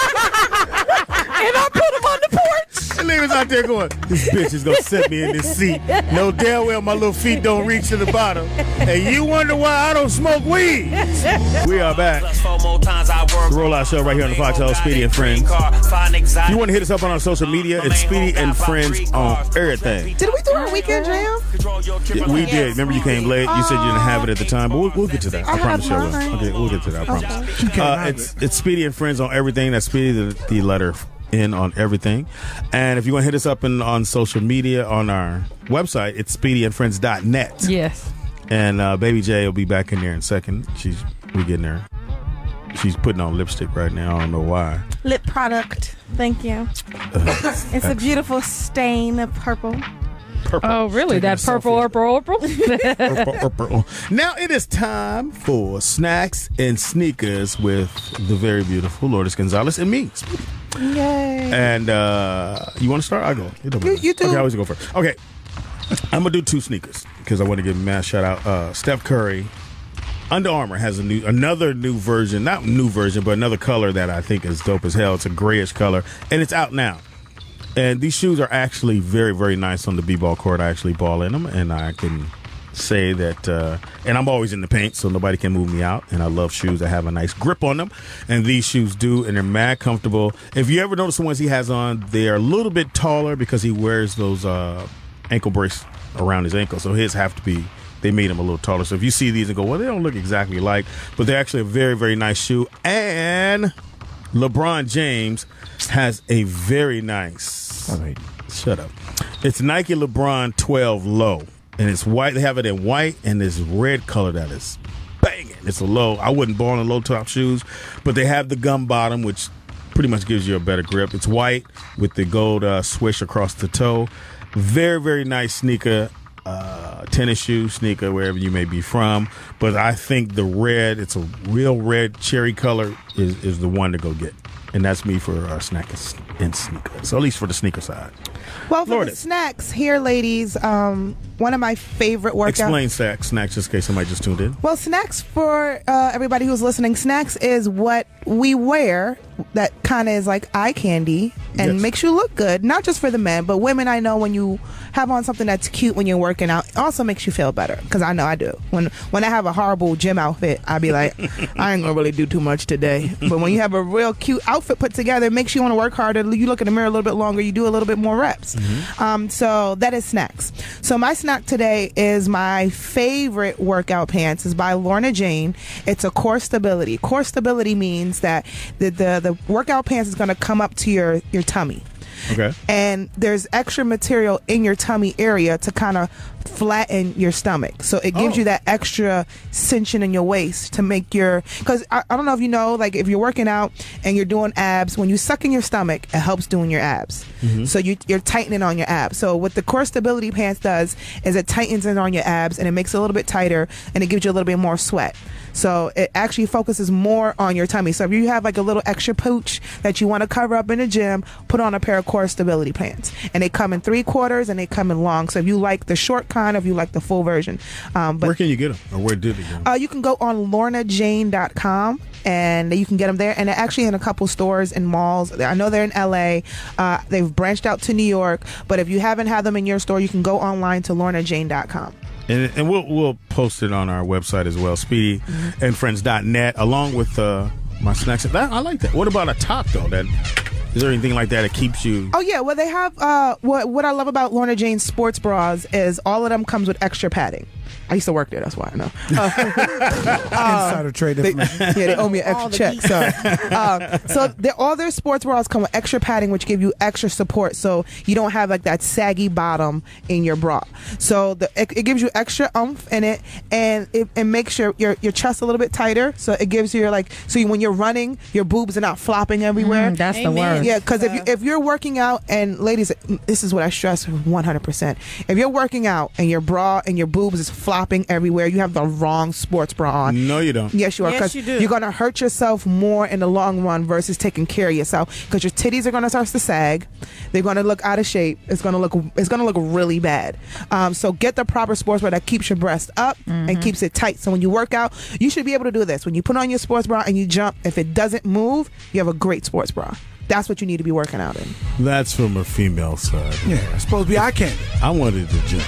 And I put them on the porch. And they was out there going, this bitch is going to set me in this seat. No damn well my little feet don't reach to the bottom. And you wonder why I don't smoke weed. We are back. The Rollout Show right here on the Foxxhole, Speedy and Friends. If you want to hit us up on our social media, it's Speedy and Friends on everything. Did we do our weekend jam? Yeah, we did. Remember you came late. You said you didn't have it at the time, but we'll get to that. I promise you will. Okay, we'll get to that. I promise. It's Speedy and Friends on everything. That's Speedy, the letter in on everything. And if you want to hit us up on social media on our website, it's speedyandfriends.net. Yes. And Baby J will be back in there in a second. We getting there. She's putting on lipstick right now. I don't know why. Lip product. Thank you. It's a beautiful stain of purple. Purple. Oh, really? That purple. Now it is time for Snacks and Sneakers with the very beautiful Lourdes Gonzales and me. Yay. And you want to start? I'll go. You do. Okay, I always go first. Okay. I'm going to do two sneakers because I want to give a mass shout out. Steph Curry. Under Armour has another new version, not new version, but another color that I think is dope as hell. It's a grayish color, and it's out now. And these shoes are actually very, very nice on the b-ball court. I actually ball in them, and I can say that, and I'm always in the paint, so nobody can move me out, and I love shoes that have a nice grip on them, and these shoes do, and they're mad comfortable. If you ever notice the ones he has on, they are a little bit taller because he wears those ankle brace around his ankle, so his have to be they made them a little taller. So if you see these and go, well, they don't look exactly like, but they're actually a very, very nice shoe. And LeBron James has a very nice. Shut up. It's Nike LeBron 12 Low, and it's white. They have it in white and this red color that is banging. It's a low. I wouldn't ball in low top shoes, but they have the gum bottom, which pretty much gives you a better grip. It's white with the gold swish across the toe. Very, very nice sneaker, tennis shoe, sneaker, wherever you may be from. But I think the red, it's a real red cherry color, is the one to go get. And that's me for snacks and sneakers. So at least for the sneaker side. Well, for Lourdes. the snacks here, ladies, one of my favorite workouts. Explain snacks just in case somebody just tuned in. Well, snacks for everybody who's listening, snacks is what we wear that kind of is like eye candy and makes you look good. Not just for the men, but women. I know when you have on something that's cute when you're working out, it also makes you feel better. Because I know I do. When I have a horrible gym outfit, I be like, I ain't gonna really do too much today. But when you have a real cute outfit put together, it makes you want to work harder. You look in the mirror a little bit longer. You do a little bit more reps. So that is snacks. So my snack today is my favorite workout pants. Is by Lorna Jane. It's a core stability. Core stability means that the workout pants is going to come up to your tummy. Okay. And there's extra material in your tummy area to kind of flatten your stomach. So it gives you that extra cinching in your waist to make your, because I don't know if you know, like if you're working out and you're doing abs, when you suck in your stomach, it helps doing your abs. So you're tightening on your abs. So what the core stability pants does is it tightens in on your abs and it makes it a little bit tighter and it gives you a little bit more sweat. So it actually focuses more on your tummy. So if you have like a little extra pooch that you want to cover up in the gym, put on a pair of core stability pants. And they come in 3/4 and they come in long. So if you like the short kind, if you like the full version. But where can you get them? Or where did they go? You can go on lornajane.com and you can get them there. And they're actually in a couple stores and malls. I know they're in LA. They've branched out to New York. But if you haven't had them in your store, you can go online to lornajane.com. And we'll post it on our website as well, speedyandfriends.net, along with my snacks. I like that. What about a top, though? Is there anything like that that keeps you? Oh, yeah. Well, they have what I love about Lorna Jane's sports bras is all of them comes with extra padding. I used to work there. That's why I know. Insider trade information. They owe me an extra check. So all their sports bras come with extra padding, which give you extra support, so you don't have like that saggy bottom in your bra. So it gives you extra oomph in it, and it makes your chest a little bit tighter. So it gives you when you're running, your boobs are not flopping everywhere. That's the worst. Yeah, because if you're working out, and ladies, this is what I stress 100%. If you're working out and your bra and your boobs is flopping everywhere, you have the wrong sports bra on. No, you don't. Yes, you are. Because you're going to hurt yourself more in the long run versus taking care of yourself. Because your titties are going to start to sag. They're going to look out of shape. It's going to look really bad. So get the proper sports bra that keeps your breast up and keeps it tight. So when you work out, you should be able to do this. When you put on your sports bra and you jump, if it doesn't move, you have a great sports bra. That's what you need to be working out in. That's from a female side. Yeah, it's supposed to be eye candy. I wanted to jump.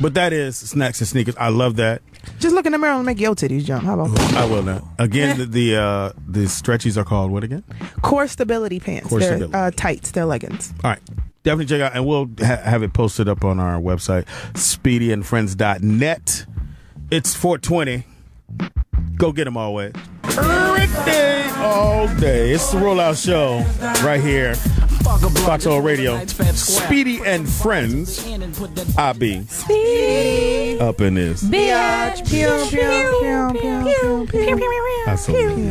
But that is snacks and sneakers. I love that. Just look in the mirror and make your titties jump. How about that? I will now. Again, the stretchies are called what again? Core stability pants. They're tights. They're leggings. All right. Definitely check out, and we'll have it posted up on our website, speedyandfriends.net. It's 420. Go get them always. Day all day. It's the Rollout Show right here. Foxxhole Radio. Speedy and Friends. I be Speedy. up in this. Biatch.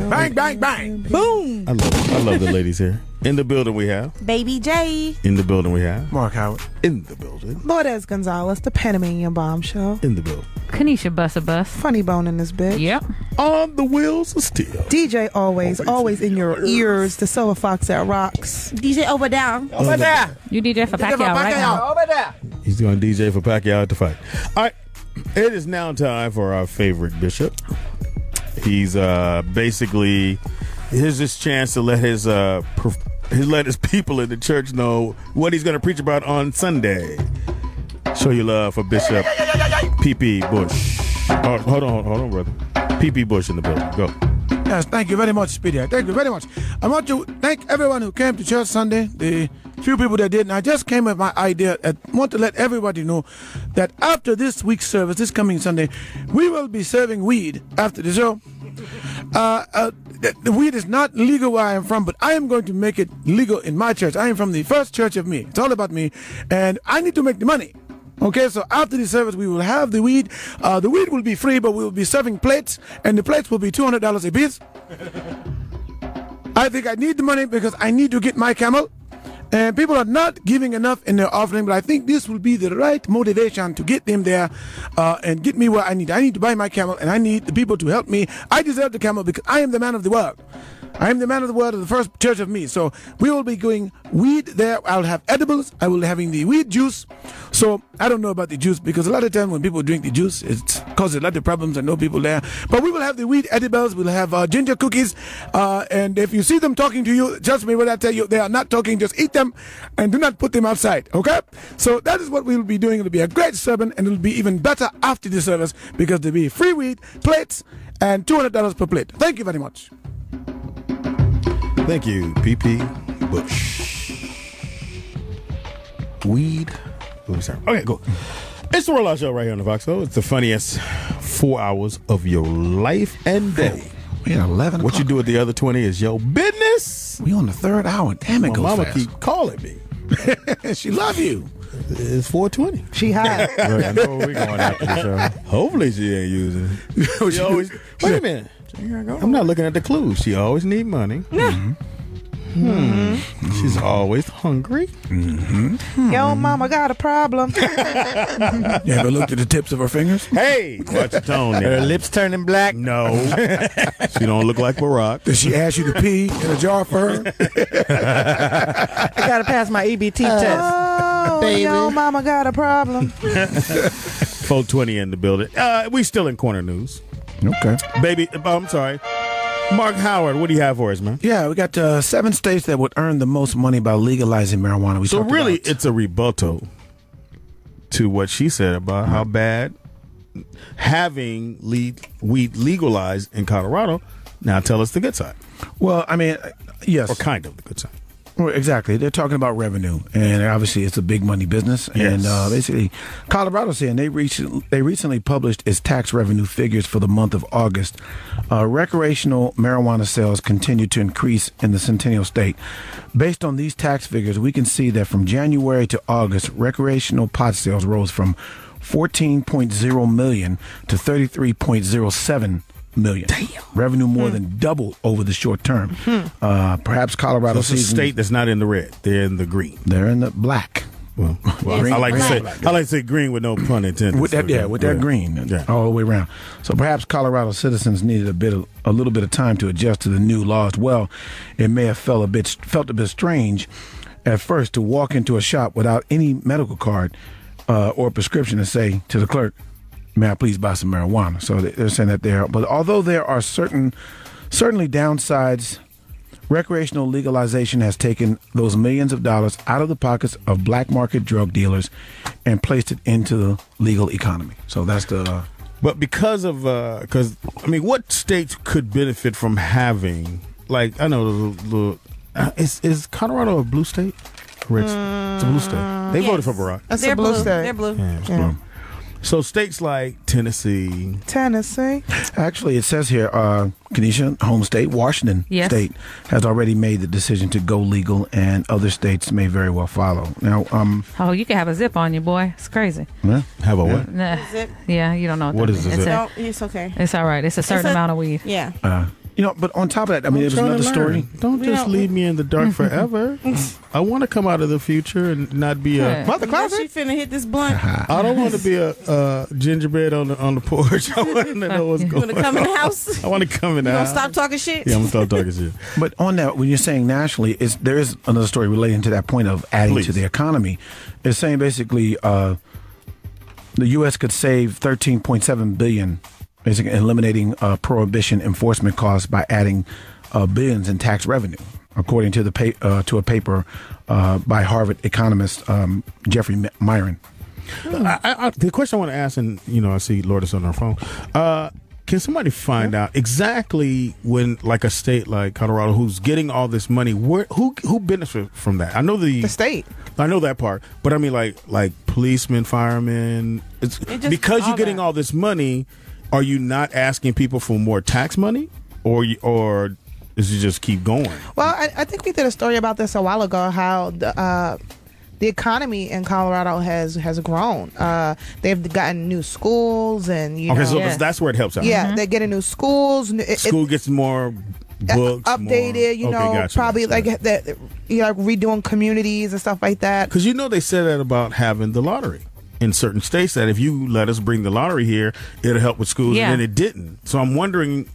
Bang, bang, bang. Boom. I love the ladies here. In the building we have. Baby J. In the building we have. Mark Howard. In the building. Lourdes Gonzales, the Panamanian bombshell. In the building. Kanisha Bus a Bus. Funny bone in this bitch. Yep. On the wheels of steel. DJ always in your ears. The Silver Fox that rocks. DJ over there. Over there. You DJ for Pacquiao right now. Over there. He's going to DJ for Pacquiao at the fight. All right. It is now time for our favorite bishop. He's basically, here's his chance to let his people in the church know what he's going to preach about on Sunday. Show your love for Bishop P.P. Bush. Oh, hold on, brother. P.P. Bush in the building. Go. Yes, thank you very much, Speedy. Thank you very much. I want to thank everyone who came to church Sunday. The few people that didn't. I just came with my idea. I want to let everybody know that after this week's service, this coming Sunday, we will be serving weed after the show. The weed is not legal where I am from, but I am going to make it legal in my church. I am from the First Church of Me. It's all about me, and I need to make the money. Okay, so after the service, we will have the weed. The weed will be free, but we will be serving plates, and the plates will be $200 a piece. I think I need the money because I need to get my camel. And people are not giving enough in their offering, but I think this will be the right motivation to get them there and get me where I need. I need to buy my camel, and I need the people to help me. I deserve the camel because I am the man of the world. I am the man of the world of the First Church of Me. So we will be going weed there. I'll have edibles. I will be having the weed juice. So I don't know about the juice because a lot of times when people drink the juice, it causes a lot of problems. I know people there. But we will have the weed edibles. We'll have ginger cookies. And if you see them talking to you, trust me when I tell you, they are not talking. Just eat them and do not put them outside. Okay? So that is what we will be doing. It will be a great sermon, and it will be even better after the service because there will be free weed, plates, and $200 per plate. Thank you very much. Thank you, PP Bush. Weed. Okay, cool. It's the Rollout Show right here on the Foxxhole. It's the funniest 4 hours of your life and day. We at 11 What you do with the other 20 is your business. We on the third hour. Damn, it My goes mama fast. keep calling me. She love you. It's 4:20. She hot. Look, I know where we going after the show. Hopefully she ain't using it. She always, wait a minute. I'm not looking at the clues. She always need money. She's always hungry. Yo, mama got a problem. You ever looked at the tips of her fingers? Hey, watch your tone there. Her lips turning black. No. She don't look like Barack. Does she ask you to pee in a jar for her? I gotta pass my EBT test. Oh, Baby. yo, mama got a problem. 420 in the building. We still in corner news. Okay. Baby, I'm sorry. Mark Howard, what do you have for us, man? Yeah, we got 7 states that would earn the most money by legalizing marijuana. So really, it's a rebuttal to what she said about how bad having weed legalized in Colorado. Now tell us the good side. Well, I mean, yes. Or kind of the good side. Well, exactly. They're talking about revenue, and obviously it's a big money business. Yes. And basically, Colorado's saying they recently published its tax revenue figures for the month of August. Recreational marijuana sales continue to increase in the Centennial State. Based on these tax figures, we can see that from January to August, recreational pot sales rose from 14.0 million to 33.07 million. Damn. Revenue more than doubled over the short term. Perhaps Colorado So it's a state that's not in the red; they're in the green. They're in the black. Well, Green, I like green. to say green with no pun intended. With that, that green, all the way around. So perhaps Colorado citizens needed a little bit of time to adjust to the new laws. Well, it may have felt a bit strange at first to walk into a shop without any medical card or prescription and say to the clerk, "May I please buy some marijuana?" So they're saying that there. But although there are certainly downsides, recreational legalization has taken those millions of dollars out of the pockets of black market drug dealers and placed it into the legal economy. So that's the. But because of what states could benefit from having, like, I know is Colorado a blue state? Rich, it's a blue state. They voted for Barack. That's a blue state. They're blue. Yeah, it's blue. So states like Tennessee. Actually, it says here, Kanisha, home state, Washington State, has already made the decision to go legal, and other states may very well follow. Now, oh, you can have a zip on you, boy. It's crazy. Yeah. Have a what? Nah. Zip? Yeah, you don't know what is a zip. No, it's okay. It's all right. It's a certain amount of weed. Yeah. But on top of that, I mean, it was another story. Don't just leave me in the dark forever. I want to come out of the future and not be a mother closet. She finna hit this blunt. I don't want to be a gingerbread on the porch. I want to know what's going on. You want to come in the house? I want to come in the house. You gonna stop talking shit? Yeah, I'm gonna stop talking shit. But on that, when you're saying nationally, there is another story relating to that point of adding to the economy. It's saying basically the U.S. could save $13.7 billion. Basically, eliminating prohibition enforcement costs by adding billions in tax revenue, according to to a paper by Harvard economist Jeffrey Myron. The question I want to ask, and I see Lourdes on her phone. can somebody find out exactly when, like a state like Colorado, who's getting all this money, who benefits from that? I know the state. I know that part, but I mean like policemen, firemen. It's because you're getting all this money. Are you not asking people for more tax money, or does it just keep going? Well, I think we did a story about this a while ago. How the economy in Colorado has grown. They've gotten new schools, and so that's where it helps out. Yeah, they're getting new schools. School gets more books, updated. Probably like that. Redoing communities and stuff like that. Because they said that about having the lottery in certain states. That if you let us bring the lottery here, it'll help with schools, and then it didn't. So I'm wondering,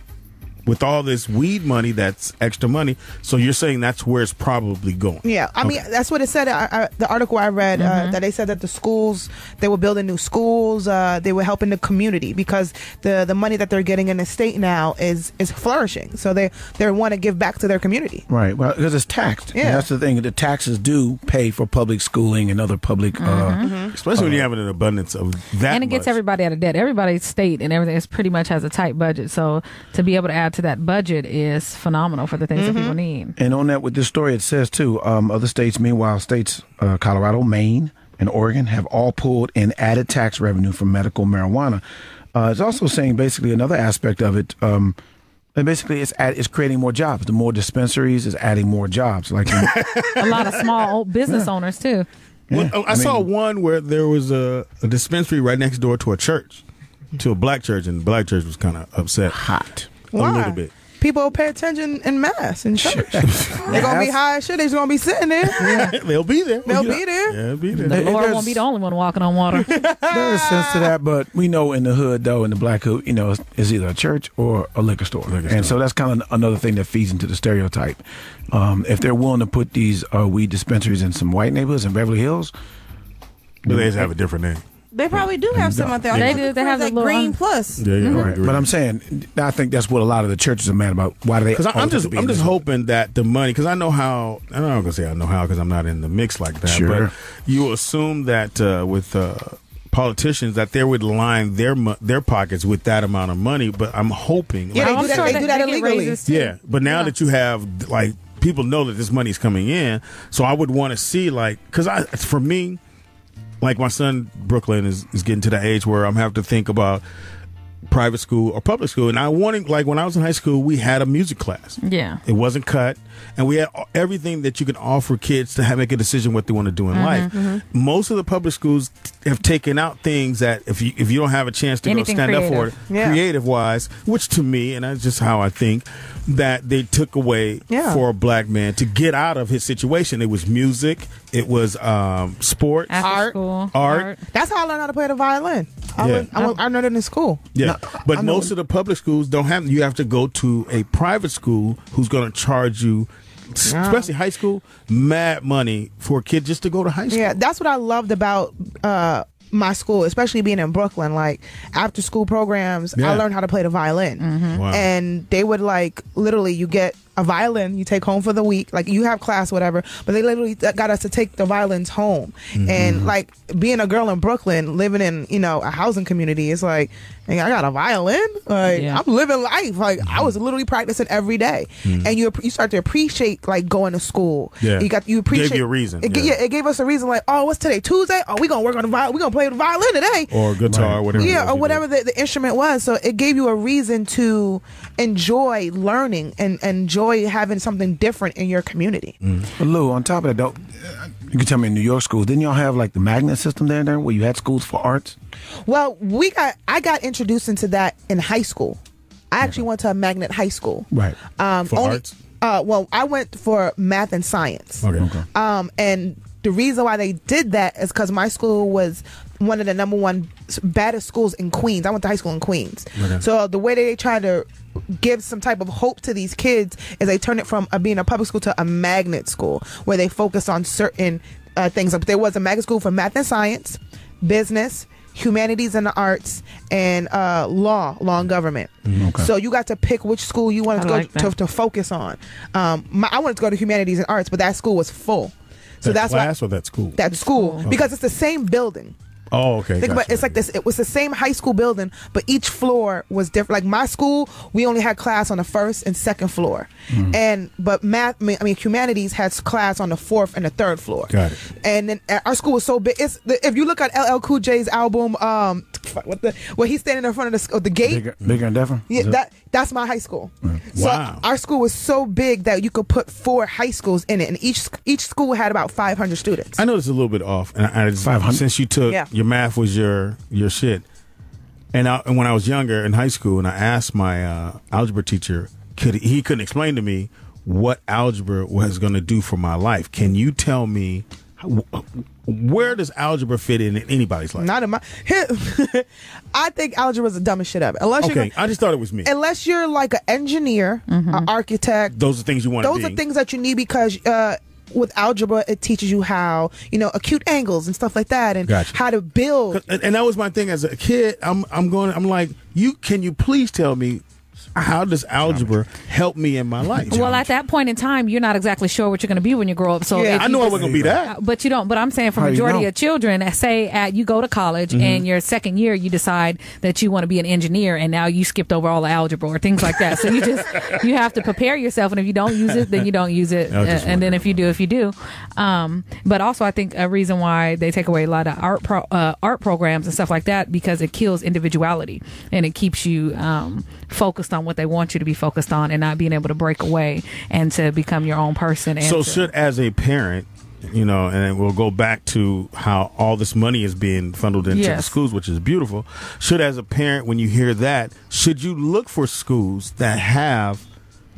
with all this weed money, that's extra money. So you're saying that's where it's probably going. Yeah, I mean, that's what it said. The article I read, that they said that the schools, they were building new schools. They were helping the community because the money that they're getting in the state now is flourishing. So they want to give back to their community. Right. Well, because it's taxed. Yeah. And that's the thing. The taxes do pay for public schooling and other public. Especially when you have an abundance of that. And it gets everybody out of debt. Everybody's state and everything is pretty much has a tight budget. So to be able to add to that budget is phenomenal for the things that people need. And on that, with this story, it says too, other states, meanwhile, states, Colorado, Maine, and Oregon have all pulled in added tax revenue from medical marijuana. It's also saying basically another aspect of it. And basically, it's creating more jobs. The more dispensaries is adding more jobs. Like a lot of small business owners too. Yeah. Well, I saw one where there was a dispensary right next door to a church, to a black church, and the black church was kind of upset. Hot. Why? A little bit. People pay attention in mass in church. They're gonna be high as shit. They're just gonna be sitting there. Yeah. They'll be there. They'll be there. Yeah, they'll be there. The Lord won't be the only one walking on water. There's sense to that, but we know in the hood, though, in the black hood, it's either a church or a liquor store. So that's kind of another thing that feeds into the stereotype. If they're willing to put these weed dispensaries in some white neighborhoods in Beverly Hills, but they just have a different name. They probably do have some out there. They do. They have that Green Plus. Yeah, right. But I'm saying, I think that's what a lot of the churches are mad about. Why do they? Because I'm just hoping that the money. Because I know how. I'm not gonna say I know how because I'm not in the mix like that. Sure. But you assume that with politicians that they would line their pockets with that amount of money. But I'm hoping. Yeah, they do that illegally. Yeah, but now that you have people know that this money's coming in, so I would want to see because for me. Like my son Brooklyn is getting to the age where I'm having to think about private school or public school, and I wanted when I was in high school we had a music class. Yeah, it wasn't cut, and we had everything that you could offer kids to make a decision what they want to do in life. Most of the public schools have taken out things that if you don't have a chance to anything go stand creative. up for it, creative wise, which to me, and that's just how I think, that they took away for a black man to get out of his situation. It was music, it was sports, art. That's how I learned how to play the violin. I learned it in school. Yeah, but most of the public schools don't have. You have to go to a private school who's going to charge you, especially high school, mad money for a kid just to go to high school. Yeah, that's what I loved about my school, especially being in Brooklyn. Like after school programs, I learned how to play the violin, Wow. and they would literally you get a violin you take home for the week, like you have class whatever, but they literally got us to take the violins home. And like being a girl in Brooklyn living in a housing community, it's like, hey, I got a violin, I'm living life. I was literally practicing every day. And you start to appreciate going to school. You appreciate, gave you a reason. It gave us a reason, what's today, Tuesday? We gonna work on the violin, we gonna play the violin today, or guitar, whatever. Or whatever the instrument was. So it gave you a reason to enjoy learning and enjoy having something different in your community. But Lou, on top of that, you can tell me in New York schools, didn't y'all have the magnet system there where you had schools for arts? Well, I got introduced into that in high school. I actually went to a magnet high school. Right. For arts? Well, I went for math and science. Okay. And the reason why they did that is because my school was one of the number one baddest schools in Queens. I went to high school in Queens. Okay. So the way they try to give some type of hope to these kids is they turn it from being a public school to a magnet school where they focus on certain things. There was a magnet school for math and science, business, humanities and the arts, and law and government. Okay. So you got to pick which school you wanted to focus on. I wanted to go to humanities and arts, but that school was full. So that's class why, or that school? That school, because it's the same building. Oh, okay. Think about it's like this. It was the same high school building, but each floor was different. Like my school, we only had class on the first and second floor, but humanities had class on the fourth and the third floor. Got it. And then our school was so big. If you look at LL Cool J's album, where he's standing in front of the gate, bigger and different. Yeah, that's my high school. So our school was so big that you could put 4 high schools in it, and each school had about 500 students. I know it's a little bit off, and I just, 500 since you took your math was your shit, and when I was younger in high school, and I asked my algebra teacher, he couldn't explain to me what algebra was going to do for my life. Can you tell me where does algebra fit in anybody's life? Not in my. I think algebra is the dumbest shit ever. I just thought it was me. Unless you're like an engineer, an architect. Those are things you want to be. Those are things that you need because with algebra, it teaches you how, acute angles and stuff like that, and how to build. And that was my thing as a kid. I'm like, can you please tell me, how does algebra help me in my life? Well, at that point in time, you're not exactly sure what you're going to be when you grow up. So I knew I wasn't going to be that. But you don't. But I'm saying for majority of children, say you go to college and your second year, you decide that you want to be an engineer, and now you skipped over all the algebra or things like that. So you have to prepare yourself, and if you don't use it, then you don't use it, and then if you do, you do. But also, I think a reason why they take away a lot of art programs and stuff like that, because it kills individuality and it keeps you focused on what they want you to be focused on, and not being able to break away and to become your own person. And should, as a parent, and we'll go back to how all this money is being funneled into the schools, which is beautiful. Should, as a parent, when you hear that, should you look for schools that have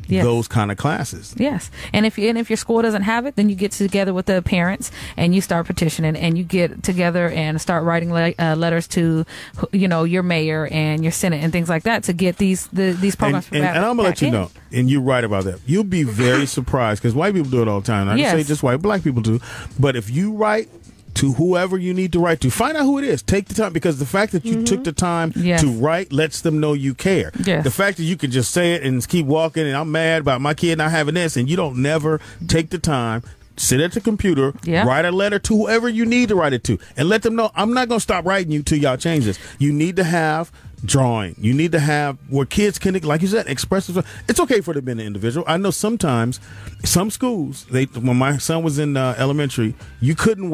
those kind of classes? Yes. And if your school doesn't have it, then you get together with the parents and you start petitioning, and you get together and start writing letters to your mayor and your senate and things like that to get these programs. And I'm gonna let you know, and you're right about that. You'll be very surprised, because white people do it all the time. I don't say just white, black people do. But if you write to whoever you need to write to, find out who it is. Take the time, because the fact that you took the time to write lets them know you care. Yes. The fact that you can just say it and keep walking, and I'm mad about my kid not having this, and you don't never take the time, sit at the computer, write a letter to whoever you need to write it to, and let them know, I'm not going to stop writing you till y'all change this. You need to have drawing. You need to have where kids can, like you said, express themselves. It's okay for them to be an individual. I know sometimes some schools, when my son was in elementary, you couldn't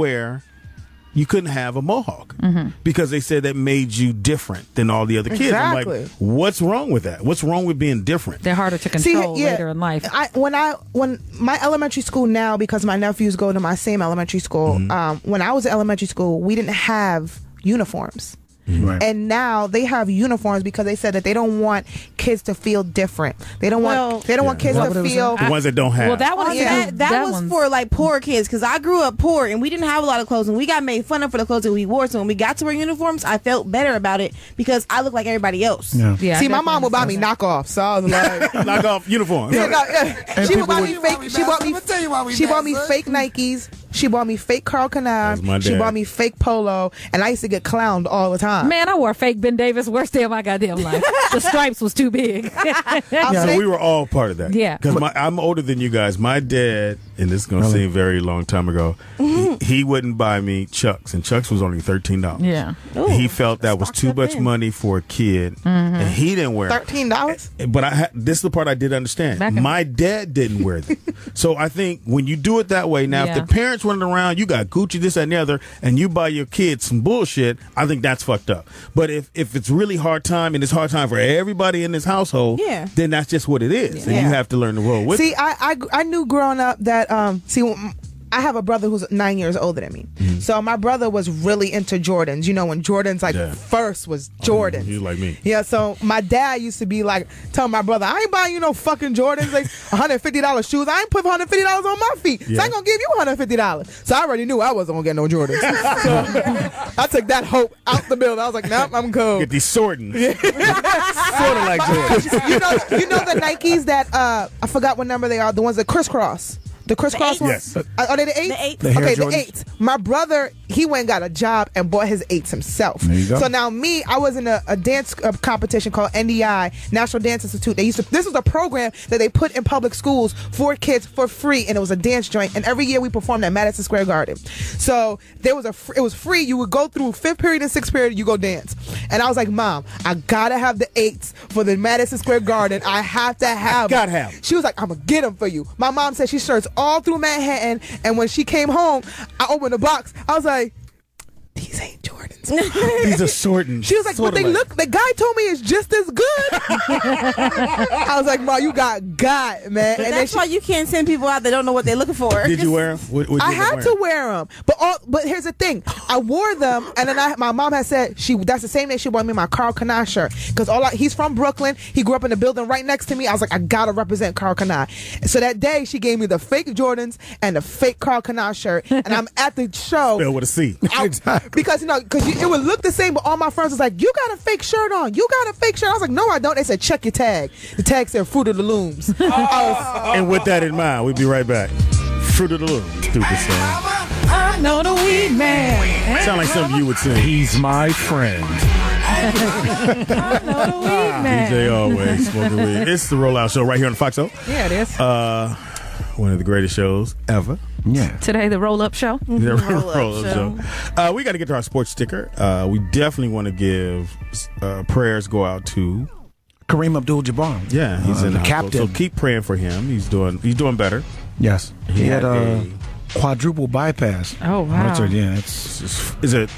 have a mohawk because they said that made you different than all the other kids. Exactly. I'm like, what's wrong with that? What's wrong with being different? They're harder to control later in life. When my elementary school now, because my nephews go to my same elementary school, when I was in elementary school, we didn't have uniforms. Right. And now they have uniforms because they said that they don't want kids to feel different. They don't want kids to feel the ones that don't have. Well, that one, that was for like poor kids, because I grew up poor and we didn't have a lot of clothes, and we got made fun of for the clothes that we wore. So when we got to wear uniforms, I felt better about it because I looked like everybody else. Yeah. See, my mom would buy me knockoffs, so I was like, knockoff uniforms. She would buy me fake. She bought me fake Nikes. She bought me fake Carl Canard. She bought me fake polo, and I used to get clowned all the time. Man, I wore fake Ben Davis. Worst day of my goddamn life. The stripes was too big. So we were all part of that. Yeah. Because I'm older than you guys. My dad, and this is going to seem very long time ago, he wouldn't buy me Chucks, and Chucks was only $13. Yeah. Ooh, he felt that was too much money for a kid, and he didn't wear it. $13? But this is the part I did understand. My dad didn't wear them. So I think when you do it that way, now if the parents running around, you got Gucci, this, that, and the other, and you buy your kids some bullshit, I think that's fucked up. But if it's really hard time, and it's hard time for everybody in this household, then that's just what it is, and you have to learn to roll with it. See, I knew growing up that I have a brother who's 9 years older than me. So my brother was really into Jordans. When Jordans first was Jordans. He's like me. Yeah, so my dad used to be like, telling my brother, I ain't buying you no fucking Jordans, like $150 shoes. I ain't put $150 on my feet. So I ain't gonna give you $150. So I already knew I wasn't gonna get no Jordans. So I took that hope out the building. I was like, nope, I'm cool. Get these sorting. Sort of like Jordans. You know the Nikes that I forgot what number they are, the ones that crisscross. The crisscross ones? Yes. Are they the 8s? The 8s. The Air Okay, the Jordans? 8s. My brother, he went and got a job and bought his 8s himself. There you go. So now me, I was in a dance competition called NDI, National Dance Institute. This was a program that they put in public schools for kids for free, and it was a dance joint. And every year we performed at Madison Square Garden. So there was it was free. You would go through 5th period and 6th period, you go dance. And I was like, Mom, I gotta have the 8s for the Madison Square Garden. I have to have them. Gotta have them. She was like, I'm gonna get them for you. My mom said she searched all through Manhattan, and when she came home, I opened the box. I was like, these ain't Jordans. These are sorting. She was like, but they look, the guy told me it's just as good. I was like, Mom, you got man. But And that's why you can't send people out that don't know what they're looking for. Did you wear them? I had to wear them, but here's the thing: I wore them, and then my mom had said that's the same day she bought me my Carl Kanai shirt because he's from Brooklyn. He grew up in the building right next to me. I was like, I gotta represent Carl Kanai. So that day she gave me the fake Jordans and the fake Carl Kanai shirt, and I'm at the show. Spelled with a C. Because it would look the same, but all my friends was like, you got a fake shirt on. You got a fake shirt. I was like, no, I don't. They said, check your tag. The tag said Fruit of the Looms. And with that in mind, we'll be right back. Fruit of the Loom. Stupid song. I know the weed man. Sound like something you would sing. He's my friend. I know the weed man. DJ always smoking weed. It's the Rollout Show right here on Foxxhole. Yeah, it is. One of the greatest shows ever. Yeah. Today, the roll-up show. The Roll-Up Show. We got to get to our sports sticker. We definitely want to give prayers go out to Kareem Abdul-Jabbar. Yeah, he's in the hospital. captain. So keep praying for him. He's doing better. Yes. He had a quadruple bypass. Oh, wow. Yeah, is it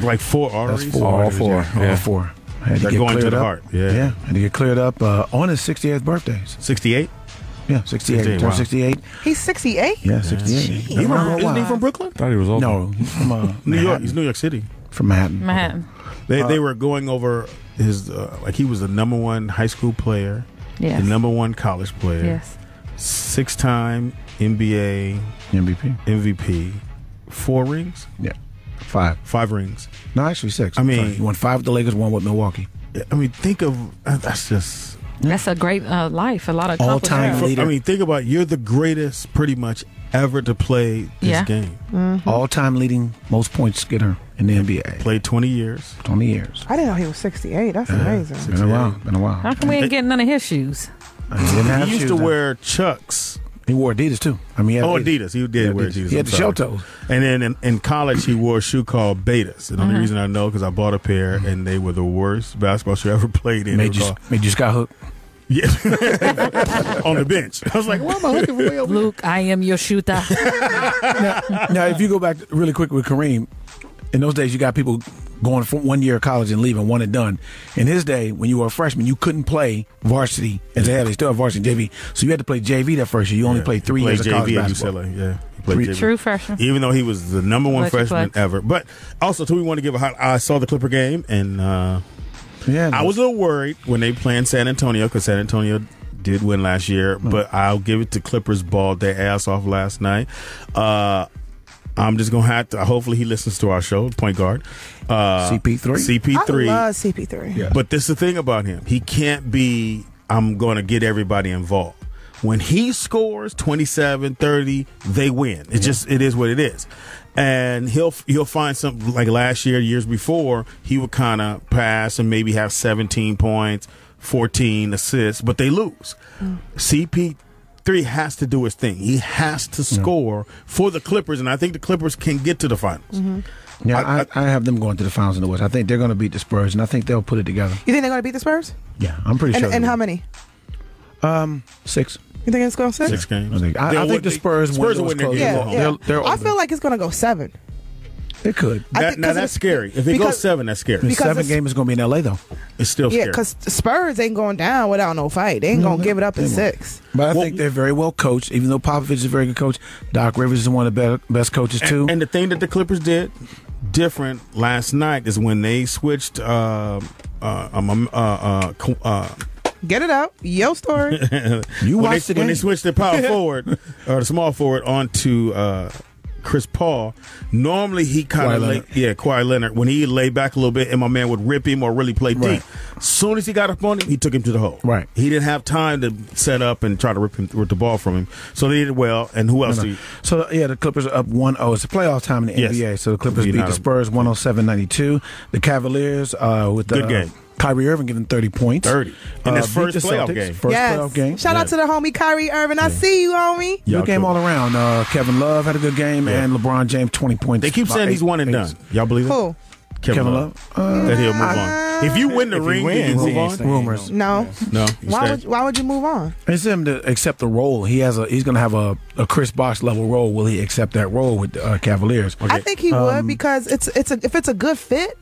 like 4 arteries? That's all four. Had to They're get going to cleared the up. heart. Yeah. Had to get cleared up on his 68th birthday. 68? Yeah, 68. Turned Wow. 68. He's 68? Yeah, 68. Isn't he from Brooklyn? Thought he was old. No, he's from New York. He's New York City. From Manhattan. Manhattan. They were going over his he was the #1 high school player, Yes. the #1 college player, Yes. 6-time NBA MVP, 4 rings. Yeah, 5. 5 rings. No, actually 6. I mean, he won 5 with the Lakers, 1 with Milwaukee. I mean, think of that's just. That's a great life. A lot of all-time accomplishments. leader. I mean, think about you're the greatest, pretty much ever to play this game. Mm-hmm. All-time leading most points getter in the NBA. Played 20 years. 20 years. I didn't know he was 68. That's amazing. Been a while. How come we ain't getting none of his shoes? He didn't have He used shoes to then. wear Chucks. He wore Adidas too. I mean, Adidas. He did wear Adidas. He had I'm the shell sorry. toes. And then in college, he wore a shoe called Betas. And the only reason I know because I bought a pair, and they were the worst basketball shoe I ever played in. Made you sky hook. Yeah, on the bench. I was like, "Why am I looking for way over here?" Luke, I am your shooter. Now, if you go back really quick with Kareem, in those days you got people going from 1 year of college and leaving, one and done. In his day, when you were a freshman, you couldn't play varsity. As they had, they still have varsity JV, so you had to play JV that first year. You only played 3 years of college basketball. UCLA, he played JV. True freshman. Even though he was the #1 freshman ever. But also, too, we want to give I saw the Clipper game, and I was a little worried when they played San Antonio because San Antonio did win last year, but I'll give it to Clippers balled their ass off last night. I'm just going to have to, hopefully he listens to our show, point guard. CP3. I love CP3. Yeah. But this is the thing about him. He can't be, I'm going to get everybody involved. When he scores 27, 30, they win. It is what it is. And he'll find something like last year, years before, he would kind of pass and maybe have 17 points, 14 assists, but they lose. CP3 has to do his thing. He has to score for the Clippers, and I think the Clippers can get to the finals. Mm-hmm. Yeah, I have them going to the finals in the West. I think they're going to beat the Spurs, and I think they'll put it together. You think they're going to beat the Spurs? Yeah, I'm pretty sure. And how many? 6. You think it's going 6? 6 games. I think the Spurs will win their game. I feel like it's going to go 7. It could. Now that's scary. If it goes 7, that's scary. The 7th game is going to be in LA, though. It's still scary. Yeah, because Spurs ain't going down without no fight. They ain't going to give it up in 6. But I think they're very well coached. Even though Popovich is a very good coach, Doc Rivers is one of the best coaches, too. And the thing that the Clippers did different last night is when they switched Get it out. Your story. You watched the game. When they switched the power forward or the small forward onto Chris Paul. Normally he kind of Kawhi Leonard. When he lay back a little bit and my man would rip him or really play deep. As soon as he got up on him, he took him to the hole. Right. He didn't have time to set up and try to rip the ball from him. So they did well. And who else? So the Clippers are up 1-0. It's a playoff time in the NBA. So the Clippers beat the Spurs 107-92. The Cavaliers with the good game. Kyrie Irving giving 30 points. 30. In his first playoff game. Playoff game. Shout out to the homie Kyrie Irving. I see you, homie. Good game all around. Kevin Love had a good game, and LeBron James 20 points. They keep saying he's one and done. Y'all believe it? Who? Kevin Love. That he'll move on. If you win the ring, you move on. Rumors. No. Why would you move on? It's him to accept the role. He's going to have a Chris Bosh level role. Will he accept that role with Cavaliers? I think he would because if it's a good fit.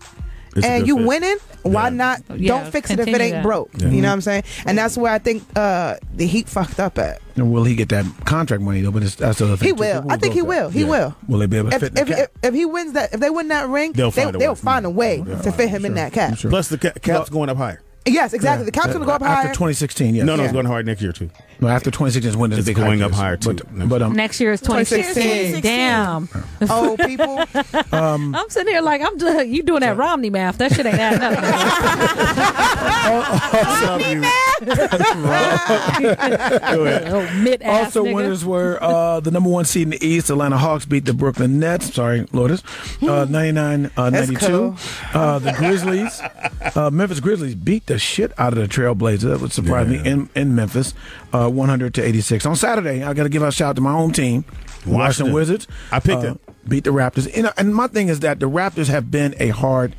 And you winning, why not? Don't fix it if it ain't broke. You know what I'm saying? And that's where I think the Heat fucked up at. And will he get that contract money though? But that's the other thing. He will. I think he will. He will. Will they be able to fit in the cap? If he wins that, if they win that ring, they'll find a way to fit him in that cap. Plus the cap's going up higher. Yes, exactly. The cap's going to go up higher. After 2016, yes. No, it's going higher next year, too. No, after 2016 is when it's going up higher, too. But next year is 2016. Damn. Oh, people. I'm sitting here like, you doing that Romney math. That shit ain't adding up. Also, winners were the number 1 seed in the East. Atlanta Hawks beat the Brooklyn Nets. Sorry, Lourdes. 99-92. The Grizzlies. Memphis Grizzlies beat the shit out of the Trailblazers. That would surprise me in Memphis. 100-86. On Saturday, I got to give a shout out to my home team, Washington Wizards. I picked them. Beat the Raptors. And my thing is that the Raptors have been a hard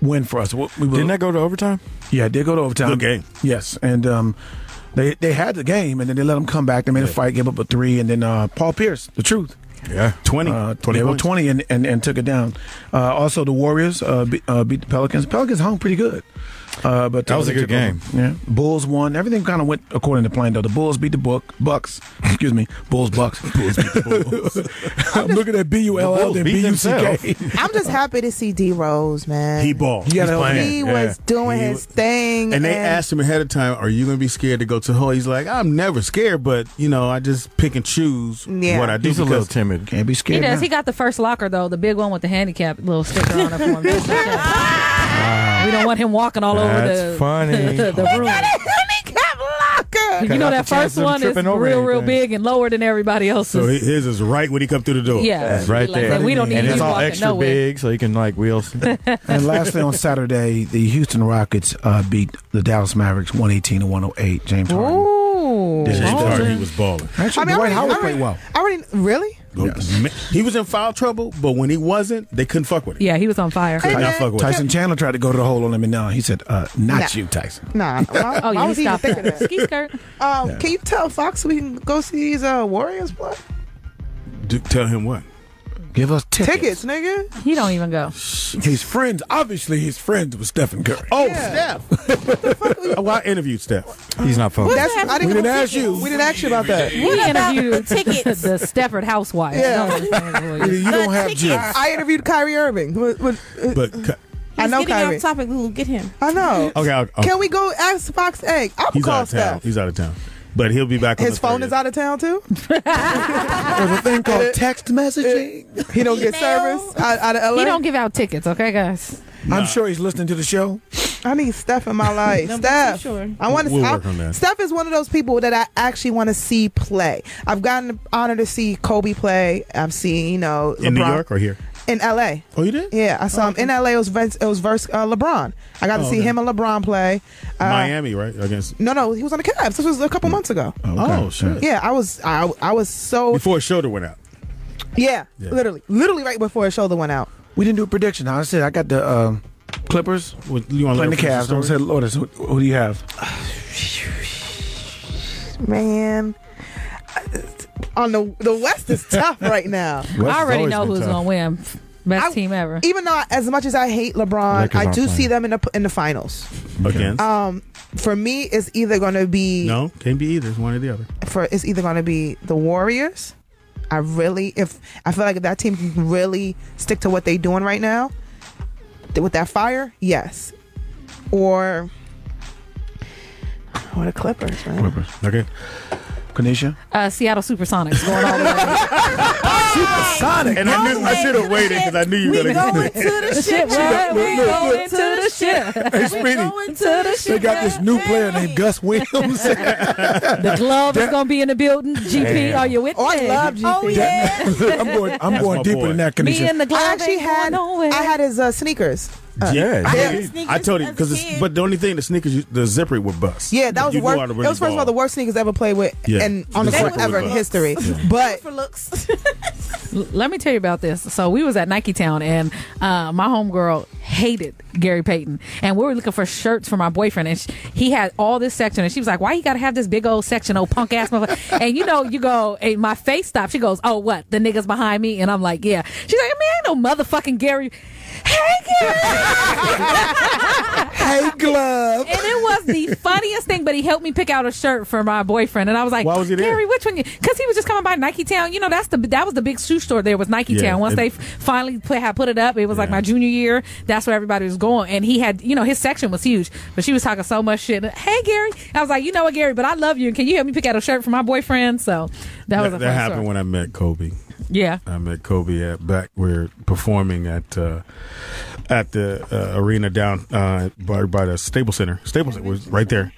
win for us. Didn't that go to overtime? Yeah, it did go to overtime. Good game. Yes, and they had the game, and then they let them come back. They made a fight, gave up a 3, and then Paul Pierce, the truth. Yeah, 20. 20 they were 20 and took it down. Also, the Warriors beat the Pelicans. Pelicans hung pretty good. But that was a good game. Yeah, Bulls won. Everything kind of went according to plan, though. The Bulls beat the Bucks. Excuse me, Bulls Bucks. Bulls beat the Bulls. I'm looking at BULL then BUCK. I'm just happy to see D Rose, man. He balled. He was doing his thing. And they asked him ahead of time, "Are you going to be scared to go to Hole?" He's like, "I'm never scared, but I just pick and choose what I do." He's a little timid. Can't be scared. He does. He got the first locker though, the big one with the handicap little sticker on it for him. We don't want him walking all over the room. You know that first one is real big and lower than everybody else's. So his is right when he come through the door. Yeah, it's right there. We don't need and you it's all walking extra nowhere. big, so you can wheels. And lastly, on Saturday, the Houston Rockets beat the Dallas Mavericks 118-108. James Harden. James Harden, he was balling. Actually, Dwight Howard played well. Really? Yes. He was in foul trouble, but when he wasn't, they couldn't fuck with him. Yeah, he was on fire. Tyson Chandler tried to go to the hole on him, and he said, not you, Tyson. Nah. Why was he even thinking that? Ski skirt. Can you tell Fox so we can go see these Warriors play? Tell him what? Give us tickets, nigga. He don't even go. He's friends. Obviously, he's friends with Stephen Curry. Oh, Steph. Well, I interviewed Steph. He's not focused. We didn't ask you. We didn't ask you about that. We interviewed the Stafford housewife. Yeah. You don't have Jim. I interviewed Kyrie Irving. But I know Kyrie. Off topic, we'll get him. I know. Okay. Can we go ask Fox Egg? I'll call Steph. He's out of town. But he'll be back on His phone 30th. is out of town, too? There's a thing called text messaging. He don't get service out of LA? He don't give out tickets, okay, guys? I'm sure he's listening to the show. I need Steph in my life. Steph. Sure. I want to. We'll work on that. Steph is one of those people that I actually want to see play. I've gotten the honor to see Kobe play. I've seen, LeBron. In New York or here? In LA. Oh, you did? Yeah, I saw him in LA. It was versus LeBron. I got to see him and LeBron play. Miami, right? Against No, he was on the Cavs. This was a couple months ago. Oh, shit. Yeah, I was so before his shoulder went out. Yeah, literally right before his shoulder went out. We didn't do a prediction. I said I got the Clippers You want playing the Cavs. I said, Lourdes, who do you have? Man, on the West is tough right now. I already know who's gonna win. Best team ever. Even though, as much as I hate LeBron, Lakers I do aren't see them in the finals. Against? For me, it's either going to be can't be either. It's one or the other. It's either going to be the Warriors. I feel like if that team can really stick to what they're doing right now, with that fire, yes, or the Clippers, man. Clippers. Okay. Kanisha? Seattle Supersonics going all the way. Supersonic. And I should have waited because I knew you were going to Going to the ship. We going to the ship. Hey, Speedy, Going to the ship. they got this new player named Gus Williams. The glove is going to be in the building. GP, are you with me? Oh, I love GP. Oh, yeah. I'm going my deeper boy. than that, Me Kanisha. and the glove. I actually ain't going I nowhere. had his sneakers. I told him as a kid. but the only thing the sneakers, the zipper would bust. Yeah, that was You the knew worst. how to It really was first of all ball. the worst sneakers ever played with, Yeah. and on the The court zipper ever would in bust. history. But For looks. Let me tell you about this. So we was at Nike Town, and my homegirl hated Gary Payton, and we were looking for shirts for my boyfriend, and he had all this section, and she was like, "Why you gotta have this big old section, old punk ass motherfucker?" And you go, and my face stopped. She goes, "Oh, what? The niggas behind me?" And I'm like, "Yeah." She's like, "Man, ain't no motherfucking Gary." Hey, Gary. Hey, glove. And it was the funniest thing, but he helped me pick out a shirt for my boyfriend, and I was like, Why was he there? "Gary, which one?" Because he was just coming by Nike Town. You know, that was the big shoe store there was Nike Yeah, Town. Once and- they finally put it up, it was like Yeah. my junior year. That's where everybody was going, and he had, his section was huge. But she was talking so much shit. Hey, Gary, I was like, "You know what, Gary? But I love you, and can you help me pick out a shirt for my boyfriend?" So that was a That fun happened story. when I met Kobe. Yeah. I met Kobe back. We're performing at the arena down by the Staples Center. Staples Center was right there,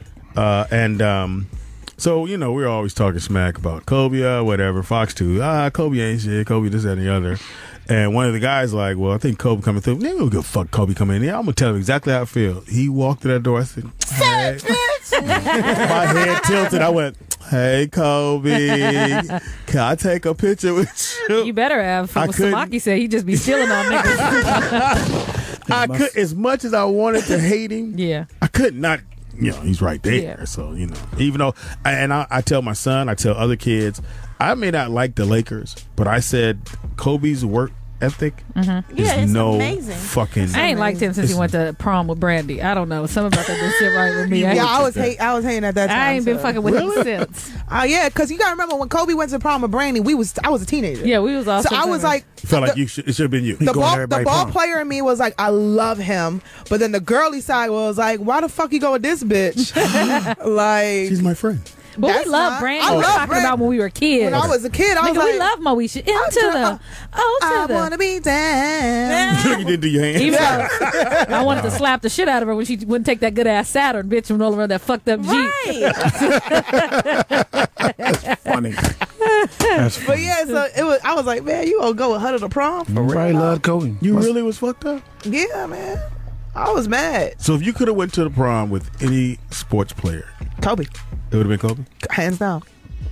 so we were always talking smack about Kobe, whatever. Fox 2, Kobe ain't shit. Kobe this, that, and the other. And one of the guys like, well, I think Kobe coming through. They don't give a fuck Kobe coming in here. I'm gonna tell him exactly how I feel. He walked through that door. I said, "Hey." My head tilted. I went, "Hey, Kobe, can I take a picture with you?" You better have. I What couldn't. Samaki said, he just be stealing on niggas. I could, as much as I wanted to hate him, Yeah. I could not. He's right there. Yeah. So even though, and I tell my son, I tell other kids, I may not like the Lakers, but I said Kobe's work ethic is Yeah, it's no amazing. fucking. I ain't liked him since he went to prom with Brandy. I don't know. Something about that didn't sit right with me. I was hating at that time. I ain't been so. fucking with him since. Yeah, because you gotta remember when Kobe went to prom with Brandy, I was a teenager. Yeah, we was all. So I was like, Felt like it should have been you. the ball player in me was like, I love him, but then the girly side was like, why the fuck you go with this bitch? Like, she's my friend. But That's we love not- Brandy. I We're love talking Brandy. about when we were kids. when I was a kid, I was Nigga, like, we love Moesha. Into the I want to be down. You didn't do your hands. Even though I wanted to slap the shit out of her when she wouldn't take that good ass Saturn bitch and roll around that fucked up Jeep. Funny. But yeah, so it was. I was like, man, you gonna go with her to the prom? For Everybody real? loved Kobe. You really was fucked up. Yeah, man. I was mad. So if you could have went to the prom with any sports player, Kobe, it would have been Kobe. hands down.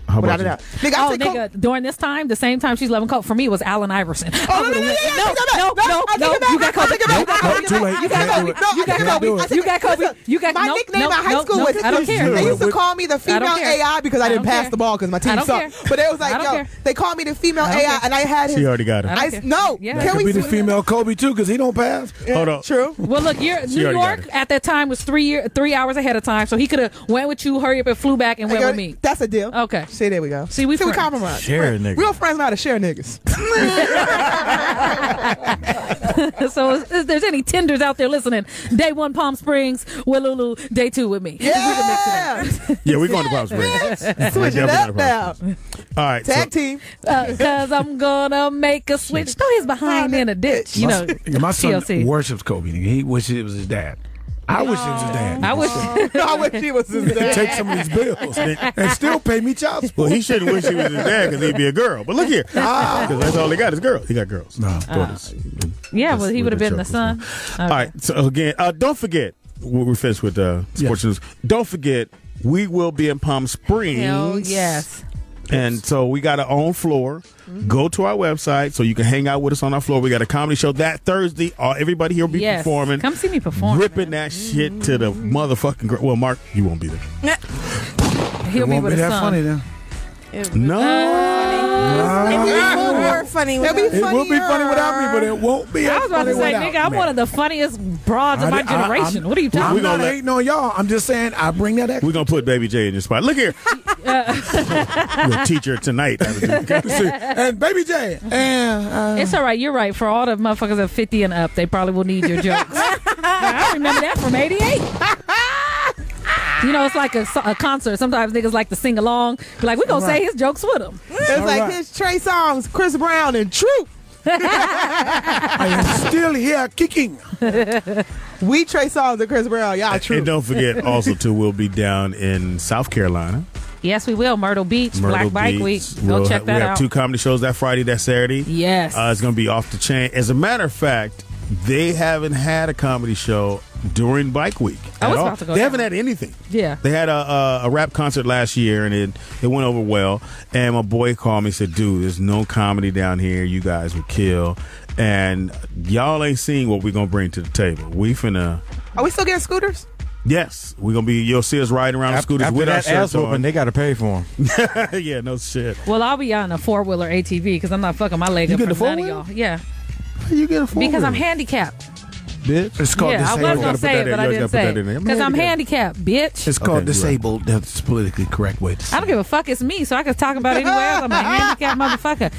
How Without about a you? doubt. Nigga, I Oh, said Kobe. nigga, during this time, the same time she's loving Kobe, for me, it was Allen Iverson. No, I take it back. You got Kobe. I take it back. No, too late. You got Can't do Kobe. it. No, You I got can't Kobe. do it. You got Kobe. You got My nickname in high school was. I don't care. They used to call me the female care. AI because I I didn't don't pass care. the ball because my I team don't sucked. care. But it was I like, don't yo, care. they called me the female I don't AI, care. and I had his. She already got it. I don't care. No, Yeah. That can could we be the female Kobe too, because he don't pass. Hold on. True. Well, look, New already got York it. at that time was 3 hours ahead of time, so he could have went with you, hurry up and flew back and went with me. That's a deal. Okay. See, there we go. See, we friends. compromise. Share niggas. Real friends know how to share niggas. So if there's any Tinders out there listening, day 1 Palm Springs with Lulu, day 2 with me. Yeah. Yeah, we're going to Palm Springs. Switch it up now. All right. Tag team. Cause I'm gonna make a switch. Throw his behind in a ditch. You know, My son TLC. worships Kobe. Nigga. He wishes it was his dad. I wish it was his dad. I wish. I wish he was his dad. Take some of these bills and still pay me child support. Well, he shouldn't wish he was his dad because he'd be a girl. But look here, because that's all he got is girls. He got girls. No, daughters. Yeah, well, he would have been the son. All right. So again, don't forget. We're finished with sports news. Don't forget, we will be in Palm Springs. Hell yes. And so we got our own floor. Go to our website so you can hang out with us on our floor. We got a comedy show that Thursday. Everybody here will be Yes. performing. Come see me perform. Ripping that shit to the motherfucking girl. Well, Mark, you won't be there. He'll be Won't with be his that son. funny then. No. It will be more funny. It will be funny without me, but it won't be. I was about to say, nigga, I'm one of the funniest broads of my generation. What are you talking I'm about? not hating on y'all. I'm just saying I bring that extra. We're going to put Baby J in your spot. Look here. You'll teach her tonight. And Baby J. It's all right. You're right. For all the motherfuckers at 50 and up, they probably will need your jokes. I remember that from 88. You know, it's like a concert. Sometimes niggas like to sing along. Like, we're going to say his jokes with him. It's like here's Trey Songz, Chris Brown, and Troop. I am still here kicking. We Trey Songz and Chris Brown. Y'all Troop. And don't forget, also, too, we'll be down in South Carolina. Yes, we will. Myrtle Beach, Black Bike Week. Go check that out. We have 2 comedy shows that Friday, that Saturday. Yes. It's going to be off the chain. As a matter of fact, they haven't had a comedy show during Bike Week. I was about to go They down. haven't had anything. Yeah. They had a rap concert last year, and it went over well. And my boy called me and said, dude, there's no comedy down here. You guys would kill. And y'all ain't seeing what we're going to bring to the table. We finna... Are we still getting scooters? Yes, we're gonna be. You'll see us riding around the scooters After with our that shirts ass whooping, on. they got to pay for them. Yeah, no shit. Well, I'll be on a 4-wheeler ATV because I'm not fucking my leg You up getting for a none of 4-wheeler? y'all. Yeah. How you get a 4-wheeler? Because I'm handicapped. Bitch. It's called Yeah, I was disabled. gonna say it, but I didn't say it. Because I'm handicapped, bitch. It's called Okay, you're right. disabled. That's the politically correct way to say I don't give a fuck. It's me, so I can talk about it anywhere else. I'm a handicapped motherfucker.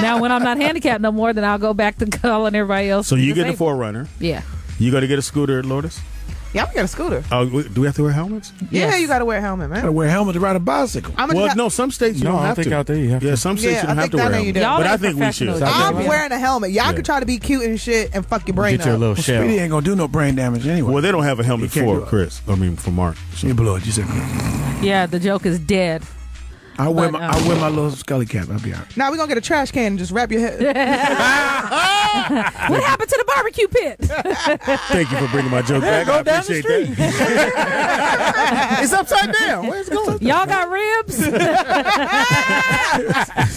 Now, when I'm not handicapped no more, then I'll go back to calling everybody else. So you get a disabled. 4Runner. Yeah. You got to get a scooter, Lourdes? Yeah, we got a scooter. Oh, do we have to wear helmets? Yeah, you got to wear a helmet, man. Gotta wear a helmet to ride a bicycle. Well, no, some states you No, don't I have think to. out there you have Yeah, to. some states Yeah, you don't I have to think wear down a there you helmet. do. But I think we should. I'm wearing a helmet. Y'all Yeah. can try to be cute and shit and fuck your brain Get your up. little shell. Speedy ain't gonna do no brain damage anyway. Well, they don't have a helmet You can't for do it. Chris. I mean, for Mark. You blew it. You said Yeah, the joke is dead. I wear But, my little scully cap. I'll be all right. Now we're going to get a trash can and just wrap your head. What happened to the barbecue pit? Thank you for bringing my joke back. I appreciate that. It's upside down. Where's it going? Y'all got ribs?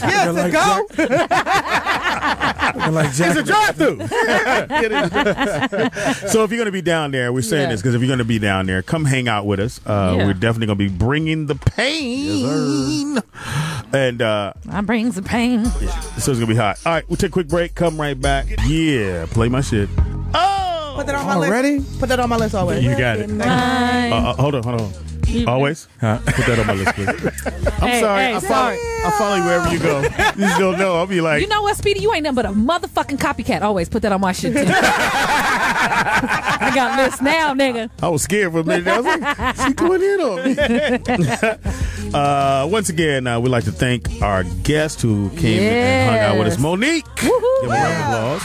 Yes, like go. Like It's a drive-through. So if you're going to be down there, we're saying this because if you're going to be down there, come hang out with us. We're definitely going to be bringing the pain. And I'm bringing the pain. so it's going to be hot. All right, we'll take a quick break. Come right back. Yeah, play my shit. Oh! Put that on my already? list. Put that on my list always. You got it. Hold on. Always? Huh? Put that on my list, please. I'm sorry. I follow you wherever you go. You just don't know. I'll be like... You know what, Speedy? You ain't nothing but a motherfucking copycat. Always put that on my shit, too. I got lists now, nigga. I was scared for a minute. I was like, she going in on me. Once again, we'd like to thank our guest who came and hung out with us, Monique. Woohoo. Give a round of applause.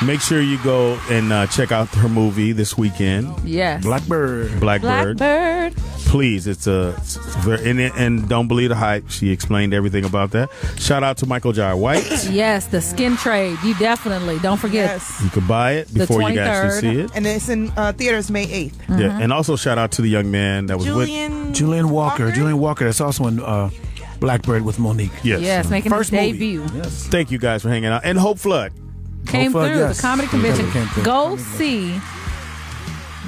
Make sure you go and check out her movie this weekend. Yes. Blackbird. Blackbird. Please, it's very, and don't believe the hype. She explained everything about that. Shout out to Michael J. White. Yes, the skin trade. You definitely don't forget. Yes. You could buy it before you can actually see it. And it's in theaters May 8th. Yeah, and also shout out to the young man that was Julian Walker. Julian Walker. That's also in Blackbird with Monique. Yes, making First his movie. debut. Yes. Thank you guys for hanging out. And Hope Flood. Came Flood, through yes. the comedy convention. Came through. Go see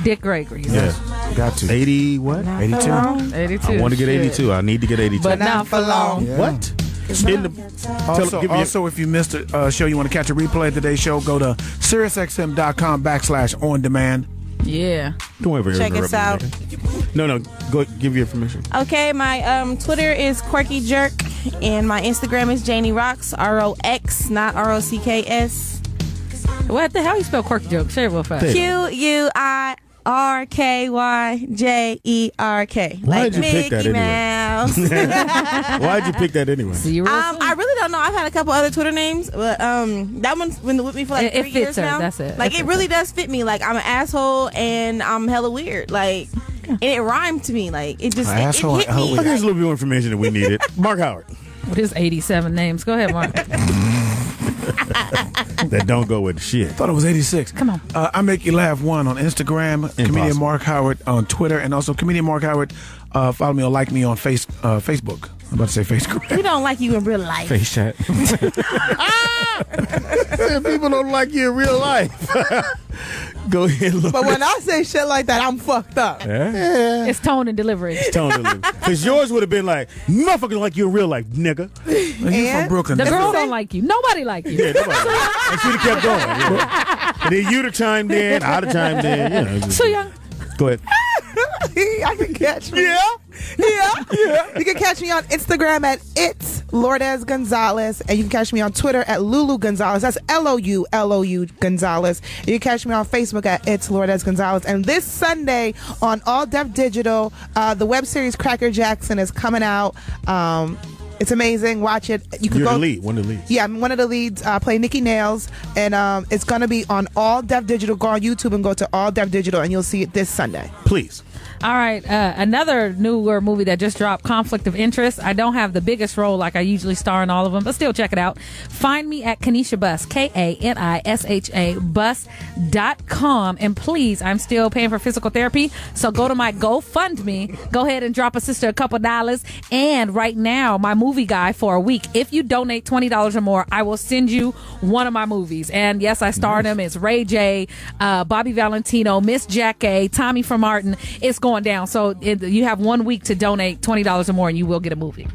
Dick Gregory. Yeah. Got to. 80 what? 82. 82. I want to get 82. I need to get 82. But not for long. Yeah. What? Also, if you missed a show, you want to catch a replay of today's show, go to SiriusXM.com/on-demand. Yeah. Don't worry about Check it. us out. No, go give your information. Okay, my Twitter is Quirky Jerk, and my Instagram is Janie Rocks, ROX, not ROCKS. What the hell you spell quirky joke? Say it real fast. QUIRKYJERK. Why'd Like you pick that Mickey anyway? Mouse. Why'd you pick that anyway? I really don't know. I've had a couple other Twitter names, but that one's been with me for like It 3 fits years her. now. That's it. Like It it really does fit me. Like I'm an asshole and I'm hella weird. Like and it rhymed to me. Like it just it hit me. I think there's a little bit more information that we needed. Mark Howard. With his 87 names. Go ahead, Mark. That don't go with shit. I thought it was 86. Come on. I Make You Laugh 1 on Instagram, Comedian Mark Howard on Twitter, and also Comedian Mark Howard. Follow me or like me on Facebook. I'm about to say Facebook. We don't like you in real life. Face chat. People don't like you in real life. Go ahead, look. But when I say shit like that, I'm fucked up. Yeah. It's tone and delivery. Because yours would have been like, motherfuckers like you in real life, nigga. You from Brooklyn. The girl don't like you. Nobody like you. Yeah, nobody. And she'd have kept going. Yeah. And then you'd have chimed in, I'd have chimed in. You know, Too young. Go ahead. I can catch me. Yeah. You can catch me on Instagram at It's Lourdes Gonzales, and you can catch me on Twitter at Lulu Gonzales. That's LOU Gonzales. You can catch me on Facebook at It's Lourdes Gonzales. And this Sunday on All Def Digital, the web series Cracker Jackson is coming out. It's amazing. Watch it. You can You're go. the lead. One of the leads. Yeah, I'm one of the leads. Play Nikki Nails, and it's gonna be on All Def Digital. Go on YouTube and go to All Def Digital, and you'll see it this Sunday. Please. All right, another newer movie that just dropped, Conflict of Interest. I don't have the biggest role like I usually star in all of them, but still check it out. Find me at Kanisha Bus, Kanisha Bus.com. And please, I'm still paying for physical therapy, so go to my GoFundMe. Go ahead and drop a sister a couple dollars. And right now, my movie guy for a week. If you donate $20 or more, I will send you one of my movies. And yes, I star in them. It's Ray J, Bobby Valentino, Miss Jack A, Tommy from Martin. It's going down. So you have 1 week to donate $20 or more and you will get a movie.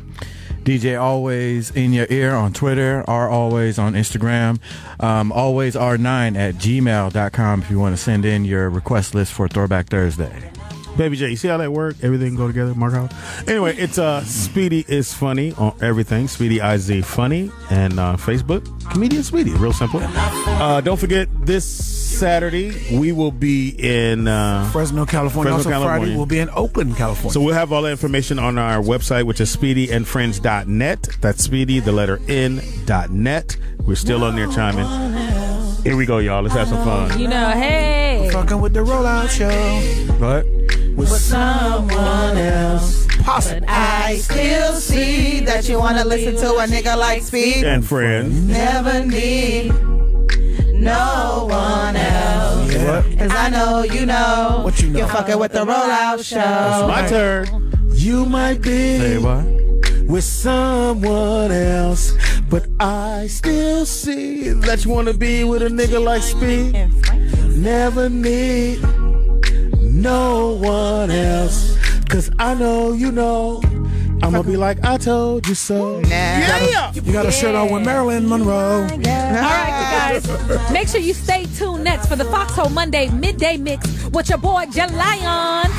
DJ Always in your ear on Twitter, R Always on Instagram, always R9 at gmail.com if you want to send in your request list for Throwback Thursday. Baby J, you see how that work? Everything go together, mark out. Anyway, it's Speedy is Funny on everything. Speedy IZ Funny, and Facebook, Comedian Speedy. Real simple. Don't forget, this Saturday we will be in Fresno, California. Also Friday we'll be in Oakland, California. So we'll have all the information on our website, which is speedyandfriends.net. That's Speedy, the letter N.net. We're still on there chiming. Here we go, y'all. Let's have some fun. You know, hey. We're fucking with the Rollout Show. What? With someone else. Possible. I still see that you want to listen to a nigga like Speed and Friends. Never need no one else. Yeah. Cause I know you know. What you know? You're fucking with the Rollout Show. It's my turn. You might be Say what? with someone else, but I still see that you want to be with a nigga like Speed. Never need no one else. Cause I know you know. I'm gonna be like, I told you so. Yeah. You got a shirt on with Marilyn Monroe. All right, you guys. Make sure you stay tuned next for the Foxxhole Monday Midday Mix with your boy Jalion.